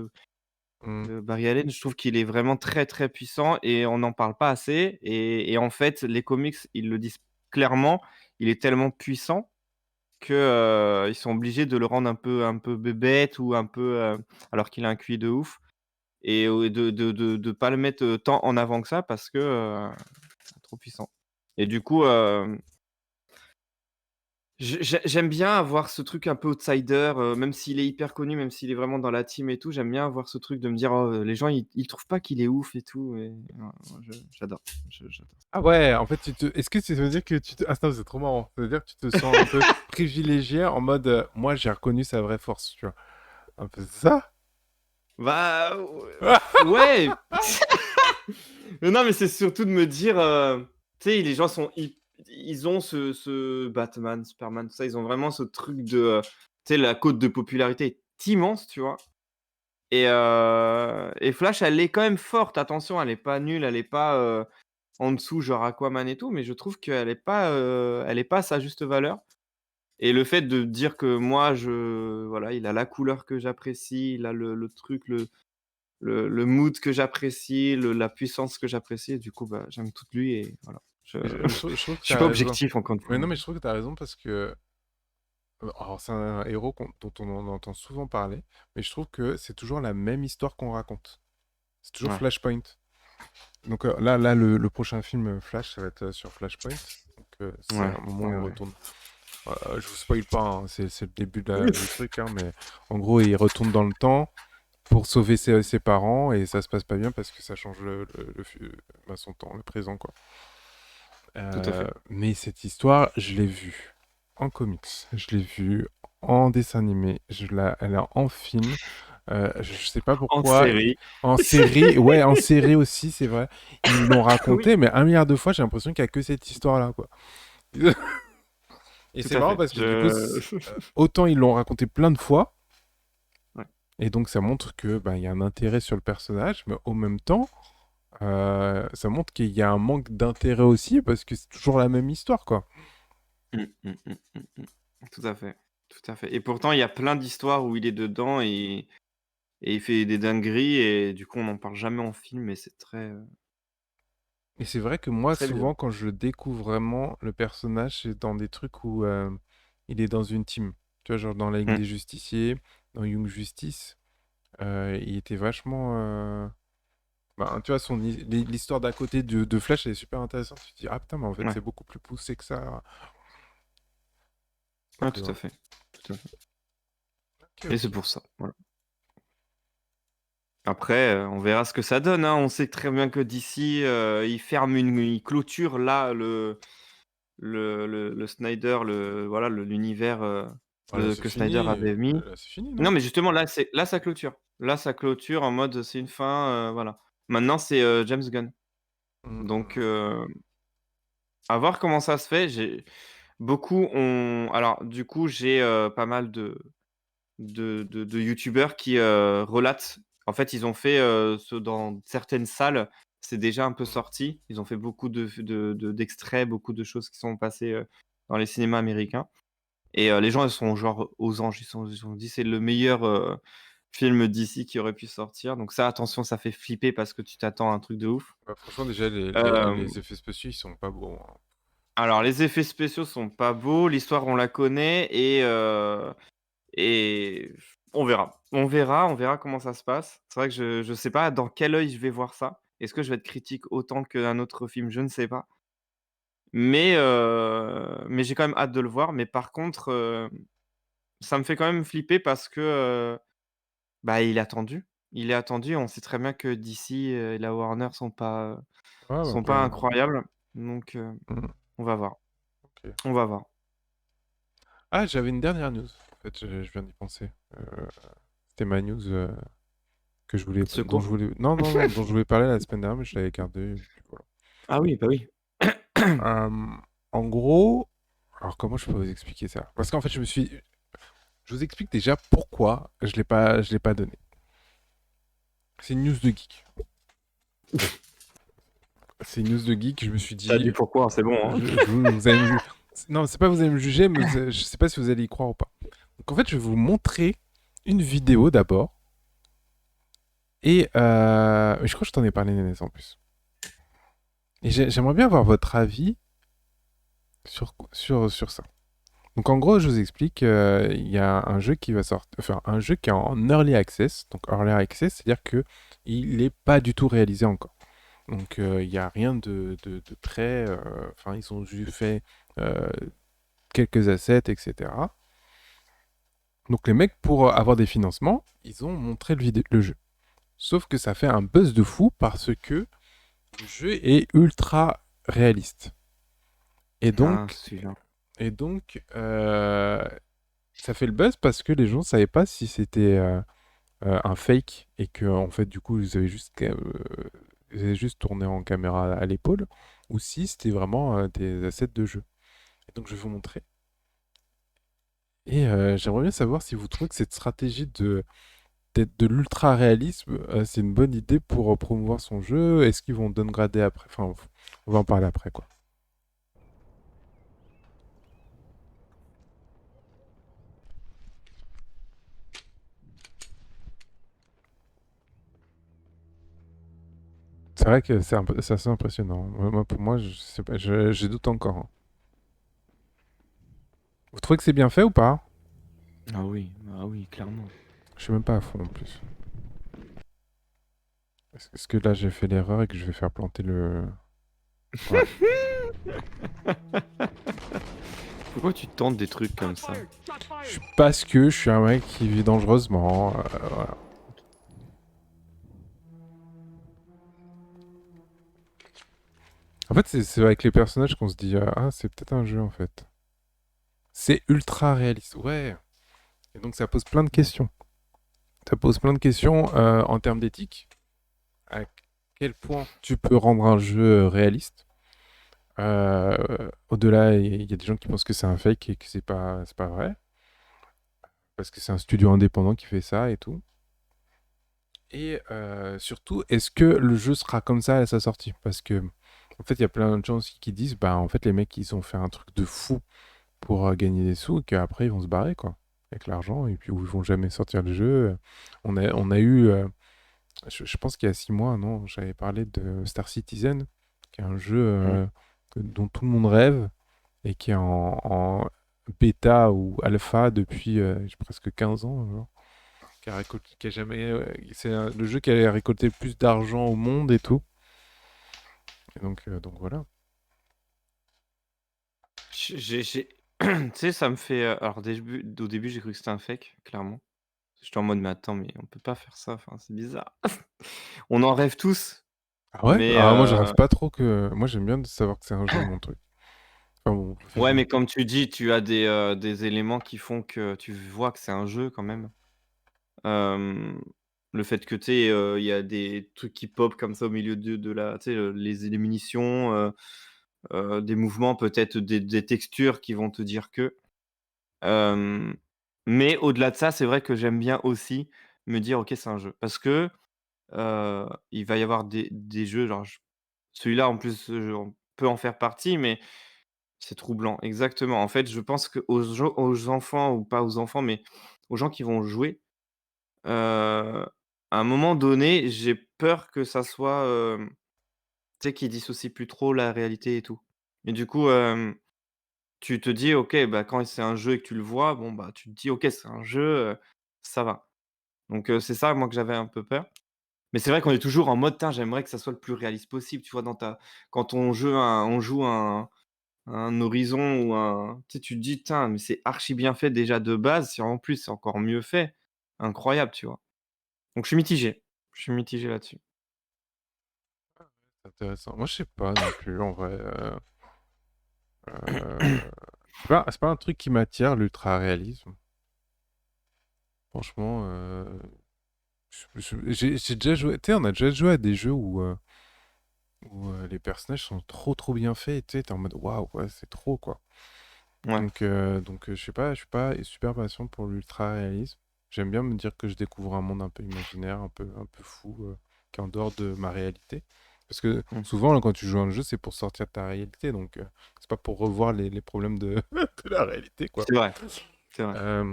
Barry Allen, je trouve qu'il est vraiment très, très puissant et on n'en parle pas assez, et en fait, les comics, ils le disent clairement, il est tellement puissant que, ils sont obligés de le rendre un peu bébête, ou un peu, alors qu'il a un QI de ouf, et de pas le mettre, tant en avant que ça, parce que, c'est trop puissant. Et du coup, j'aime bien avoir ce truc un peu outsider, même s'il est hyper connu, même s'il est vraiment dans la team et tout, j'aime bien avoir ce truc de me dire: «Oh, les gens ils trouvent pas qu'il est ouf et tout», et moi j'adore, j'adore. Ah ouais, en fait, est-ce que ça veut dire que ah non, c'est trop marrant. Ça veut dire que tu te sens un peu privilégié en mode, moi, j'ai reconnu sa vraie force, tu vois? Un peu ça? Bah, ouais! Mais non, mais c'est surtout de me dire, Tu sais, les gens ils ont ce Batman, Superman, tout ça, ils ont vraiment ce truc de, tu sais, la cote de popularité est immense, tu vois? Et Flash, elle est quand même forte, attention, elle est pas nulle, elle est pas, en dessous, genre Aquaman et tout, mais je trouve elle est pas à sa juste valeur. Et le fait de dire que moi, voilà, il a la couleur que j'apprécie, il a le truc, le mood que j'apprécie, la puissance que j'apprécie, et du coup, bah, j'aime tout de lui et voilà. Je trouve que Je tu suis as pas raison. objectif encore une Mais fois. non, mais je trouve que tu as raison parce que alors, c'est un héros dont on en entend souvent parler, mais je trouve que c'est toujours la même histoire qu'on raconte. C'est toujours Ouais. Flashpoint. Donc là le prochain film Flash, ça va être sur Flashpoint. Donc c'est Ouais, un moment où ouais, il ouais. retourne. Je vous spoil pas, hein, c'est le début du truc, hein, mais en gros, il retourne dans le temps pour sauver ses parents et ça se passe pas bien parce que ça change son temps, le présent, quoi. Tout à fait. Mais cette histoire, je l'ai vue en comics, je l'ai vue en dessin animé, elle est en film. Je sais pas En pourquoi. série. En série, ouais, en série aussi, c'est vrai. Ils me l'ont raconté, Oui. mais 1 milliard de fois, j'ai l'impression qu'il n'y a que cette histoire-là, quoi. Et Tout c'est à marrant fait. parce que du coup, autant ils l'ont raconté plein de fois, Ouais. et donc ça montre que bah, y a un intérêt sur le personnage, mais en même temps, ça montre qu'il y a un manque d'intérêt aussi parce que c'est toujours la même histoire, quoi. Tout à fait, tout à fait. Et pourtant, il y a plein d'histoires où il est dedans et il fait des dingueries et du coup, on n'en parle jamais en film et c'est très, Et c'est vrai que moi, très bien. souvent, quand je découvre vraiment le personnage, c'est dans des trucs où il est dans une team. Tu vois, genre dans la Ligue des Justiciers, dans Young Justice, il était vachement... bah, tu vois, l'histoire d'à côté de Flash, elle est super intéressante. Tu te dis, ah putain, mais en fait, Ouais. c'est beaucoup plus poussé que ça. Ah, Et tout voilà. à fait, tout à fait. Ok, Et ok. c'est pour ça, voilà. Après, on verra ce que ça donne, hein. On sait très bien que d'ici, il clôture là le Snyder, voilà, l'univers, Voilà, c'est que Snyder fini. avait mis. Là, c'est fini, Non, non? mais justement là ça clôture. Là, ça clôture en mode c'est une fin, voilà. Maintenant c'est, James Gunn. Donc, à voir comment ça se fait. Alors du coup, j'ai, pas mal de youtubeurs qui, relatent. En fait, ils ont fait, dans certaines salles, c'est déjà un peu sorti. Ils ont fait beaucoup d'extraits, beaucoup de choses qui sont passées, dans les cinémas américains et les gens, ils sont genre aux anges. Ils ont dit: «C'est le meilleur, film d'ici qui aurait pu sortir». Donc ça, attention, ça fait flipper parce que tu t'attends à un truc de ouf. Bah, franchement, déjà, Hem les effets spéciaux, ils sont pas beaux, hein. Alors les effets spéciaux sont pas beaux, l'histoire on la connaît et on verra. On verra comment ça se passe. C'est vrai que je sais pas dans quel œil je vais voir ça. Est-ce que je vais être critique autant qu'un autre film? Je ne sais pas. Mais j'ai quand même hâte de le voir. Mais par contre, ça me fait quand même flipper parce que, bah, il est attendu. Il est attendu. On sait très bien que DC, et la Warner Ouais, sont donc, pas incroyables. Donc, on va voir. ok. On va voir. Ah, j'avais une dernière news. En fait, je viens d'y penser. C'était ma news que je voulais, dont Secours. je voulais, non, non, non, dont je voulais parler la semaine dernière, mais je l'avais gardé. Puis voilà. Ah oui, bah oui. En gros, alors comment je peux vous expliquer ça? Parce qu'en fait, je vous explique déjà pourquoi je l'ai pas donné. C'est une news de geek. C'est une news de geek. Je me suis dit. Tu as dit pourquoi, c'est bon, hein. Vous allez non, c'est pas vous allez me juger, mais je sais pas si vous allez y croire ou pas. Donc en fait, je vais vous montrer une vidéo d'abord. Et je crois que je t'en ai parlé, Nénès, en plus. Et j'aimerais bien avoir votre avis sur ça. Donc en gros, je vous explique, il y a un jeu qui va sortir, enfin un jeu qui est en early access. Donc early access, c'est-à-dire que il n'est pas du tout réalisé encore. Donc il n'y a rien de prêt. Enfin, ils ont juste fait quelques assets, etc. Donc les mecs, pour avoir des financements, ils ont montré le jeu. Sauf que ça fait un buzz de fou parce que le jeu est ultra réaliste. Et donc, ça fait le buzz parce que les gens ne savaient pas si c'était un fake et que en fait du coup ils avaient juste ils avaient juste tourné en caméra à l'épaule, ou si c'était vraiment des assets de jeu. Et donc je vais vous montrer. Et j'aimerais bien savoir si vous trouvez que cette stratégie d'être de l'ultra réalisme, c'est une bonne idée pour promouvoir son jeu. Est-ce qu'ils vont downgrader après? Enfin, on va en parler après, quoi. C'est vrai que c'est assez impressionnant. Pour moi, je sais pas, j'ai doute encore, hein. Vous trouvez que c'est bien fait ou pas? Ah oui, clairement. Je suis même pas à fond en plus. Est-ce que là j'ai fait l'erreur et que je vais faire planter le... Ouais. Pourquoi tu tentes des trucs comme ça? Parce que je suis un mec qui vit dangereusement. Voilà. En fait, c'est avec les personnages qu'on se dit ah, c'est peut-être un jeu en fait. C'est ultra réaliste, ouais. Et donc ça pose plein de questions. Ça pose plein de questions en termes d'éthique. À quel point tu peux rendre un jeu réaliste? Au-delà, il y a des gens qui pensent que c'est un fake et que c'est pas vrai. Parce que c'est un studio indépendant qui fait ça et tout. Et surtout, est-ce que le jeu sera comme ça à sa sortie? Parce que, en fait, il y a plein de gens aussi qui disent, bah, en fait, les mecs, ils ont fait un truc de fou pour gagner des sous et qu'après, ils vont se barrer, quoi, avec l'argent, et puis où ils vont jamais sortir le jeu. On a eu, je pense qu'il y a 6 mois, non, j'avais parlé de Star Citizen, qui est un jeu dont tout le monde rêve et qui est en bêta ou alpha depuis presque 15 ans, genre, qui a jamais, c'est le jeu qui a récolté le plus d'argent au monde et tout. Et donc voilà. Tu sais, ça me fait. Alors, au début, j'ai cru que c'était un fake, clairement. J'étais en mode, mais attends, mais on peut pas faire ça, enfin, c'est bizarre. On en rêve tous, Ah ouais? mais Ah, moi, je rêve pas trop que. Moi, j'aime bien de savoir que c'est un jeu, mon truc. Enfin bon, ouais, mais comme tu dis, tu as des éléments qui font que tu vois que c'est un jeu quand même. Le fait que, tu sais, il y a des trucs qui pop comme ça au milieu de la tu sais, les munitions, des mouvements, peut-être des textures qui vont te dire que. Hem, mais au-delà de ça, c'est vrai que j'aime bien aussi me dire: «OK, c'est un jeu». Parce que, il va y avoir des jeux, genre celui-là en plus, on peut en faire partie, mais c'est troublant, exactement. En fait, je pense aux enfants ou pas aux enfants, mais aux gens qui vont jouer, à un moment donné, j'ai peur que ça soit, tu sais, qu'ils dissocient plus trop la réalité et tout. Et du coup, tu te dis: «OK, bah, quand c'est un jeu et que tu le vois, bon, bah, tu te dis: "OK, c'est un jeu, ça va"». Donc c'est ça, moi, que j'avais un peu peur. Mais c'est vrai qu'on est toujours en mode: «Tain, j'aimerais que ça soit le plus réaliste possible», tu vois? Quand on joue un Horizon ou un tu sais, tu te dis: «Tain, mais c'est archi bien fait déjà de base, si en plus c'est encore mieux fait, incroyable», tu vois? Donc je suis mitigé. Je suis mitigé là-dessus. C'est intéressant. Moi, je sais pas non plus, en vrai. C'est pas un truc qui m'attire, l'ultra-réalisme. Franchement, j'ai déjà joué. Tu sais, on a déjà joué à des jeux où les personnages sont trop bien faits. Tu sais, t'es en mode waouh, ouais, c'est trop, quoi. Ouais. Donc, je sais pas, je suis pas super patient pour l'ultra-réalisme. J'aime bien me dire que je découvre un monde un peu imaginaire, un peu fou, qui est en dehors de ma réalité. Parce que souvent, là, quand tu joues à un jeu, c'est pour sortir de ta réalité. Donc, c'est pas pour revoir les problèmes de, de la réalité, quoi. C'est vrai. C'est vrai.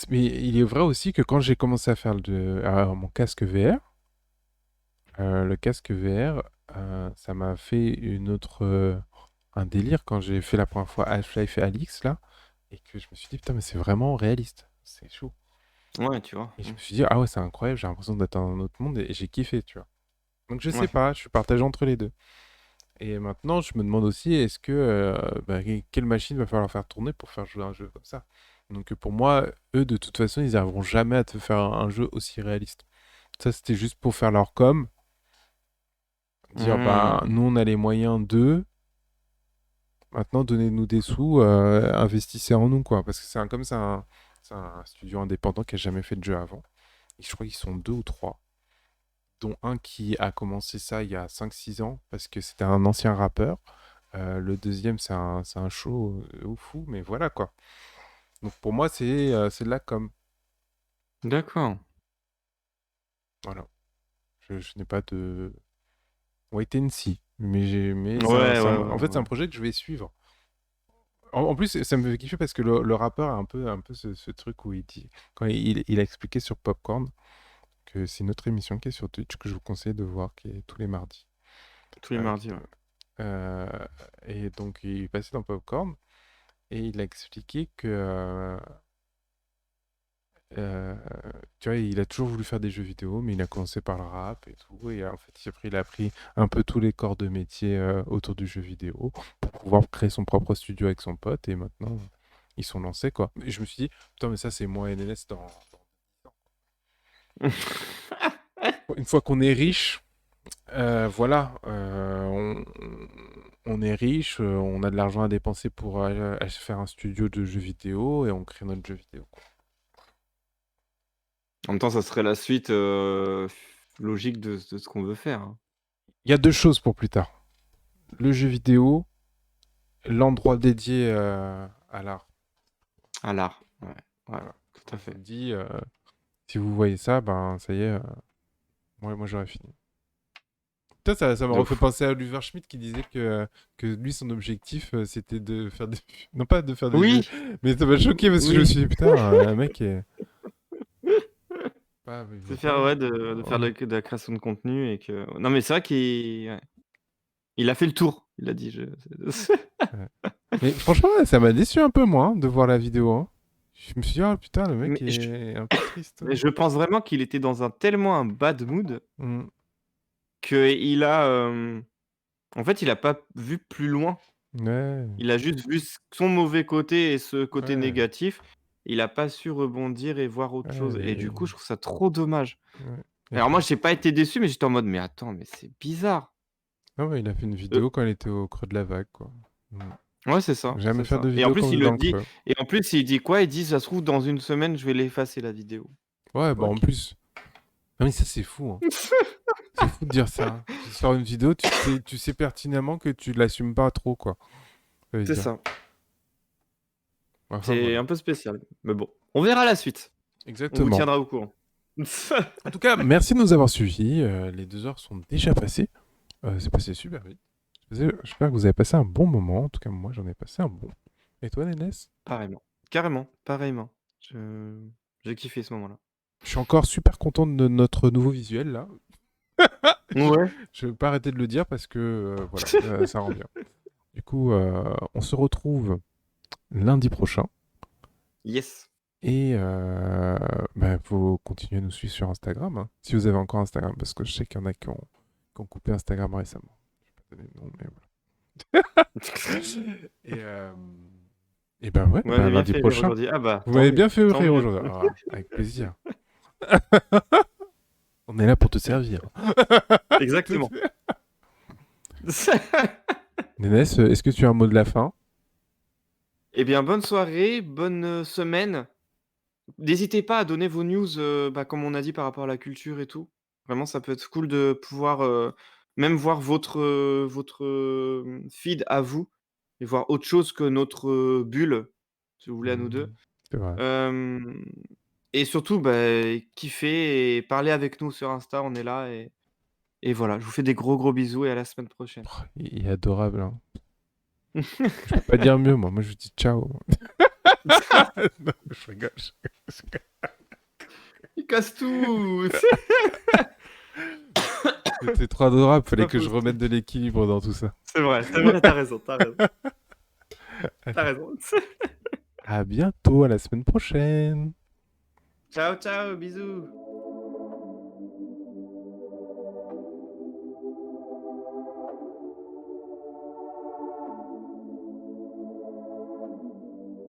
Mais il est vrai aussi que quand j'ai commencé à faire mon casque VR, le casque VR, ça m'a fait un délire quand j'ai fait la première fois Half-Life et Alyx, là, et que je me suis dit, putain, mais c'est vraiment réaliste, c'est chaud. Ouais, tu vois? Et je me suis dit, ah ouais, c'est incroyable, j'ai l'impression d'être dans un autre monde, et j'ai kiffé, tu vois. Donc je sais Ouais. pas, je suis partagé entre les deux. Et maintenant, je me demande aussi, est-ce que, quelle machine va falloir faire tourner pour faire jouer un jeu comme ça? Donc pour moi, eux, de toute façon, ils n'arriveront jamais à te faire un jeu aussi réaliste. Ça, c'était juste pour faire leur com. Dire, bah, nous, on a les moyens d'eux. Maintenant, donnez-nous des sous, investissez en nous, quoi. Parce que c'est un studio indépendant qui a jamais fait de jeu avant. Et je crois qu'ils sont 2 ou 3. dont un qui a commencé ça il y a 5-6 ans, parce que c'était un ancien rappeur. Le deuxième, c'est un show fou, mais voilà quoi. Donc pour moi, c'est de la com. D'accord. Voilà. Je n'ai pas de wait and see. Mais Ouais, en fait, c'est un projet que je vais suivre. En plus, ça me fait kiffer parce que le rappeur a un peu ce truc où il dit, quand il a expliqué sur Popcorn, que c'est une autre émission qui est sur Twitch que je vous conseille de voir, qui est tous les mardis. Tous les mardis, ouais. Euh, et donc, il est passé dans Popcorn et il a expliqué que, tu vois, il a toujours voulu faire des jeux vidéo, mais il a commencé par le rap et tout. Et en fait, il a appris un peu tous les corps de métier autour du jeu vidéo pour pouvoir créer son propre studio avec son pote. Et maintenant, ils sont lancés, quoi. Et je me suis dit, putain, mais ça, c'est moi et NNS dans 10 ans. Une fois qu'on est riche, voilà, on est riche, on a de l'argent à dépenser pour faire un studio de jeux vidéo et on crée notre jeu vidéo, quoi. En même temps, ça serait la suite logique de ce qu'on veut faire, hein. Il y a 2 choses pour plus tard. Le jeu vidéo, l'endroit dédié à l'art. À l'art, ouais. Ouais, Voilà. tout à fait. Je me dis, si vous voyez ça, ben ça y est, moi j'aurais fini. Putain, ça me De refait ouf. penser à Oliver Schmidt qui disait que lui, son objectif, c'était de faire des... Non pas de faire des Oui. jeux, mais ça m'a choqué parce que je me Oui. suis dit, putain, un mec est... Bah, il C'est veut faire, pas... ouais, de faire de la création de contenu et que non, mais c'est vrai qu'il a fait le tour, il a dit. Ouais. Mais franchement, ça m'a déçu un peu, moi, hein, de voir la vidéo, hein. Je me suis dit, oh putain, le mec Mais est un peu triste. mais je pense vraiment qu'il était dans tellement un bad mood Mm. qu'il a, en fait, il a pas vu plus loin. Ouais. Il a juste vu son mauvais côté et ce côté Ouais. négatif. Il a pas su rebondir et voir autre chose. Et du coup, je trouve ça trop dommage. Ouais. Alors moi, j'ai pas été déçu, mais j'étais en mode, mais attends, mais c'est bizarre. Ah ouais, il a fait une vidéo quand il était au creux de la vague, quoi. Ouais, c'est ça. Jamais c'est faire ça. de Et en vidéo plus, quand vous il êtes le dans le dit. creux. Et en plus, il dit quoi? Il dit, ça se trouve, dans une semaine, je vais l'effacer la vidéo. Ouais, bah en Ok. plus... Non mais ça, c'est fou, hein. C'est fou de dire ça. Tu sors une vidéo, tu sais pertinemment que tu l'assumes pas trop, quoi. veut C'est dire. ça. Enfin, C'est voilà. un peu spécial. Mais bon, on verra la suite. On vous Exactement. tiendra au courant. En tout cas, merci de nous avoir suivis. Les 2 heures sont déjà passées. C'est passé super vite. J'espère que vous avez passé un bon moment. En tout cas, moi, j'en ai passé un bon. Et toi, Nénès? Carrément. Carrément. Pareillement. J'ai kiffé ce moment-là. Je suis encore super content de notre nouveau visuel, là. Ouais. Je vais pas arrêter de le dire parce que, voilà, ça rend bien. Du coup, on se retrouve lundi prochain. Yes. Et faut continuer à nous suivre sur Instagram, hein, si vous avez encore Instagram, parce que je sais qu'il y en a qui ont coupé Instagram récemment. Je vais pas donner de nom, mais voilà. Et ben ouais, Vous m'avez bien lundi fait rire prochain. aujourd'hui. Ah bah, Vous tant m'avez mieux, bien fait tant rire mieux. aujourd'hui. Ah, avec plaisir. On est là pour te servir. Exactement. Nénès, est-ce que tu as un mot de la fin? Eh bien, bonne soirée, bonne semaine. N'hésitez pas à donner vos news, comme on a dit par rapport à la culture et tout. Vraiment, ça peut être cool de pouvoir même voir votre feed à vous et voir autre chose que notre bulle, si vous voulez, à nous deux. C'est vrai. Et surtout, kiffez et parlez avec nous sur Insta, on est là. Et voilà, je vous fais des gros bisous et à la semaine prochaine. Il est adorable, hein. Je peux pas dire mieux, moi. Moi, je dis ciao. Non, je rigole. Il casse tout. C'était trop adorable. Fallait Pas que je possible. remette de l'équilibre dans tout ça. C'est vrai, t'as raison. T'as raison. À bientôt, à la semaine prochaine. Ciao, bisous.